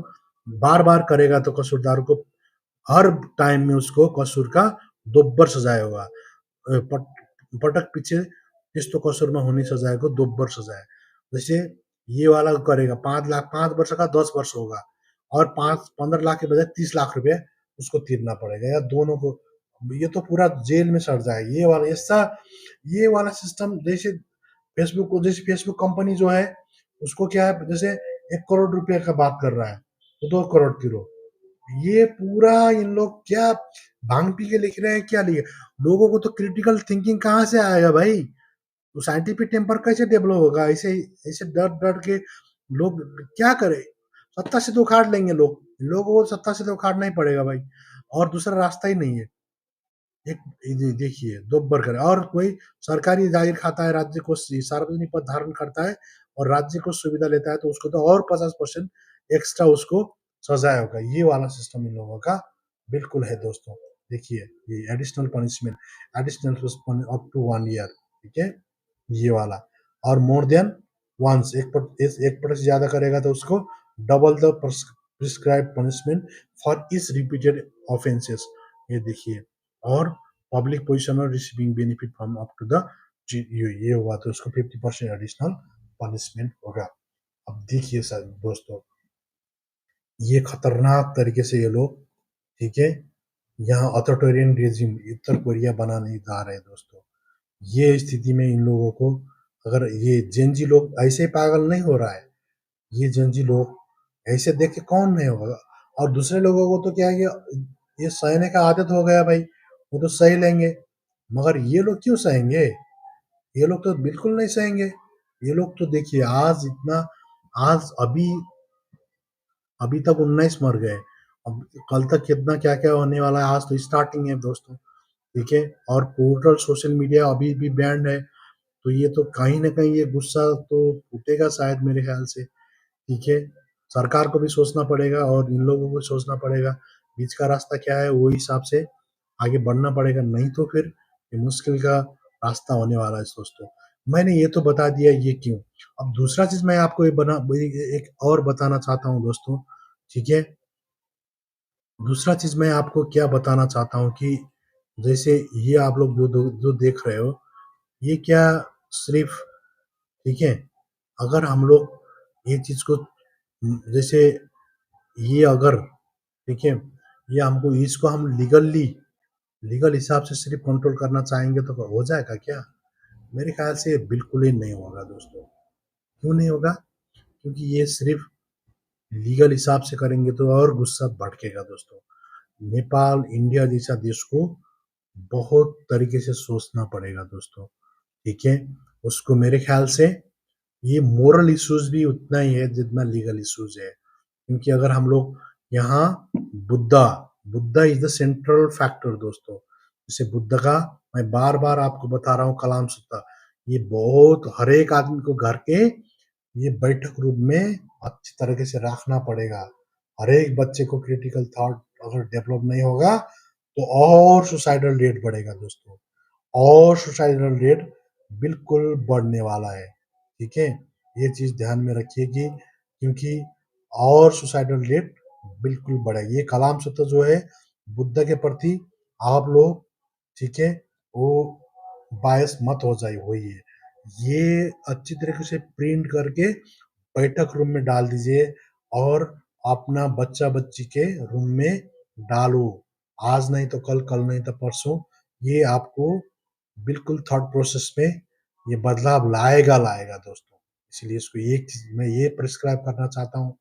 बार बार करेगा तो कसूरदार को हर टाइम में उसको कसूर का दोब्बर सजाय होगा। पटक पीछे त्यस्तो कसुरमा हुने सजायको दोब्बर सजाय। जैसे ये वाला करेगा 5 लाख 5 वर्ष का 10 वर्ष होगा, और 15 लाख के बजाय 30 लाख रुपए उसको तीरना पड़ेगा, या दोनों को, ये तो पूरा जेल में सड़ जाएगा। ये वाला सिस्टम जैसे फेसबुक कंपनी जो है उसको क्या है, जैसे 1 करोड़ रुपए का बात कर रहा है तो 2 करोड़ तीरो, ये पूरा इन लोग क्या भांग पी के लिख रहे हैं, क्या लिखे। लोगों को तो क्रिटिकल थिंकिंग कहाँ से आएगा भाई, तो साइंटिफिक टेम्पर कैसे डेवलप होगा, ऐसे ऐसे डर डर के लोग क्या करे। सत्ता से तो उखाड़ लेंगे लोग, लोगों को सत्ता से तो उखाड़ना ही पड़ेगा भाई, और दूसरा रास्ता ही नहीं है। एक देखिए दोब्बर करे, और कोई सरकारी जागीर खाता है, राज्य को सार्वजनिक पद धारण करता है और राज्य को सुविधा लेता है, तो उसको तो और 50% एक्स्ट्रा उसको सजाए होगा। ये वाला सिस्टम इन लोगों का बिल्कुल है दोस्तों। देखिए ये additional punishment, additional up to 1 year, ठीक है, ये वाला। और मोर देन वंस, एक पट से ज्यादा करेगा तो उसको double the prescribe punishment for इस रिपीटेड ऑफेंसेस, ये देखिए। और पब्लिक पोजिशन और receiving benefit from up to the, ये हुआ तो उसको 50% एडिशनल पनिशमेंट होगा। अब देखिए सर दोस्तों, ये खतरनाक तरीके से ये लोग, ठीक है, यहाँ अथॉरिटेरियन रेजिम उत्तर कोरिया बनाने जा रहे हैं दोस्तों। ये स्थिति में इन लोगों को, अगर ये जेनजी लोग ऐसे पागल नहीं हो रहा है, ये जेनजी लोग ऐसे देख के कौन नहीं होगा। और दूसरे लोगों को तो क्या है कि ये सहने का आदत हो गया भाई, वो तो सह लेंगे, मगर ये लोग क्यों सहेंगे? ये लोग तो बिल्कुल नहीं सहेंगे। ये लोग तो देखिए आज इतना, आज अभी तक 19 मर गए, अब कल तक कितना क्या क्या होने वाला है, आज तो स्टार्टिंग है दोस्तों, ठीक है। और टोटल सोशल मीडिया अभी भी बैंड है, तो ये तो कहीं ना कहीं ये गुस्सा तो फूटेगा शायद मेरे ख्याल से, ठीक है। सरकार को भी सोचना पड़ेगा और इन लोगों को भी सोचना पड़ेगा, बीच का रास्ता क्या है, वो हिसाब से आगे बढ़ना पड़ेगा, नहीं तो फिर ये मुश्किल का रास्ता होने वाला है दोस्तों। मैंने ये तो बता दिया ये क्यों। अब दूसरा चीज मैं आपको एक और बताना चाहता हूँ दोस्तों, ठीक है। दूसरा चीज मैं आपको क्या बताना चाहता हूँ कि जैसे ये आप लोग जो देख रहे हो, ये क्या सिर्फ, ठीक है, अगर हम लोग ये चीज को जैसे ये अगर, ठीक है, ये हमको इसको हम लीगल हिसाब से सिर्फ कंट्रोल करना चाहेंगे तो हो जाएगा क्या? मेरे ख्याल से बिल्कुल ही नहीं होगा दोस्तों। क्यों नहीं होगा? क्योंकि ये सिर्फ लीगल हिसाब से करेंगे तो और गुस्सा भड़केगा दोस्तों। नेपाल, इंडिया जैसा देश को बहुत तरीके से सोचना पड़ेगा दोस्तों, ठीक है। उसको मेरे ख्याल से ये मोरल इश्यूज भी उतना ही है जितना लीगल इश्यूज है, क्योंकि अगर हम लोग यहाँ Buddha Buddha is the central factor दोस्तों। जैसे बुद्ध का मैं बार बार आपको बता रहा हूँ कलाम सूत्र, ये बहुत हर एक आदमी को घर के ये बैठक रूप में अच्छी तरीके से रखना पड़ेगा। हर एक बच्चे को क्रिटिकल थॉट अगर डेवलप नहीं होगा तो और सुसाइडल रेट बढ़ेगा दोस्तों, और सुसाइडल रेट बिल्कुल बढ़ने वाला है, ठीक है। ये चीज ध्यान में रखिए कि क्योंकि और सुसाइडल रेट बिल्कुल बढ़ेगा। ये कलाम सूत्र जो है बुद्ध के प्रति आप लोग, ठीक है, वो बायस मत हो जाए, वही है। ये अच्छी तरीके से प्रिंट करके बैठक रूम में डाल दीजिए और अपना बच्चा बच्ची के रूम में डालो। आज नहीं तो कल, कल नहीं तो परसों, ये आपको बिल्कुल थॉट प्रोसेस में ये बदलाव लाएगा लाएगा दोस्तों। इसलिए इसको एक चीज मैं ये प्रिस्क्राइब करना चाहता हूँ।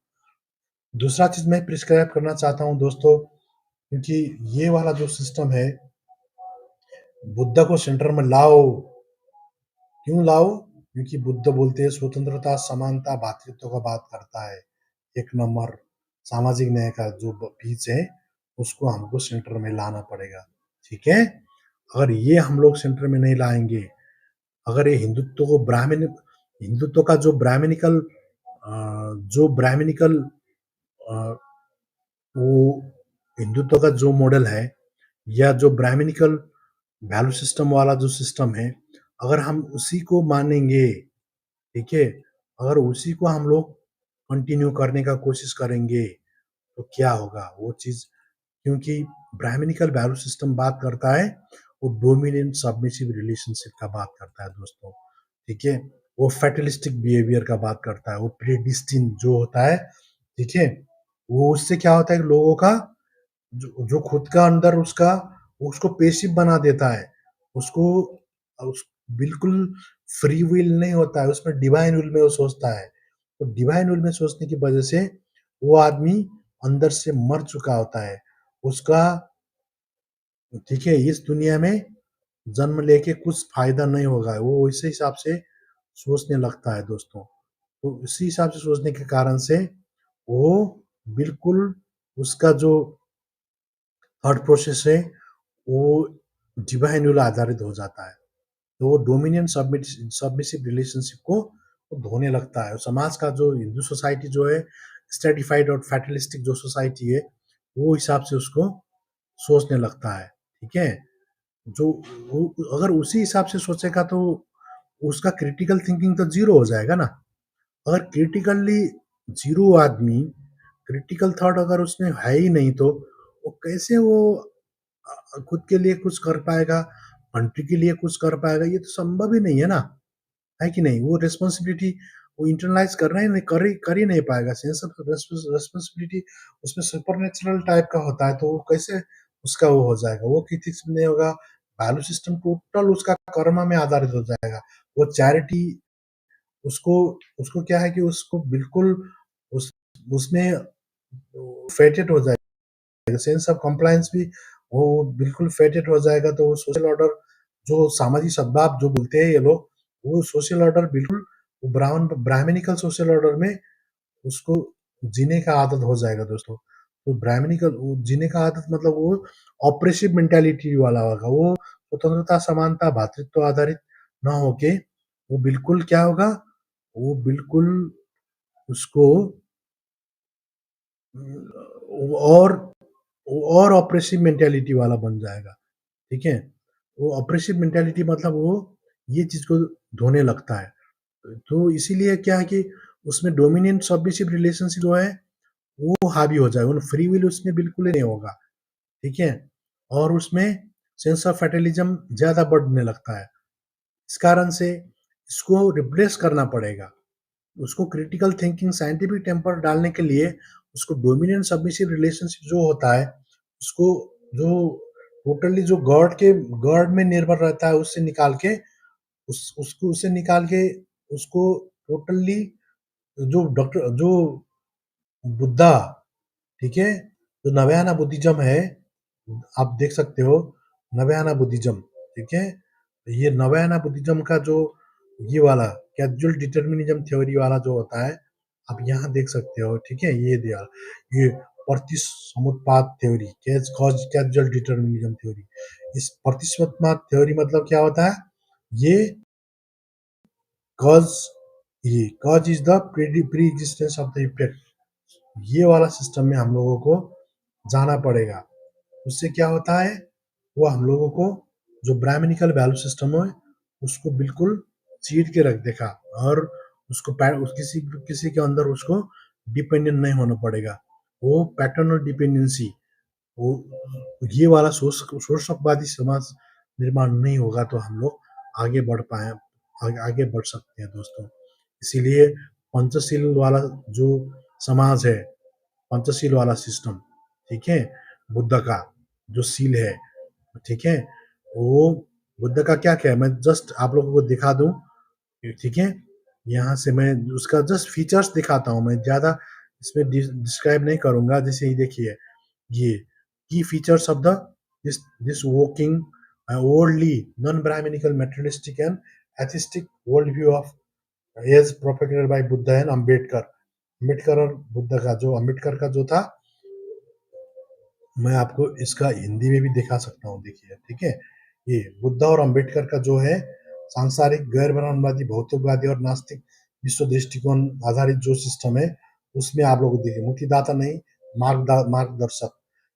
दूसरा चीज मैं प्रिस्क्राइब करना चाहता हूँ दोस्तों, क्योंकि ये वाला जो सिस्टम है, बुद्ध को सेंटर में लाओ। क्यों लाओ? क्योंकि बुद्ध बोलते हैं स्वतंत्रता, समानता, भातृत्व का बात करता है। एक नंबर सामाजिक न्याय का जो बीच है उसको हमको सेंटर में लाना पड़ेगा, ठीक है। अगर ये हम लोग सेंटर में नहीं लाएंगे, अगर ये हिंदुत्व का जो ब्राह्मणिकल वो हिंदुत्व का जो मॉडल है, या जो ब्राह्मणिकल वैल्यू सिस्टम वाला जो सिस्टम है, अगर हम उसी को मानेंगे, ठीक है, अगर उसी को हम लोग कंटिन्यू करने का कोशिश करेंगे तो क्या होगा वो चीज, क्योंकि ब्राह्मणिकल वैल्यू सिस्टम बात करता है वो डोमिनेंट सबमिसिव रिलेशनशिप का बात करता है दोस्तों, ठीक है। वो फैटलिस्टिक बिहेवियर का बात करता है, वो प्रीडिस्टिन जो होता है, ठीक है। वो उससे क्या होता है कि लोगों का जो खुद का अंदर उसका उसको पेसिव बना देता है, उसको उस बिल्कुल फ्री विल नहीं होता है, उसमें डिवाइन विल में वो सोचता है। तो डिवाइन विल में सोचने की वजह से वो आदमी अंदर से मर चुका होता है, उसका, ठीक है, इस दुनिया में जन्म लेके कुछ फायदा नहीं होगा, वो इसी हिसाब से सोचने लगता है दोस्तों। तो इसी हिसाब से सोचने के कारण से वो बिल्कुल उसका जो थॉट प्रोसेस है वो डिवाइन आधारित हो जाता है। तो वो डोमिनियन सबमिसिव रिलेशनशिप को वो धोने लगता है। समाज का जो हिंदू सोसाइटी जो है स्ट्रेटिफाइड और फैटलिस्टिक जो सोसाइटी है वो हिसाब से उसको सोचने लगता है। ठीक है, जो अगर उसी हिसाब से सोचेगा तो उसका क्रिटिकल थिंकिंग तो जीरो हो जाएगा ना। अगर क्रिटिकली जीरो आदमी क्रिटिकल थॉट अगर उसमें है ही नहीं तो वो कैसे वो खुद के लिए कुछ कर पाएगा, कंट्री के लिए कुछ कर पाएगा, ये तो संभव ही नहीं है ना, है कि नहीं? वो रिस्पॉन्सिबिलिटी वो इंटरनलाइज करना ही नहीं कर ही नहीं पाएगा। सेंस ऑफ रिस्पॉन्सिबिलिटी उसमें सुपरनेचुरल टाइप का होता है, तो वो कैसे उसका वो हो जाएगा, वो किथिक्स में नहीं होगा। वैल्यू सिस्टम टोटल उसका कर्म में आधारित हो जाएगा। वो चैरिटी उसको उसको क्या है कि उसको बिल्कुल उस उसमें फेटेड हो जाएगा। सेंस ऑफ कंप्लायंस भी वो बिल्कुल फेटेड हो जाएगा। तो सोशल ऑर्डर जो सामाजिक सद्भाव जो बोलते हैं ये लोग, वो सोशल ऑर्डर बिल्कुल ब्राह्मणिकल सोशल ऑर्डर में उसको जीने का आदत हो जाएगा दोस्तों। तो ब्राह्मणिकल जीने का आदत मतलब वो ऑपरेसिव मेंटालिटी वाला होगा। वो स्वतंत्रता, समानता, भातृत्व आधारित ना होके वो बिल्कुल क्या होगा, वो बिल्कुल उसको और और ऑपरेसिव मेंटालिटी वाला बन जाएगा। ठीक है, वो ऑपरेसिव मेंटालिटी मतलब वो ये चीज को धोने लगता है। तो इसीलिए क्या है कि उसमें डोमिनेंट सबमिसिव रिलेशनशिप जो है वो हावी हो जाएगा। फ्री विल उसमें बिल्कुल ही नहीं होगा। ठीक है, और उसमें सेंस ऑफ फैटलिज्म ज्यादा बढ़ने लगता है। इस कारण से इसको रिप्लेस करना पड़ेगा। उसको क्रिटिकल थिंकिंग, साइंटिफिक टेम्पर डालने के लिए उसको डोमिनेंट सबमिसिव रिलेशनशिप जो होता है उसको जो टोटली जो गॉड में निर्भर रहता है उससे निकाल के उसको उससे निकाल के उसको टोटली जो बुद्धा, ठीक है, जो नवयाना बुद्धिज्म है, आप देख सकते हो नवयाना बुद्धिज्म। ठीक है, ये नवयाना बुद्धिज्म का जो ये वाला कैजुअल डिटर्मिनिज्म थ्योरी वाला जो होता है, आप यहाँ देख सकते हो। ठीक है, ये दिया ये प्रतिसमुत्पाद थ्योरी, कैजुअल डिटर्मिनिज्म थ्योरी। इस प्रतिसमुत्पाद थ्योरी मतलब क्या होता है, ये कॉज ये cause is the pre existence of the effect, ये वाला सिस्टम में हम लोगों को जाना पड़ेगा। उससे क्या होता है, वो हम लोगों को जो ब्राह्मणिकल वैल्यू सिस्टम है उसको बिल्कुल चीर के रख देगा और उसको किसी किसी के अंदर उसको डिपेंडेंट नहीं होना पड़ेगा। वो पैटर्न और डिपेंडेंसी वो ये वाला शोषकवादी समाज निर्माण नहीं होगा तो हम लोग आगे बढ़ पाए, आगे बढ़ सकते हैं दोस्तों। इसीलिए पंचशील वाला जो समाज है, पंचशील वाला सिस्टम, ठीक है, बुद्ध का जो सील है, ठीक है, वो बुद्ध का क्या क्या है मैं जस्ट आप लोगों को दिखा दूं। ठीक है, यहाँ से मैं उसका जस्ट फीचर्स दिखाता हूँ, मैं ज्यादा इसमें डिस्क्राइब नहीं करूंगा। जैसे ही देखिए ये की features of the this working worldly non-brahminical materialistic and atheistic worldview of as propagated by Buddha and Ambedkar. Ambedkar और बुद्ध का जो अम्बेडकर का जो था, मैं आपको इसका हिंदी में भी दिखा सकता हूँ। देखिए, ठीक है, ये बुद्ध और अम्बेडकर का जो है सांसारिक गैर ब्रह्मवादी भौतिकवादी और नास्तिक विश्व दृष्टिकोण आधारित जो सिस्टम है उसमें आप लोग देखिए मुक्तिदाता नहीं, मार्गदर्शक,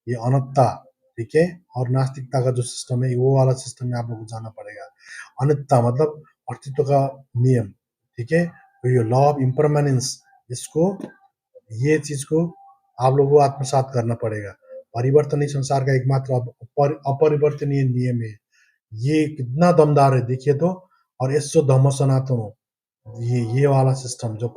ये अनंतता, ठीक है, और नास्तिकता का जो सिस्टम है वो वाला सिस्टम में आप लोग को जाना पड़ेगा। अनित्य मतलब अस्तित्व का नियम, ठीक है, तो ये लॉ ऑफ इम्परमानेंस, इसको ये चीज को आप लोगों को आत्मसात करना पड़ेगा। परिवर्तन ही संसार का एकमात्र अपरिवर्तनीय नियम है। ये कितना दमदार है देखिए तो। और एसो धम्म सनातनो, ये वाला सिस्टम जो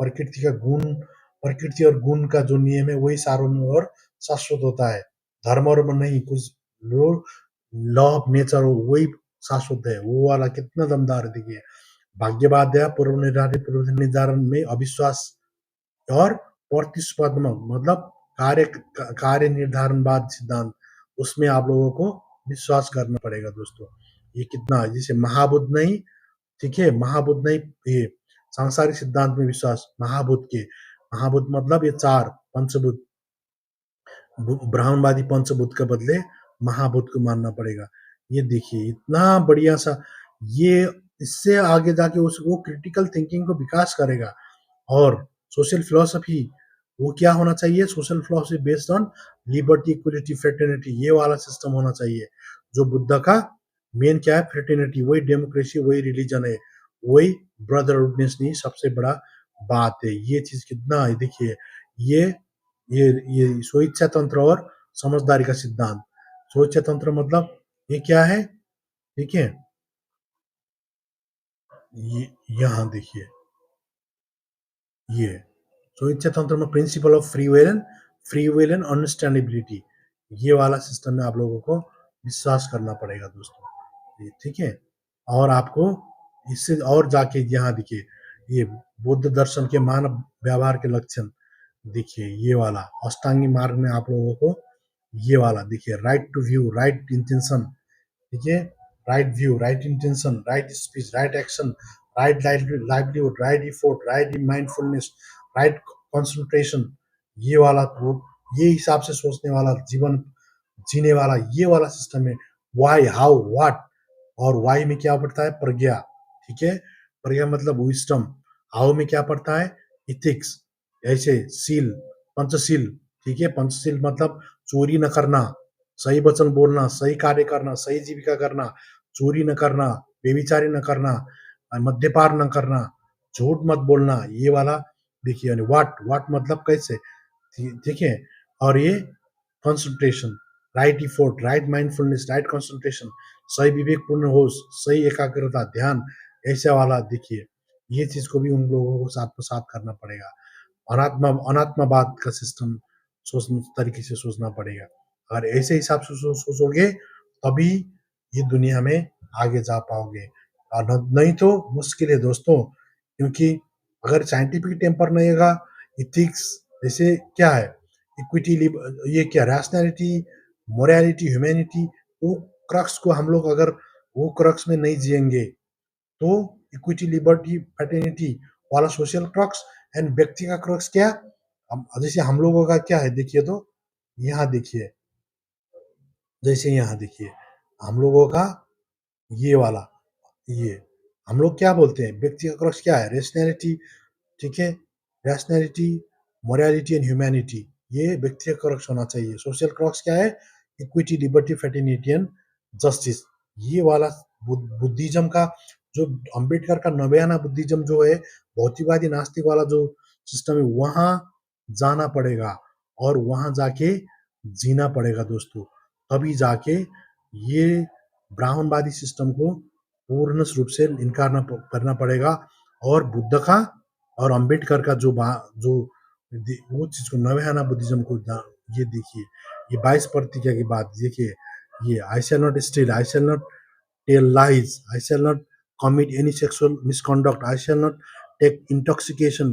प्रकृति और गुण का जो नियम है वही सार्वभौम और शाश्वत होता है। धर्म और नहीं कुछ लोग लॉ ऑफ नेचर वही शाश्वत है, वो वाला कितना दमदार है देखिए। भाग्यवाद या पूर्व निर्धारण में अविश्वास और प्रतिस्पर्धात्मक मतलब कार्य निर्धारणवाद सिद्धांत, उसमें आप लोगों को विश्वास करना पड़ेगा दोस्तों। ये कितना है, जैसे महाबुद्ध नहीं, ठीक है, महाबुद्ध नहीं, ये सांसारिक सिद्धांत में विश्वास, महाबुद्ध मतलब ये चार पंचभूत ब्राह्मणवादी पंचभूत के बदले महाभूत को मानना पड़ेगा। ये देखिए इतना बढ़िया सा, ये इससे आगे जाके वो क्रिटिकल थिंकिंग को विकास करेगा। और सोशल फिलॉसफी वो क्या होना चाहिए, social philosophy based on liberty, equality, fraternity, ये वाला सिस्टम होना चाहिए। जो बुद्ध का मेन क्या है, फ्रेटर्निटी, वही डेमोक्रेसी, वही रिलीजन है, वही ब्रदरहुडनेस नहीं सबसे बड़ा बात है। ये चीज कितना है देखिए, ये ये स्वेच्छा तंत्र और समझदारी का सिद्धांत। स्वेच्छा तंत्र मतलब ये क्या है, ठीक है, ये यहाँ देखिए, ये स्वेच्छा तंत्र में principle of free will and understandability, ये वाला सिस्टम में आप लोगों को विश्वास करना पड़ेगा दोस्तों, ठीक है। और आपको इससे और जाके यहाँ देखिए, ये बुद्ध दर्शन के मानव व्यवहार के लक्षण देखिए, ये वाला अष्टांगी मार्ग में आप लोगों को ये वाला देखिए, right to view, right intention, ठीक है, right view, right intention, right speech, right action, right livelihood, right effort, right mindfulness, right concentration, ये वाला वो ये हिसाब से सोचने वाला, जीवन जीने वाला, ये वाला सिस्टम है। वाई, हाउ, व्हाट, और वाई में क्या पड़ता है, प्रज्ञा, ठीक है, प्रज्ञा मतलब विजडम। हाउ में क्या पड़ता है, इथिक्स, ऐसे सील, पंचशील, ठीक है, पंचशील मतलब चोरी न करना, सही वचन बोलना, सही कार्य करना, सही जीविका करना, चोरी न करना, बेविचारी न करना, मद्यपान न करना, झूठ मत बोलना, ये वाला देखिए। व्हाट, व्हाट मतलब कैसे, ठीक है। और ये concentration, right effort, right mindfulness, right concentration, सही विवेकपूर्ण होश, सही एकाग्रता, ध्यान, ऐसा वाला देखिए। ये चीज को भी उन लोगों को साथ में साथ करना पड़ेगा। अनात्मावाद का सिस्टम तरीके से सोचना पड़ेगा। अगर ऐसे हिसाब से सोचोगे तभी ये दुनिया में आगे जा पाओगे, और नहीं तो मुश्किल है दोस्तों। क्योंकि अगर साइंटिफिक टेम्पर नहीं होगा, इथिक्स जैसे क्या है, इक्विटी, ये क्या, रैशनैलिटी, मोरालिटी, ह्यूमैनिटी, वो क्रक्स को हम लोग अगर वो क्रक्स में नहीं जिएंगे तो इक्विटी, लिबर्टी, फ्रेटर्निटी वाला सोशल क्रक्स एंड व्यक्ति का क्रक्स क्या, जैसे हम लोगों का क्या है देखिए, तो यहाँ देखिए, जैसे यहाँ देखिए हम लोगों का ये वाला, ये हम लोग क्या बोलते हैं, व्यक्ति का क्रक्स क्या है, रेशनैलिटी, ठीक है, रैशनैलिटी, मोरालिटी एंड ह्यूमैनिटी, ये व्यक्ति का क्रक्स होना चाहिए। सोशल क्रक्स क्या है, equity, liberty, fraternity and justice, ये वाला बुद्धिज्म का, जो अंबेडकर का नवयाना बुद्धिज्म जो है, भौतिकवादी नास्तिक वाला जो सिस्टम है, वहां जाना पड़ेगा और वहां जाके जीना पड़ेगा दोस्तों। तभी जाके ये ब्राह्मणवादी सिस्टम को पूर्ण रूप से इनकार करना पड़ेगा। और बुद्ध का और अंबेडकर का जो वो चीज को, नवयाना बुद्धिज्म को, ये देखिए, ये 22 प्रतिज्ञा की बात देखिए, ये I shall not steal, I shall not tell lies, I shall not commit any sexual misconduct, I shall not take intoxication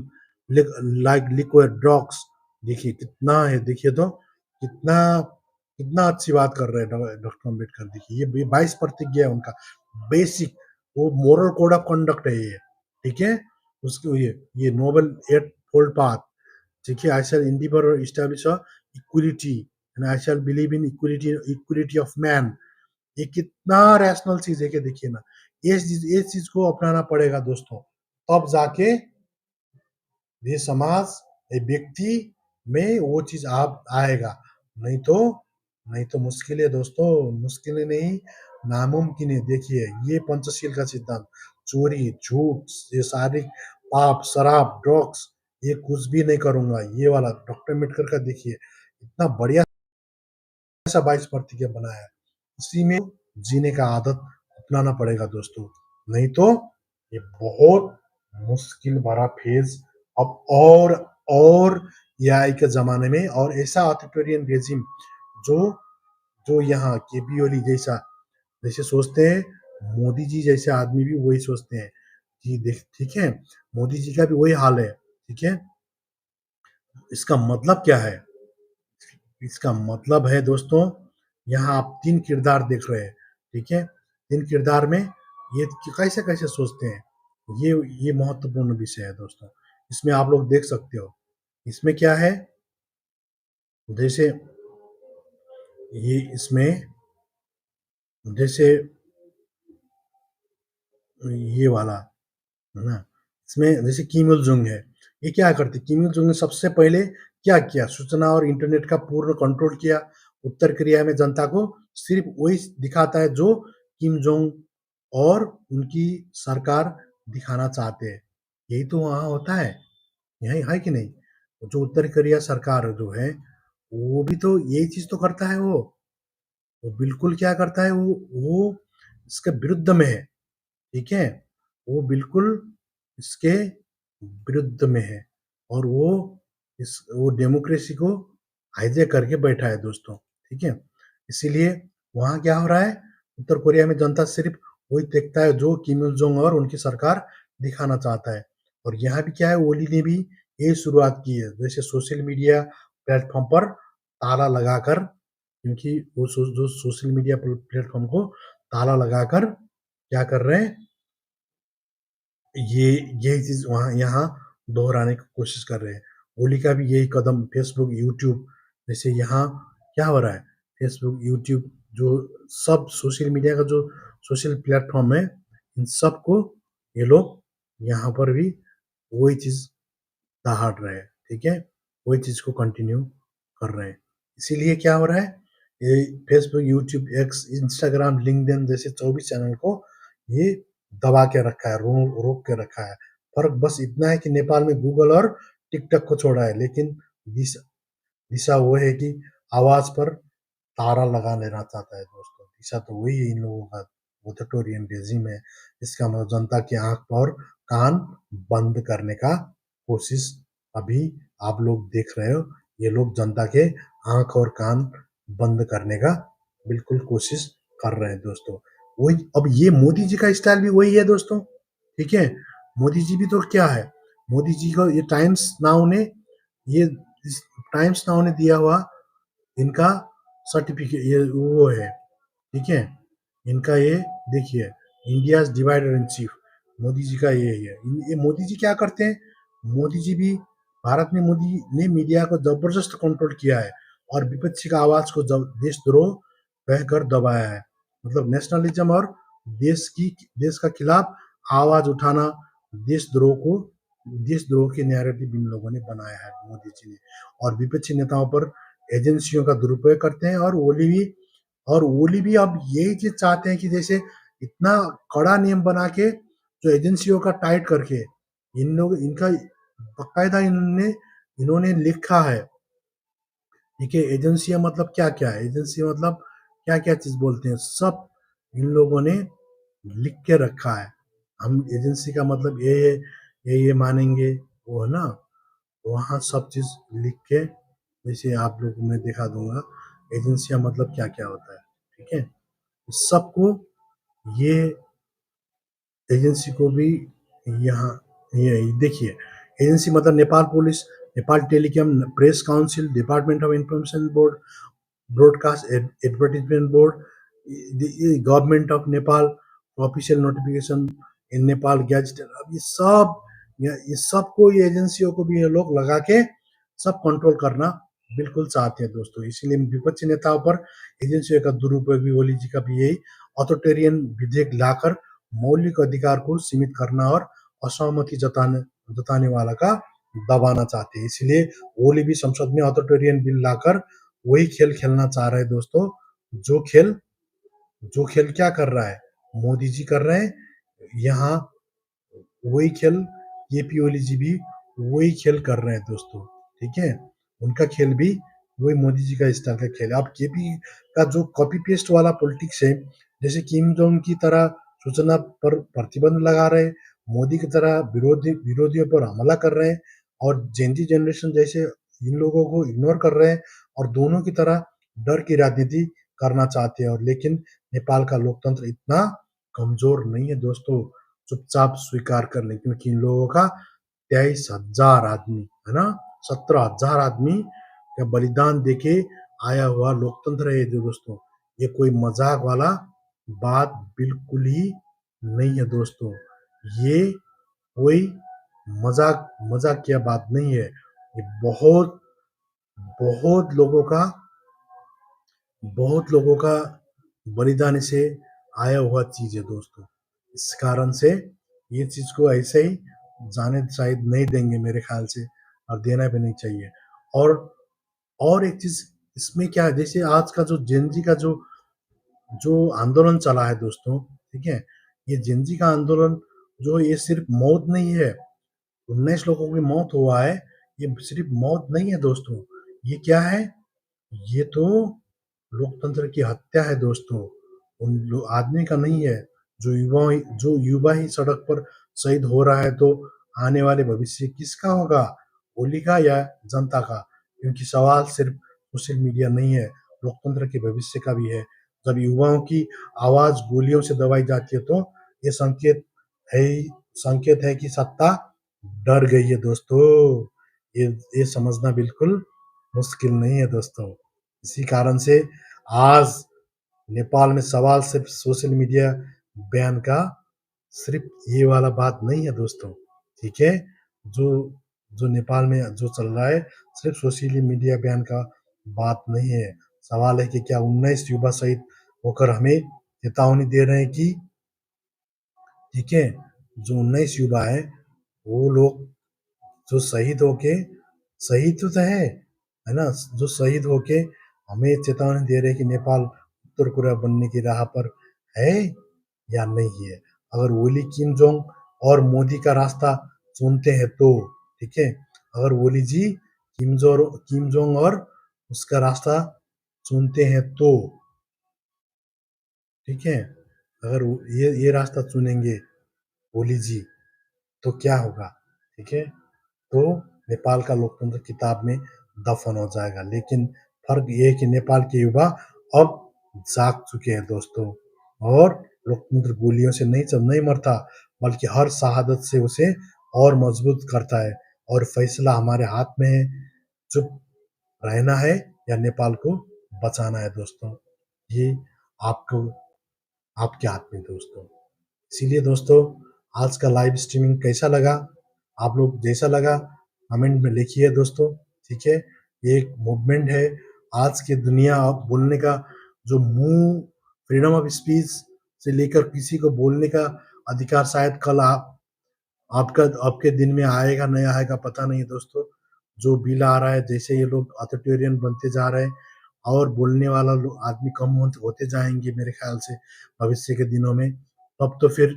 like liquor, drugs, देखिए कितना है, देखिए तो कितना कितना अच्छी बात कर रहे हैं डॉक्टर अम्बेडकर। देखिए ये 22 प्रतिज्ञा है उनका, बेसिक वो मोरल कोड ऑफ कंडक्ट है ये, ठीक है। उसके ये नोबल एट फोल्ड पाथ, ठीक है, आई शैल endeavor or establish a equality and I shall believe in equality of man, ये कितना रैशनल चीज है कि देखिए ना, ये चीज को अपनाना पड़ेगा दोस्तों, तब जाके ये समाज, ये व्यक्ति में वो चीज आप आएगा। नहीं तो मुश्किल है दोस्तों, मुश्किल नहीं, नामुमकिन है। देखिए ये पंचशील का सिद्धांत, चोरी, झूठ, ये शारीरिक पाप, शराब, ड्रग्स, ये कुछ भी नहीं करूंगा, ये वाला डॉक्टर अम्बेडकर का देखिए इतना बढ़िया सा 22 प्रतिज्ञा बनाया है, इसी में जीने का आदत अपनाना पड़ेगा दोस्तों। नहीं तो ये बहुत मुश्किल भरा फेज अब और एआई के जमाने में, और ऐसा ऑथोरिटेरियन रेजिम जो जो यहाँ केपी ओली जैसा जैसे सोचते हैं, मोदी जी जैसे आदमी भी वही सोचते हैं कि देख, ठीक है, मोदी जी का भी वही हाल है, ठीक है। इसका मतलब क्या है, इसका मतलब है दोस्तों, यहाँ आप 3 किरदार देख रहे हैं, ठीक है। 3 किरदार में ये कैसे कैसे सोचते हैं, ये महत्वपूर्ण विषय है दोस्तों। इसमें आप लोग देख सकते हो, इसमें क्या है, जैसे ये इसमें जैसे ये वाला है ना, इसमें जैसे किम इल जुंग है, ये क्या करते, किम इल जुंग ने सबसे पहले क्या किया, सूचना और इंटरनेट का पूर्ण कंट्रोल किया। उत्तर कोरिया में जनता को सिर्फ वही दिखाता है जो किम जोंग और उनकी सरकार दिखाना चाहते हैं। यही तो वहाँ होता है, यही है कि नहीं? जो उत्तर कोरिया सरकार जो है, वो भी तो यही चीज तो करता है। वो बिल्कुल क्या करता है, वो इसके विरुद्ध में है, ठीक है? वो बिल्कुल इसके विरुद्ध में है और वो डेमोक्रेसी को हाईजैक करके बैठा है दोस्तों, ठीक है? इसीलिए वहाँ क्या हो रहा है, उत्तर कोरिया में जनता सिर्फ वही देखता है जो किम इल जोंग और उनकी सरकार दिखाना चाहता है। और यहाँ भी क्या है, ओली ने भी यही शुरुआत की है, जैसे सोशल मीडिया प्लेटफॉर्म पर ताला लगाकर, क्योंकि वो जो सोशल मीडिया प्लेटफॉर्म को ताला लगाकर क्या कर रहे हैं, ये यही चीज वहाँ यहाँ दोहराने की कोशिश कर रहे हैं। ओली का भी यही कदम फेसबुक, यूट्यूब, जैसे यहाँ क्या हो रहा है, फेसबुक, यूट्यूब जो सब सोशल मीडिया का जो सोशल प्लेटफॉर्म है, इन सबको ये लोग यहाँ पर भी वही चीज दहाड़ रहे हैं, ठीक है? वही चीज को कंटिन्यू कर रहे हैं। इसीलिए क्या हो रहा है, ये Facebook, YouTube, x, Instagram, LinkedIn जैसे 24 चैनल को ये दबा के रखा है, रोक के रखा है। फर्क बस इतना है कि नेपाल में गूगल और टिकटॉक को छोड़ा है, लेकिन दिशा दिशा वो है कि आवाज पर ताला लगा लेना चाहता है दोस्तों। दिशा तो वही है इन लोगों का, ऑथोरिटेरियन रेजिम है। इसका मतलब जनता की आंख और कान बंद करने का कोशिश अभी आप लोग देख रहे हो। ये लोग जनता के आंख और कान बंद करने का बिल्कुल कोशिश कर रहे हैं दोस्तों। वही अब ये मोदी जी का स्टाइल भी वही है दोस्तों, ठीक है? मोदी जी भी तो क्या है, मोदी जी को ये ये टाइम्स नाउ ने दिया हुआ इनका सर्टिफिकेट, ये वो है, ठीक है? इनका ये देखिए, India divider in chief, Modi ji का ये है। ये मोदी जी क्या करते हैं, मोदी जी भी भारत में मोदी ने मीडिया को जबरदस्त कंट्रोल किया है और विपक्षी का आवाज को देशद्रोह कहकर दबाया है। मतलब नेशनलिज्म और देश का खिलाफ आवाज उठाना, देशद्रोह को देशद्रोह के नैरेटिव इन लोगों ने बनाया है मोदी जी ने। और विपक्षी नेताओं पर एजेंसियों का दुरुपयोग करते हैं। और ओली भी अब यही चीज चाहते हैं कि जैसे इतना कड़ा नियम बना के जो एजेंसियों का टाइट करके इन लोग इनका बकायदा इन्होंने लिखा है, ठीक है? एजेंसियां मतलब क्या क्या है, एजेंसी मतलब क्या क्या चीज बोलते हैं, सब इन लोगों ने लिख के रखा है। हम एजेंसी का मतलब ये मानेंगे, वो है ना, वहाँ सब चीज लिख के, जैसे आप लोग मैं दिखा दूंगा एजेंसियां मतलब क्या क्या होता है, ठीक है? सबको ये एजेंसी को भी यहाँ ये देखिए, एजेंसी मतलब Nepal police, Nepal telecom press council, department of information board, broadcast advertisement board, government of Nepal official notification in Nepal gadget. अब ये सबको ये एजेंसियों को भी ये लोग लगा के सब कंट्रोल करना बिल्कुल चाहते हैं दोस्तों। इसीलिए विपक्षी नेताओं पर एजेंसियों का दुरुपयोग भी, ओली जी का भी यही ऑथोरिटेरियन विधेयक लाकर मौलिक अधिकार को सीमित करना और असहमति जताने जताने वाला का दबाना चाहते हैं। इसलिए ओली भी संसद में ऑथोरिटेरियन बिल लाकर वही खेल खेलना चाह रहे हैं दोस्तों, जो खेल क्या कर रहा है, मोदी जी कर रहे हैं। यहाँ वही खेल केपी ओली जी भी वही खेल कर रहे हैं दोस्तों, ठीक है? उनका खेल भी वही मोदी जी का स्टाइल का खेल है। अब केपी का जो कॉपी पेस्ट वाला पॉलिटिक्स है, जैसे किम जोंग की तरह सूचना पर प्रतिबंध लगा रहे, मोदी की तरह विरोधियों पर हमला कर रहे हैं और जेनजी जनरेशन जैसे इन लोगों को इग्नोर कर रहे हैं और दोनों की तरह डर की राजनीति करना चाहते हैं। और लेकिन नेपाल का लोकतंत्र इतना कमजोर नहीं है दोस्तों, चुपचाप स्वीकार कर लें, क्योंकि इन लोगों का 23,000 आदमी है ना, 17,000 आदमी का बलिदान देके आया हुआ लोकतंत्र है जो दोस्तों। ये कोई मजाक वाला बात बिल्कुल ही नहीं है दोस्तों, ये कोई मजाक मजाक की बात नहीं है, ये बहुत बहुत लोगों का बहुत लोगों का बलिदान से आया हुआ चीज़ है दोस्तों। इस कारण से ये चीज़ को ऐसे ही जाने शायद नहीं देंगे मेरे ख़्याल से, और देना भी नहीं चाहिए। और और एक चीज़ इसमें क्या है, जैसे आज का जो जेन ज़ी का जो जो आंदोलन चला है दोस्तों, ठीक है? ये जेन ज़ी का आंदोलन जो ये सिर्फ़ मौत नहीं है, 19 लोगों की मौत हुआ है, ये सिर्फ़ मौत नहीं है दोस्तों। ये क्या है? ये तो लोकतंत्र की हत्या है दोस्तों। उन लो आदमी का नहीं है। जो युवा ही सड़क पर शहीद हो रहा है, तो आने वाले भविष्य किसका होगा? ओली का या जनता का? क्योंकि सवाल सिर्फ सोशल मीडिया नहीं है, लोकतंत्र के भविष्य का भी है। जब युवाओं की आवाज़ गोलियों से दबाई जाती है, तो ये है संकेत है कि सत्ता डर गई है दोस्तों। ये समझना बिल्कुल मुश्किल नहीं है दोस्तों। इसी कारण से आज नेपाल में सवाल सिर्फ सोशल मीडिया बैन का सिर्फ ये वाला बात नहीं है दोस्तों, ठीक है? जो जो नेपाल में जो चल रहा है, सिर्फ सोशल मीडिया बैन का बात नहीं है। सवाल है कि क्या 19 युवा शहीद होकर हमें चेतावनी दे रहे हैं कि, ठीक है, जो 19 युवा है, वो लोग जो शहीद तो है ना? जो शहीद होके हमें चेतावनी दे रहे हैं कि नेपाल उत्तर कोरिया बनने की राह पर है या नहीं है। अगर ओली, किम जोंग और मोदी का रास्ता चुनते हैं तो, ठीक है? अगर ओली जी किम जोंग और उसका रास्ता चुनते हैं तो, ठीक है? अगर ये रास्ता चुनेंगे ओली जी, तो क्या होगा, ठीक है? तो नेपाल का लोकतंत्र किताब में दफन हो जाएगा। लेकिन फर्क ये है कि नेपाल के युवा अब जाग चुके हैं दोस्तों, और लोकतंत्र गोलियों से नहीं मरता, बल्कि हर शहादत से उसे और मजबूत करता है। और फैसला हमारे हाथ में है, चुप रहना है या नेपाल को बचाना है दोस्तों। ये आपको आपके हाथ में दोस्तों। इसीलिए दोस्तों, आज का लाइव स्ट्रीमिंग कैसा लगा? आप लोग जैसा लगा कमेंट में लिखिए दोस्तों, ठीक है? ये एक मूवमेंट है। आज की दुनिया अब बोलने का जो मुँह, फ्रीडम ऑफ स्पीच से लेकर किसी को बोलने का अधिकार, शायद कल आपके दिन में आएगा नहीं आएगा पता नहीं दोस्तों। जो बिल आ रहा है, जैसे ये लोग अथॉरिटेरियन बनते जा रहे हैं, और बोलने वाला आदमी कम होते जाएंगे मेरे ख्याल से भविष्य के दिनों में। तब तो फिर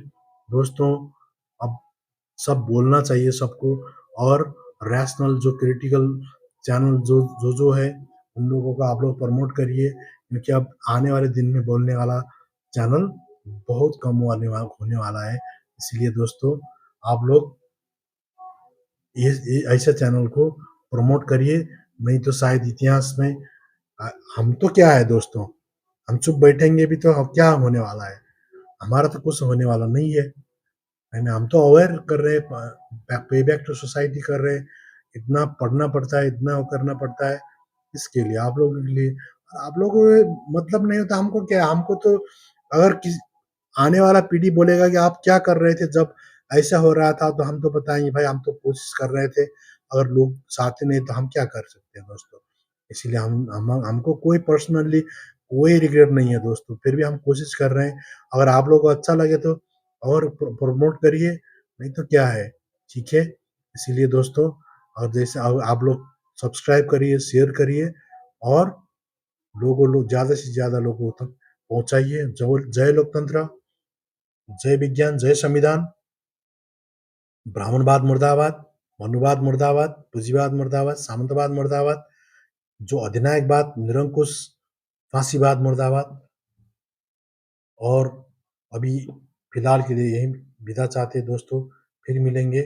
दोस्तों, अब सब बोलना चाहिए सबको, और रैशनल जो क्रिटिकल चैनल जो है, उन लोगों को आप लोग प्रमोट करिए, क्योंकि अब आने वाले दिन में बोलने वाला चैनल बहुत कम होने वाला है। इसलिए दोस्तों, आप लोग ये ऐसे चैनल को प्रमोट करिए, नहीं तो शायद इतिहास में हम तो क्या है दोस्तों, हम चुप बैठेंगे भी तो क्या होने वाला है? हमारा तो कुछ होने वाला नहीं है। है ना? हम तो अवेयर कर रहे हैं, पे बैक टू सोसाइटी कर रहे हैं। इतना पढ़ना पड़ता है, इतना वो करना पड़ता है, किसके लिए? आप लोगों के लिए। आप लोगों को मतलब नहीं होता, हमको क्या? हमको तो अगर किस आने वाला पीढ़ी बोलेगा कि आप क्या कर रहे थे जब ऐसा हो रहा था, तो हम तो बताएँगे भाई हम तो कोशिश कर रहे थे, अगर लोग चाहते नहीं तो हम क्या कर सकते हैं दोस्तों। इसीलिए हमको कोई पर्सनली कोई रिग्रेट नहीं है दोस्तों, फिर भी हम कोशिश कर रहे हैं। अगर आप लोगों को अच्छा लगे तो और प्रमोट करिए, नहीं तो क्या है, ठीक है? इसीलिए दोस्तों, और जैसे आप लोग सब्सक्राइब करिए, शेयर करिए, और लोग ज़्यादा से ज़्यादा लोगों तक पहुँचाइए। जय लोकतंत्र, जय विज्ञान, जय संविधान, ब्राह्मणवाद मुर्दाबाद, मनुवाद मुर्दाबाद, पूंजीवाद मुर्दाबाद, सामंतवाद मुर्दाबाद, जो अधिनायकवाद, निरंकुश फांसीवाद मुर्दाबाद। और अभी फिलहाल के लिए यही विदा चाहते हैं दोस्तों, फिर मिलेंगे।